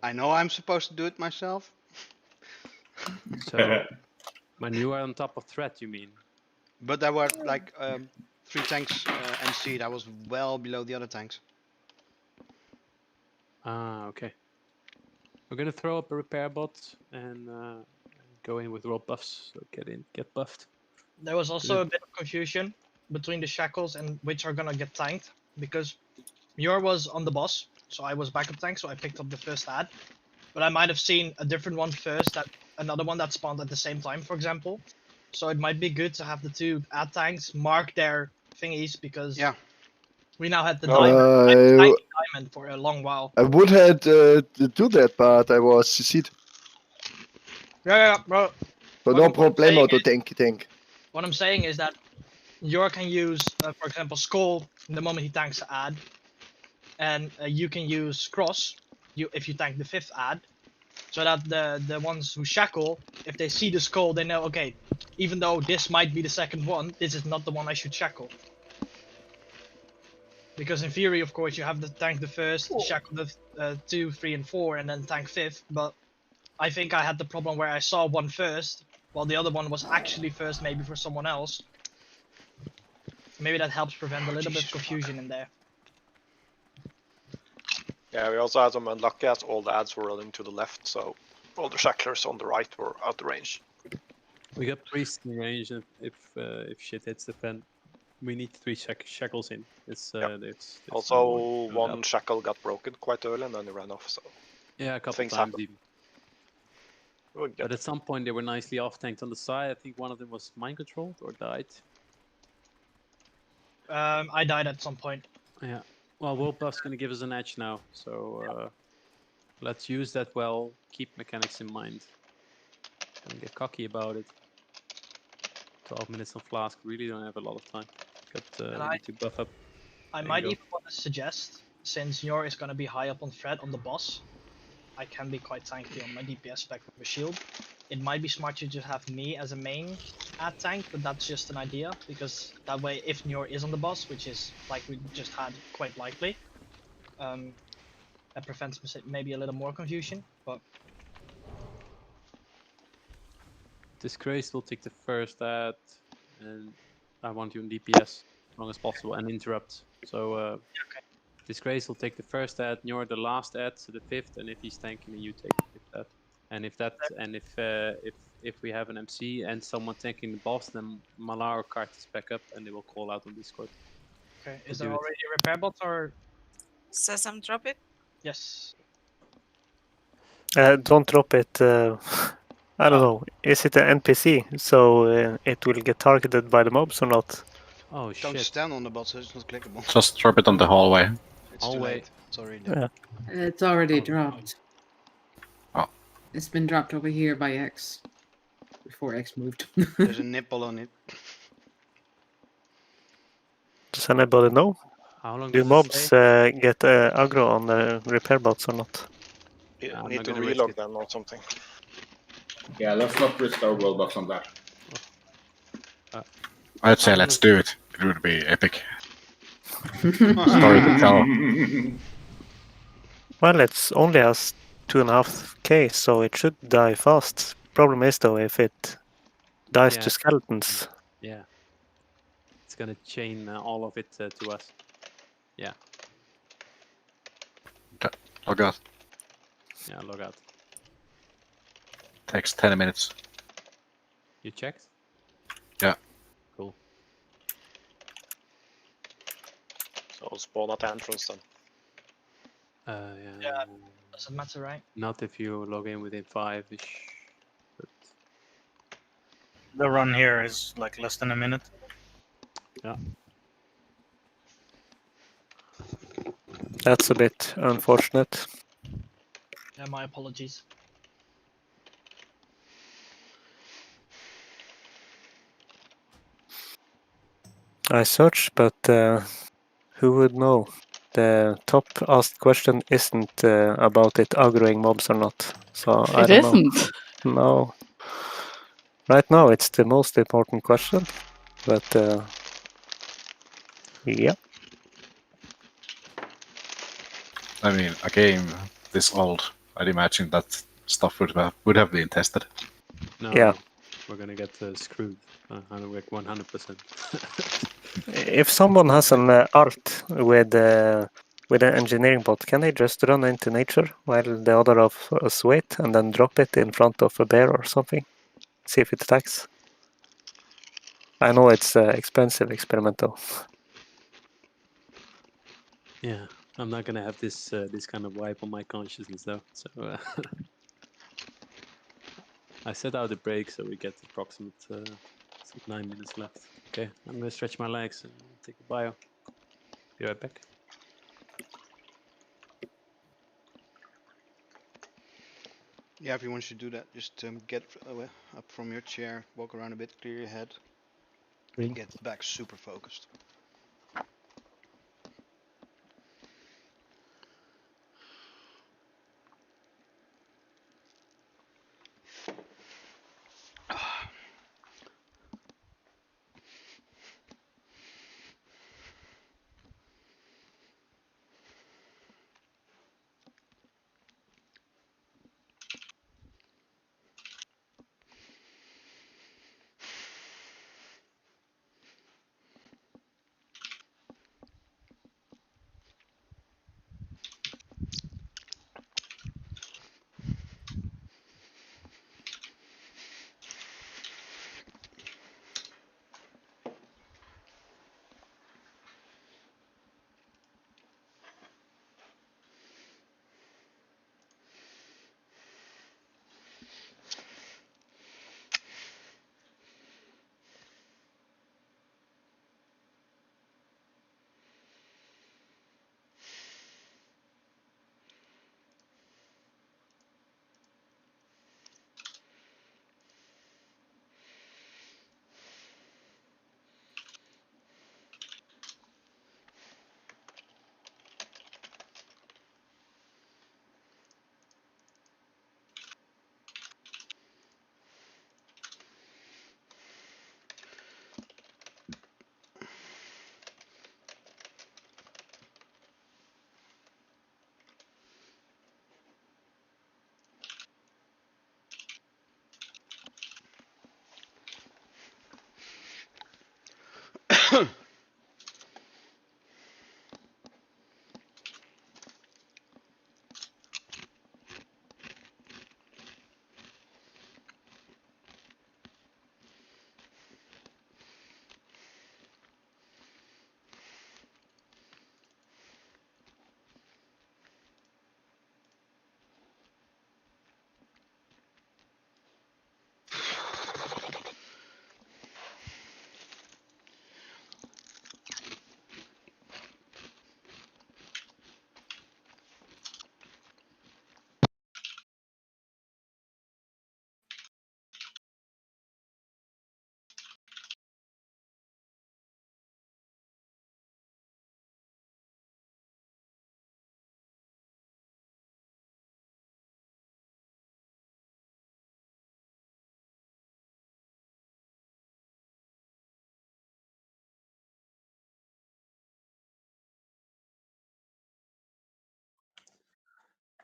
I know I'm supposed to do it myself. So, when you are on top of threat, you mean? But there were like 3 tanks NC. That was well below the other tanks. Ah, okay. We're gonna throw up a repair bot and go in with roll buffs. So get buffed. There was also a bit of confusion between the shackles and which are gonna get tanked, because Njor was on the boss, so I was backup tank, so I picked up the first ad. But I might have seen a different one first, that another one that spawned at the same time, for example. So it might be good to have the 2 ad tanks mark their thingies, because we now had the diamond for a long while. I would have to do that, but I was CC'd. Yeah, bro. So no problemo to tank. What I'm saying is that Njor can use, for example, Skull the moment he tanks the ad, and you can use Cross if you tank the 5th ad, so that the ones who shackle, if they see the Skull, they know, okay, even though this might be the 2nd one, this is not the one I should shackle. Because in theory, of course, you have to tank the 1st, shackle the 2, 3, and 4, and then tank 5th, but I think I had the problem where I saw one first, while the other one was actually first, maybe for someone else. Maybe that helps prevent a little bit of confusion in there. Yeah, we also had some unlucky as all the ads were running to the left, so all the shacklers on the right were out of range. We got priests in range, and if shit hits the fan, we need 3 shackles in. It's also one shackle got broken quite early, and then he ran off. So yeah, a couple things times happen. even. But at some point they were nicely off tanked on the side. I think one of them was mind controlled or died. I died at some point. Yeah. Well, World Buff's gonna give us an edge now, so let's use that well. Keep mechanics in mind. Don't get cocky about it. 12 minutes on flask. Really don't have a lot of time. We need to buff up. I might even want to suggest, since Njor is gonna be high up on threat on the boss, I can be quite tanky on my DPS spec with my shield. It might be smart to just have me as a main ad tank, but that's just an idea, because that way if Njor is on the boss, which is like we just had quite likely, that prevents maybe a little more confusion, but... Disgrace will take the first ad, and I want you in DPS as long as possible, and interrupt. So Disgrace will take the first ad, Njor the last ad, so the 5th, and if he's tanking, you take the 5th ad. And if if we have an MC and someone tanking the boss, then Malar or Karthus back up and they will call out on Discord. Okay, is there already a repair bot or? Sesam, drop it. Yes. Don't drop it. I don't know. Is it an NPC? So it will get targeted by the mobs or not? Oh Don't stand on the bot, so it's not clickable. Just drop it on the hallway. It's too late. It's already Yeah. done. It's already dropped. Oh. It's been dropped over here by X. Before X moved. There's a nipple on it. Does anybody know? How long Do does it mobs stay? get aggro on the repair bots or not? You I'm need not to gonna risk relog it. them or something. Yeah, let's not risk our world bucks on that. I'd say let's do it. It would be epic. Story to tell. Well, it's only has 2.5k, so it should die fast. Problem is though, if it dies Yeah. to skeletons. Yeah. It's gonna chain all of it to us. Yeah. Log out. Yeah, log out. Takes 10 minutes. You checked? Yeah. Cool. So spawn at the entrance then. Yeah. Doesn't matter, right? Not if you log in within 5-ish. But The run here is like less than a minute. yeah. That's a bit unfortunate. Yeah, my apologies. I searched, but who would know? The top asked question isn't about it aggroing mobs or not. So I It don't know. isn't. No. Right now it's the most important question. But yeah. I mean, a game this old, I'd imagine that stuff would have been tested. No, Yeah. we're gonna get screwed. 100%. If someone has an art with an engineering bot, can they just run into nature while the other of us wait and then drop it in front of a bear or something? See if it attacks. I know it's expensive experiment though. Yeah, I'm not gonna have this this kind of wipe on my consciousness though. So I set out the break so we get approximate 9 minutes left. Okay, I'm gonna stretch my legs and take a bio. Be right back. Yeah, everyone should do that. Just get up from your chair, walk around a bit, clear your head, get back super focused.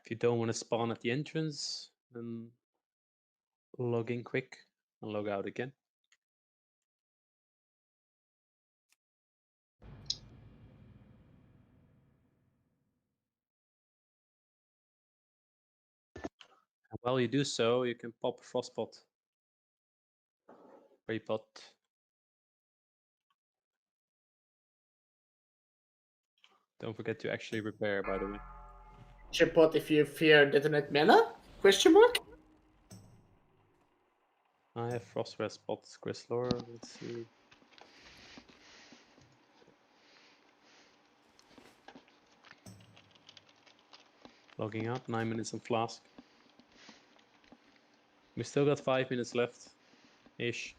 If you don't want to spawn at the entrance, then log in quick and log out again. And while you do so, you can pop a frostpot. Pre-pot. Don't forget to actually repair, by the way. Chipot if you fear detonate mana? Question mark? I have frost rest pots, Grislor. Let's see. Logging out, 9 minutes on flask. We still got 5 minutes left, ish.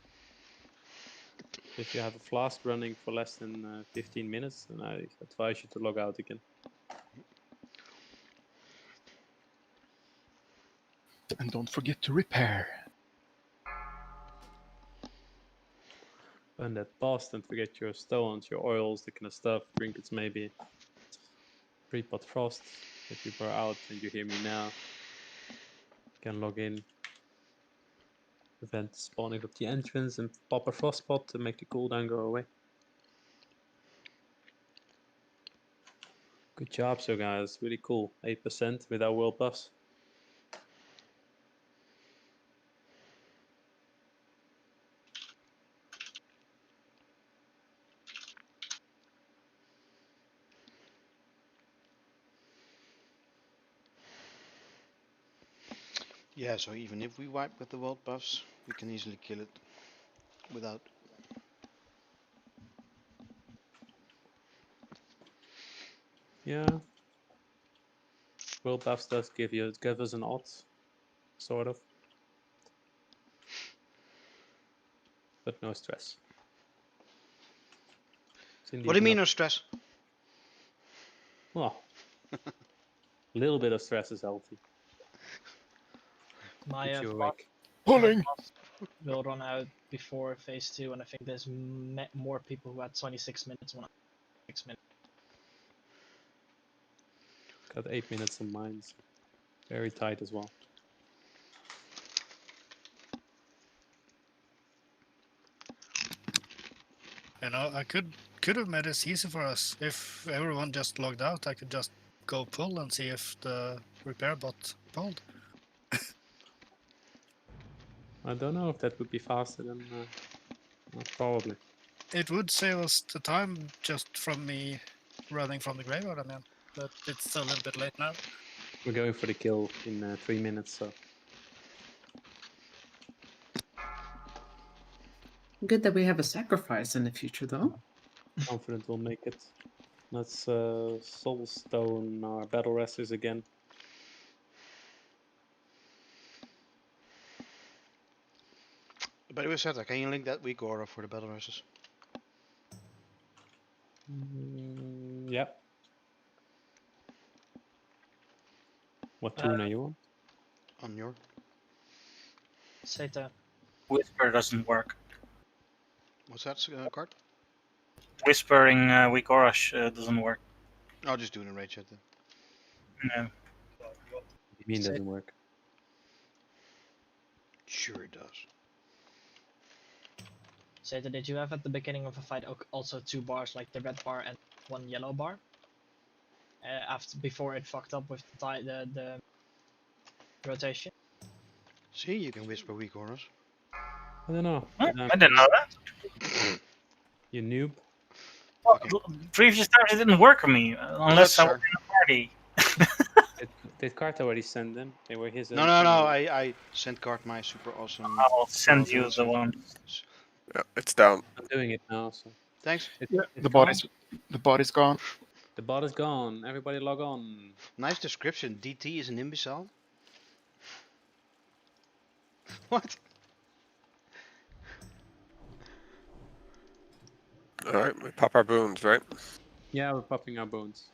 If you have a flask running for less than 15 minutes, then I advise you to log out again. And don't forget to repair. And that boss, don't forget your stones, your oils, that kind of stuff, trinkets maybe. Pre-pot frost. If you were out and you hear me now, you can log in. Prevent spawning at the entrance and pop a frost pot to make the cooldown go away. Good job, so guys, really cool. 8% with our world buffs. Yeah, so even if we wipe with the world buffs, we can easily kill it without. Yeah. World buffs does give us an odds, sort of. But no stress. What do you mean no stress? Well, a little bit of stress is healthy. My Keeps you flask awake. Pulling! will run out before phase 2, and I think there's more people who had 26 minutes. 6 minutes. Got 8 minutes on mine. So very tight as well. You know, I could have made this easy for us. If everyone just logged out, I could just go pull and see if the repair bot pulled. I don't know if that would be faster than probably. It would save us the time just from me running from the graveyard, I mean. But it's a little bit late now. We're going for the kill in 3 minutes, so. Good that we have a sacrifice in the future, though. Confident we'll make it. Let's soulstone our battle resters again. By the way, Seta, can you link that weak aura for the battle races? Yep. What tune are you on? On your. Seta. Whisper doesn't work. What's that card? Whispering weak Orash doesn't work. I'll just do it in raid chat then. No. What do you mean doesn't work? Sure it does. Seta, did you have at the beginning of a fight also 2 bars, like the red bar and 1 yellow bar? Before it fucked up with the rotation? See, you can whisper weak auras. I don't know. I didn't know that. You noob. Well, previous times it didn't work on me, unless I was in a party. Did Cart already send them? They were his. No, I sent Cart my super awesome. I'll send you the one. Yeah, it's down. I'm doing it now, so. Thanks. The body's gone. The bot is gone. Everybody log on. Nice description. DT is an imbecile. What? Alright, we pop our boons, right? Yeah, we're popping our bones.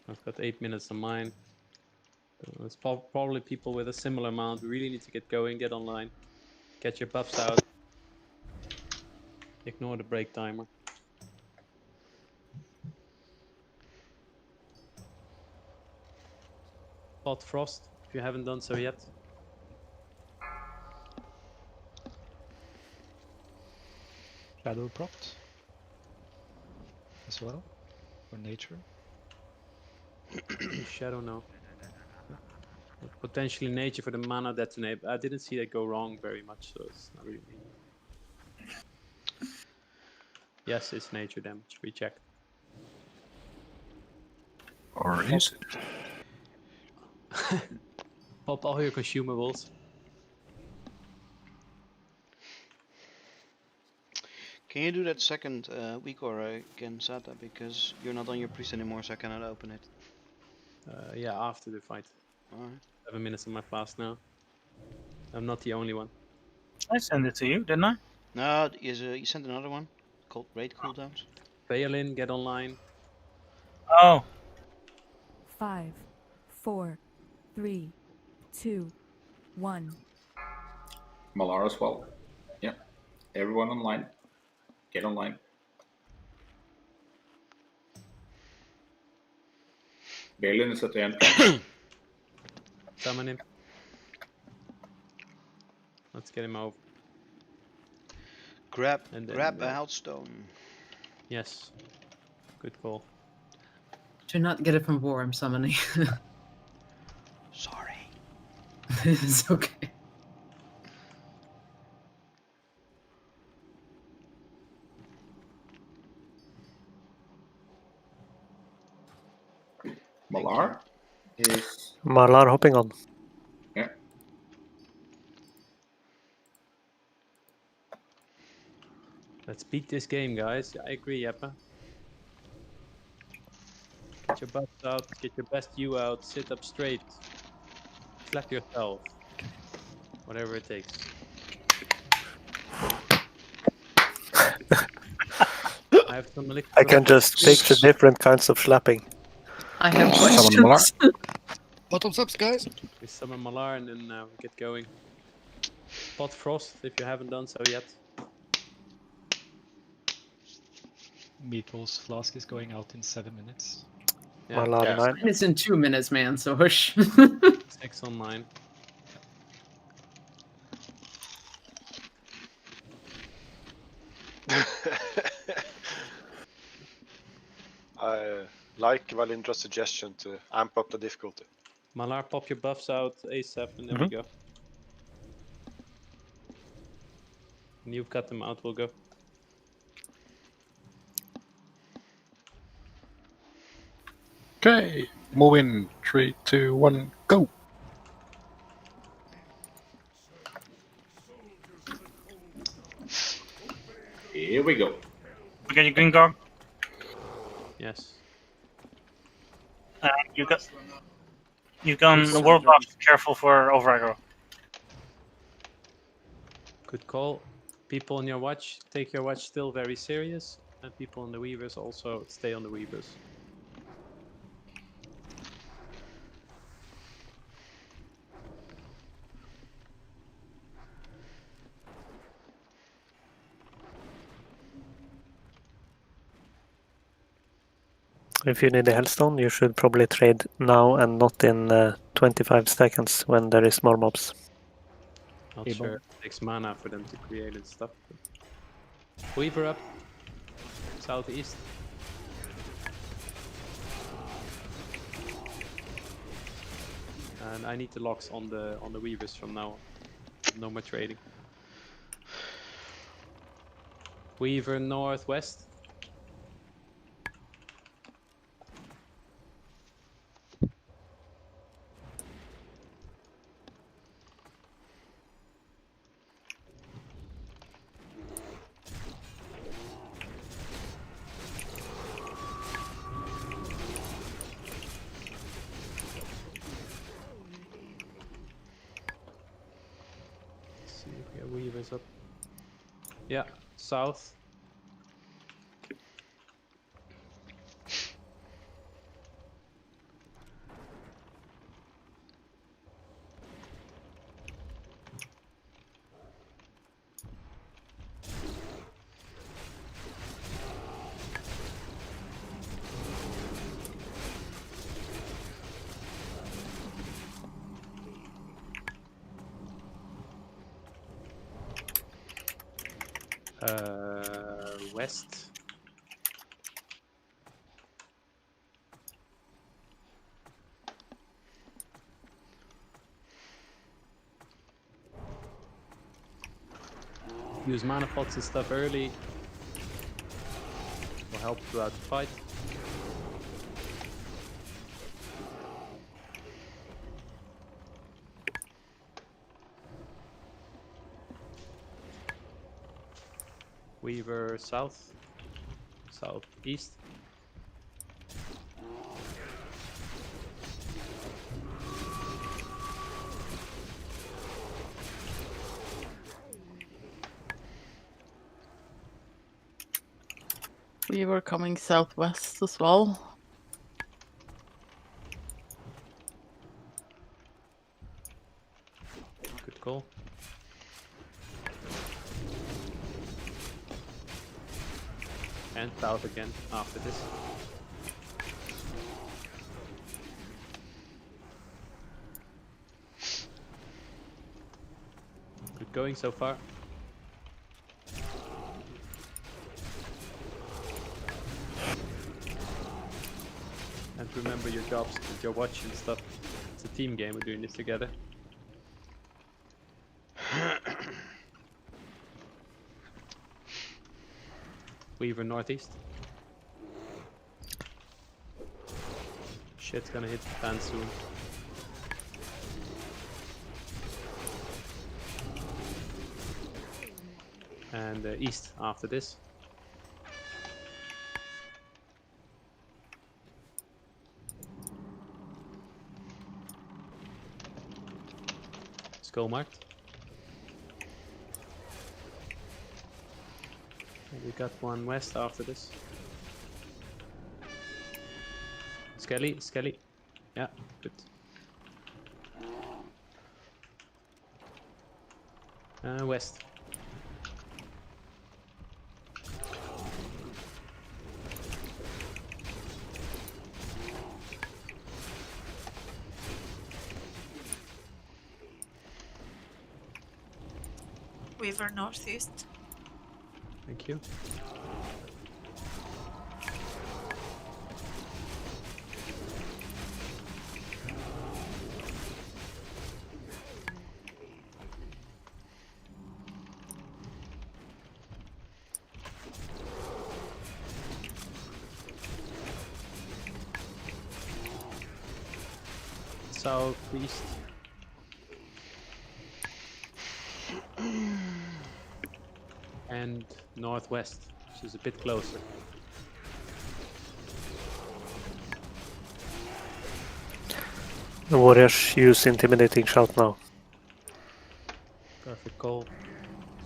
I've got 8 minutes on mine. There's probably people with a similar amount. We really need to get going, get online. Get your buffs out. Ignore the break timer. Pot Frost, if you haven't done so yet. Shadow Prot as well, for nature. Shadow, no. Potentially nature for the mana detonate. I didn't see that go wrong very much, so it's not really. Yes, it's nature damage. We checked. Or is it? Pop all your consumables. Can you do that second week or again, Sata? Because you're not on your priest anymore, so I cannot open it. Yeah, after the fight. Alright. 7 minutes on my fast now. I'm not the only one. I sent it to you, didn't I? No, you sent another one called raid cooldowns. Bailin, get online. Oh. 5, 4, 3, 2, 1. Malar as well. Yeah. Everyone online. Get online. Balin is at the end. Summon him. Let's get him over. Grab And then, a Healthstone. Yes. Good call. Do not get it from war, I'm summoning. Sorry. It's okay. Malar is... Malar hopping on. Yeah. Let's beat this game, guys. I agree, Jeppe. Get your butts out, get your best you out, sit up straight. Slap yourself. Whatever it takes. I have some I can just picture different kinds of slapping. I have Summon Malar. questions. Bottoms up, guys. We summon Malar and then we get going. Pot Frost, if you haven't done so yet. Meatball's flask is going out in 7 minutes. Yeah. Malar 9. It's in 2 minutes, man, so hush. 6 online. I like Valindra's suggestion to amp up the difficulty. Malar, pop your buffs out ASAP and there we go. When you've got them out, we'll go. Okay, move in. 3, 2, 1, go. Here we go. We got your green guard. Yes. You've gone world buff. Careful for over aggro. Good call. People on your watch, take your watch still very serious. And people on the Weavers also stay on the Weavers. If you need a Hellstone, you should probably trade now and not in 25 seconds when there is more mobs. Not sure it takes mana for them to create and stuff. Weaver up. Southeast. And I need the locks on the Weavers from now on. No more trading. Weaver northwest. Weavers up. Yeah, south. West. Use mana pots and stuff early. Will help throughout the fight. Weaver south, southeast. We were coming southwest as well. Good call. And south again after this. Good going so far. And remember your jobs with your watch and stuff. It's a team game, we're doing this together. Weaver northeast. Shit's gonna hit the fan soon. And east after this. Skull marked. And we got one west after this. Skelly. Yeah, good. West. Weaver northeast. Thank you. Southeast. And northwest, which is a bit closer. The warriors use intimidating shout now. Perfect call.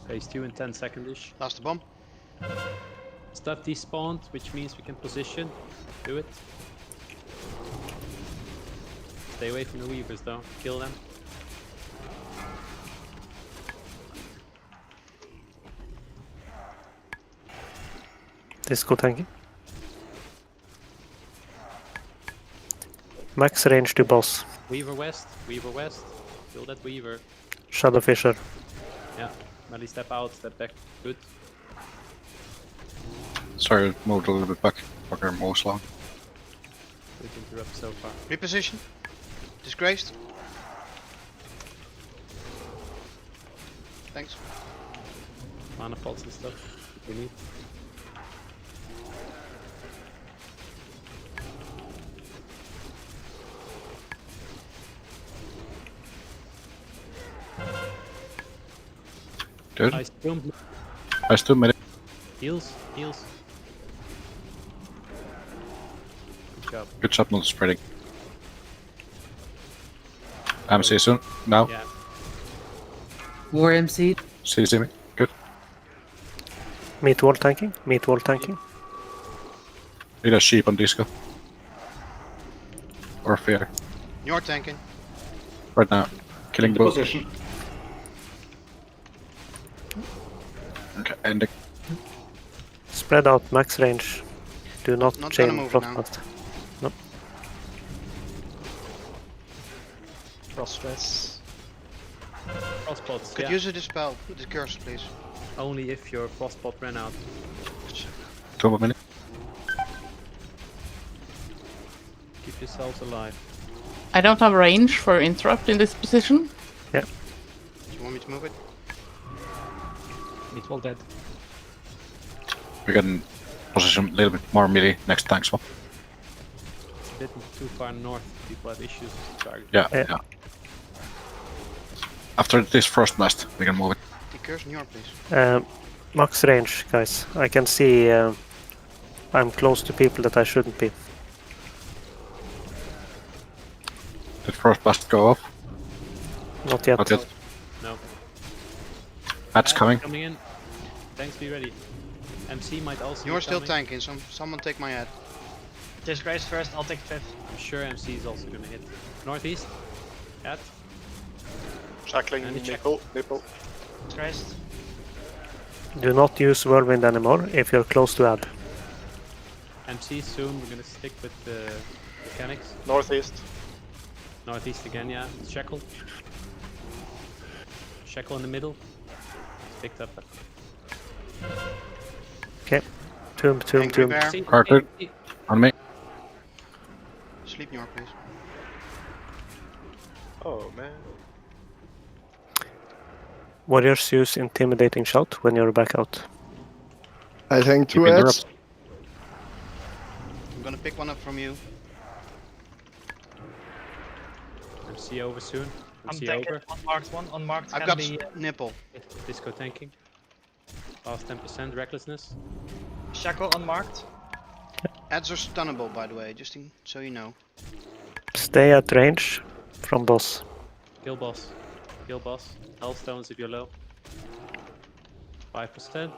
Phase 2 in 10 seconds-ish. Last bomb. Stuff despawned, which means we can position. Do it. Stay away from the weavers though. Kill them. Disco tanking. Max range to boss. Weaver west. Kill that weaver. Shadow Fisher. Yeah. Melee step out, step back. Good. Sorry, moved a little bit back. Fucker moves long. Good interrupt so far. Reposition. Disgraced. Thanks. Mana pots and stuff if we need. Good. I still made it. Heals. Good job not spreading. MC soon. Now. Yeah. War MC. See me. Good. Meat wall tanking. Need a sheep on disco. Or fear. You're tanking. Right now. Killing both. Position. Okay, ending. Spread out max range. Do not chain gonna move frostbolt. No. Frost stress. Frostbots. Could use a dispel. The curse, please. Only if your frostbot ran out. 2 more minutes. Keep yourselves alive. I don't have range for interrupt in this position. Yeah. Do you want me to move it? It's all dead. We can position a little bit more melee next tank swap. It's a bit too far north. People have issues with the target. Yeah. After this first blast, we can move it. Curse Njor, please. Max range, guys. I can see I'm close to people that I shouldn't be. Did first blast go off? Not yet. Not yet. No. That's coming. Coming in. Tanks be ready. MC might also. You're be still coming. tanking. Someone take my head. Disgrace first, I'll take 5th. I'm sure MC is also gonna hit. Northeast. At. Shackling And the nipple. Disgrace. Do not use whirlwind anymore if you're close to add. MC soon. We're gonna stick with the mechanics. Northeast. Northeast again, yeah. Shackle. Shackle in the middle. Picked up. Okay. Tomb. Carter. On me. Sleep Njor, please. Oh man. Warriors use intimidating shout when you're back out. I think 2 Keeping the heads. I'm gonna pick one up from you. MC over soon. I'm MC tanking over. unmarked one. Unmarked I've can got be nipple. Disco tanking. Last 10% recklessness. Shackle unmarked. Ads are stunnable, by the way, just so you know. Stay at range from boss. Kill boss. Kill boss. Hellstones if you're low. 5%.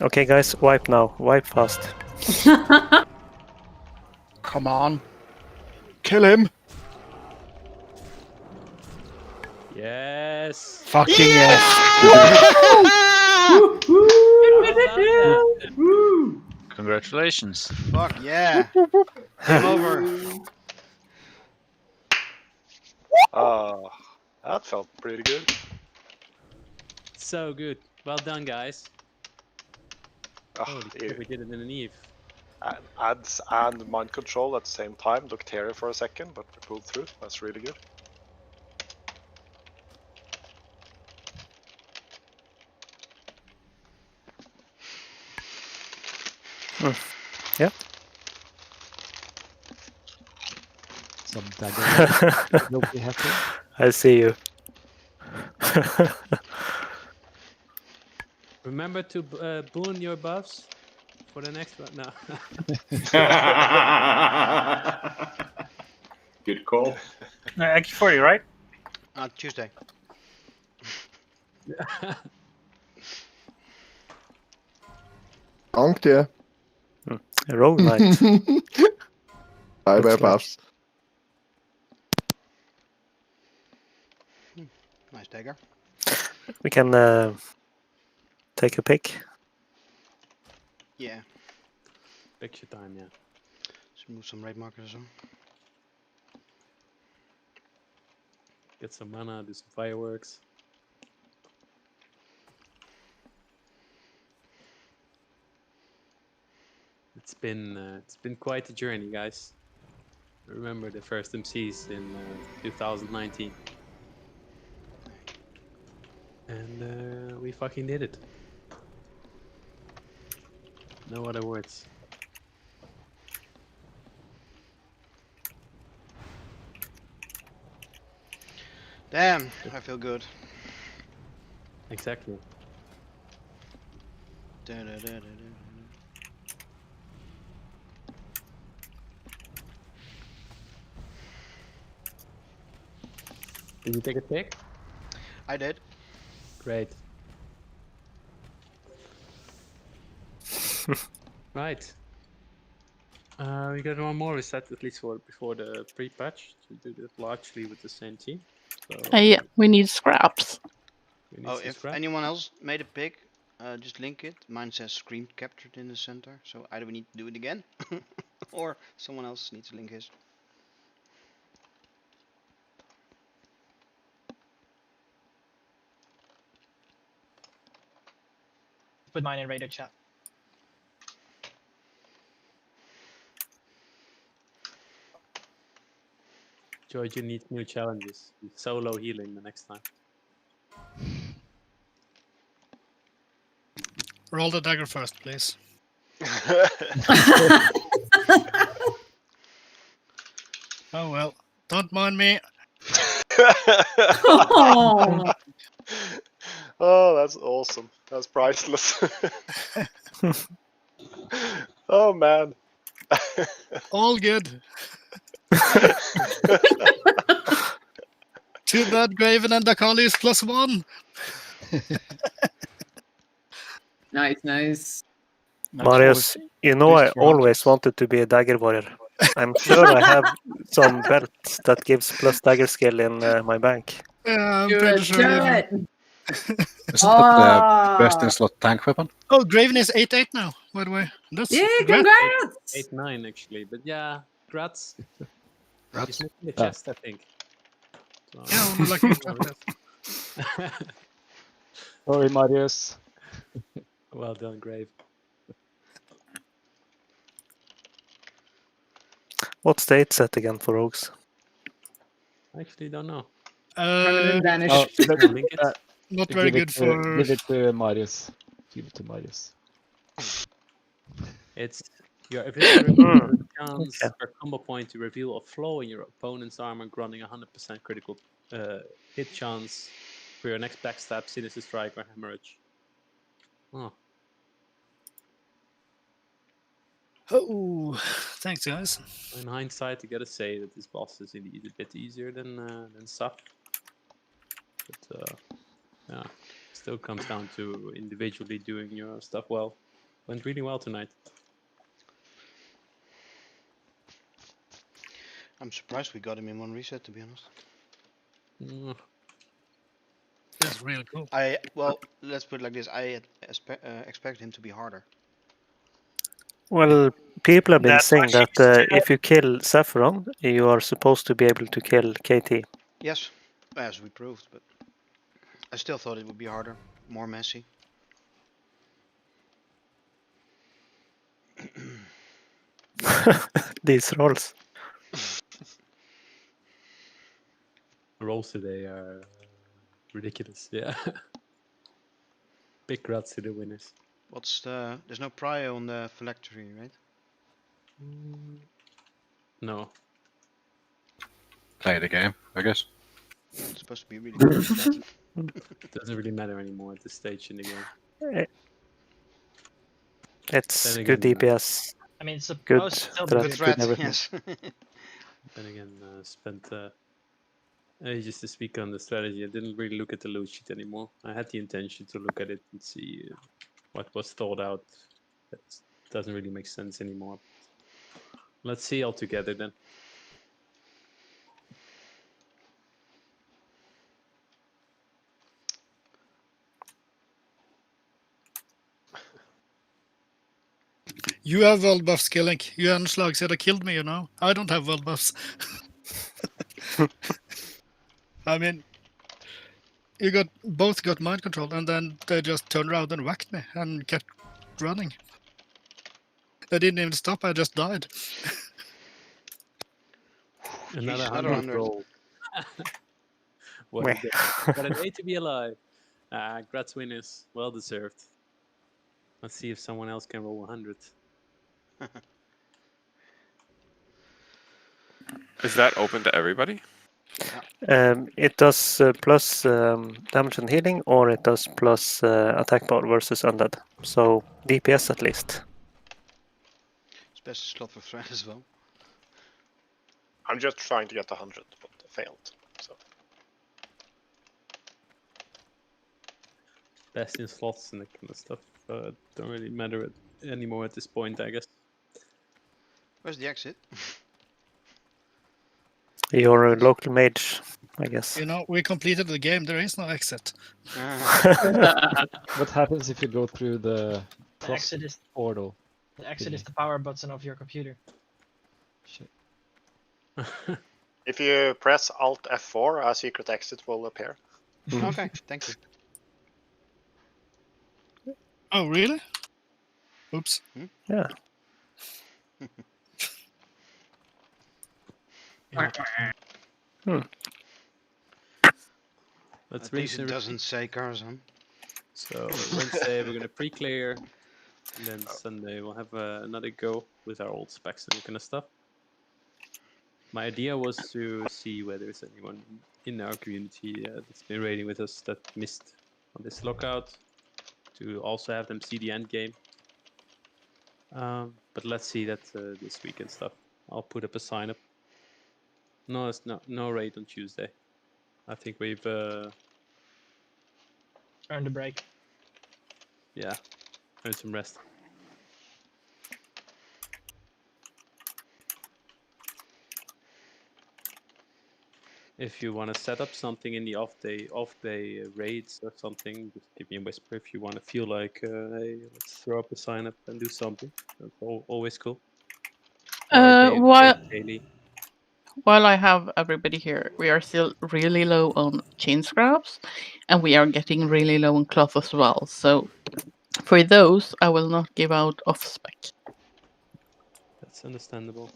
Okay, guys, wipe now. Wipe fast. Come on. Kill him. Yes. Fucking yes. Congratulations. Fuck yeah. Game over. That felt pretty good. So good. Well done, guys. Holy Yeah. shit, we did it in an eve. Ads and mind control at the same time. Looked hairy for a second, but we pulled through. That's really good. Yeah. Some dagger. You'll be happy. I see you. Remember to boon your buffs for the next one. No. Good call. X40, right? Tuesday. Dank dir. Rogue Knight. Bye bye, Looks like- Puffs. Nice dagger. We can take a pick. Yeah. Picture time, yeah. Let's move some raid markers on. Get some mana, do some fireworks. It's been quite a journey, guys. Remember the first MCs in 2019. And we fucking did it. No other words. Damn, I feel good. Exactly. Did you take a pick? I did. Great. Right. We got one more reset at least for before the pre-patch to do that largely with the same team. So Yeah, we need scraps. we need Oh, some if scrap. anyone else made a pick, just link it. Mine says screen captured in the center, so either we need to do it again, or someone else needs to link his. put mine in radio chat. George, you need new challenges. Solo healing the next time. Roll the dagger first, please. Oh well, don't mind me. Oh. Oh, that's awesome. That's priceless. Oh man. All good. Too bad Graven and Dakali is +1. Nice. Marius, you know I always wanted to be a dagger warrior. I'm sure I have some belts that gives plus dagger skill in my bank. Yeah, I'm Do pretty it, sure. do You know. it. Isn't that the best in slot tank weapon? Oh, Graven is 8-8 now, by the way. That's Yeah, great. congrats! 8-9 actually, but yeah, Grats. Grats. He's missing the chest, I think. So, Yeah, only like you. Sorry, Marius. Well done, Grave. What's the 8 set again for rogues? I actually don't know. Permanent vanish. Oh, Not very good for. Give it to Marius. Give it to Marius. It's your ability to reveal a chance per combo point to reveal a flaw in your opponent's armor, granting 100% critical hit chance for your next backstab, sinister strike, or hemorrhage. Oh. Oh, thanks, guys. In hindsight, you gotta say that this boss is indeed a bit easier than Saf. But yeah, still comes down to individually doing your stuff well. Went really well tonight. I'm surprised we got him in one reset, to be honest. That's really cool. Well, let's put it like this. I expect him to be harder. Well, people have been That's saying what she that said. if you kill Saffron, you are supposed to be able to kill KT. Yes, as we proved, but I still thought it would be harder, more messy. These rolls. Rolls today are ridiculous. Yeah. Big grats to the winners. What's the? There's no prio on the phylactery, right? No. Play the game, I guess. It's supposed to be really good. Doesn't really matter anymore at this stage in the game. It's Then good again, DPS. I mean, it's good supposed to be threat, good. good threat, everything. yes. Then again, spent ages to speak on the strategy. I didn't really look at the loot sheet anymore. I had the intention to look at it and see what was thought out. That doesn't really make sense anymore. Let's see all together then. You have world buffs, Killing. You and Slag said I killed me, you know. I don't have world buffs. I mean, you both got mind control, and then they just turned around and whacked me and kept running. They didn't even stop. I just died. Another 100 roll. What a day. What a day to be alive. Grats winners. Well deserved. Let's see if someone else can roll 100. Is that open to everybody? It does plus damage and healing, or it does plus attack power versus undead. So DPS at least. It's best to slot for threat as well. I'm just trying to get 100, but I failed. So Best in slots and that kind of stuff don't really matter anymore at this point, I guess. Where's the exit? Your local mage, I guess. You know, we completed the game. There is no exit. What happens if you go through the The exit is portal? the exit is the power button of your computer. Shit. if you press Alt F4, a secret exit will appear. Okay, thank you. Oh, really? Oops. Yeah. Let's At rinse least it and doesn't repeat. say Karzan. So Wednesday we're gonna pre-clear, and then Sunday we'll have another go with our old specs and that kind of stuff. My idea was to see whether there's anyone in our community that's been raiding with us that missed on this lockout, to also have them see the end game. But let's see that this week and stuff. I'll put up a sign up. No, it's no raid on Tuesday. I think we've Earned a break. Yeah, earned some rest. If you want to set up something in the off day raids or something, just give me a whisper. If you want to feel like, hey, let's throw up a sign up and do something. That's always cool. While I have everybody here, we are still really low on chain scraps, and we are getting really low on cloth as well. So for those, I will not give out off spec. That's understandable.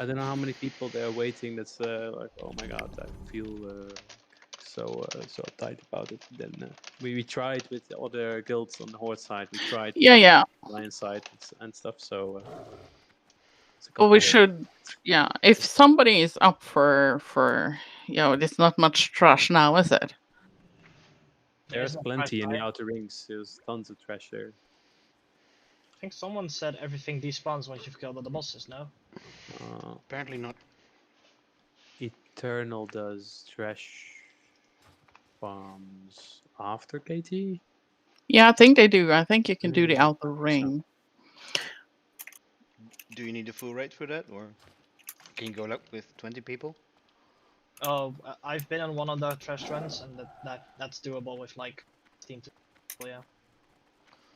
I don't know how many people there are waiting. That's like, oh my god, I feel so uptight about it. Then we tried with the other guilds on the Horde side. We tried. Yeah. Lion side and stuff. So. Well, we should, yeah. If somebody is up for, there's not much trash now, is it? There's plenty in the outer rings. There's tons of trash there. I think someone said everything despawns once you've killed all the bosses, no? Apparently not. Eternal does trash bombs after KT? Yeah, I think they do. I think you can do the outer ring. Do you need a full raid for that, or can you go up with 20 people? Oh, I've been on one of the trash runs, and that's doable with like 15 to people, yeah.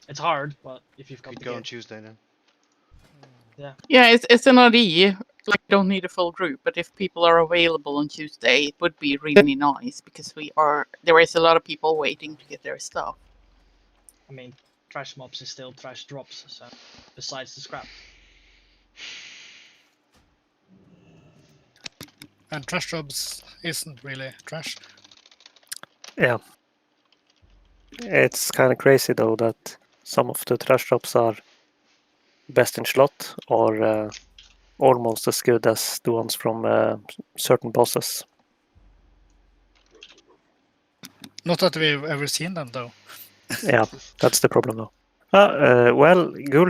It's hard, but if you've got Could the go gear. on Tuesday then. Yeah. Yeah, it's an idea. Like, you don't need a full group, but if people are available on Tuesday, it would be really nice because there is a lot of people waiting to get their stuff. I mean, trash mobs is still trash drops, so besides the scrap. And trash jobs isn't really trash. Yeah. It's kind of crazy though that some of the trash drops are best in slot or almost as good as the ones from certain bosses. Not that we've ever seen them though. Yeah, that's the problem though. Well, Ghoul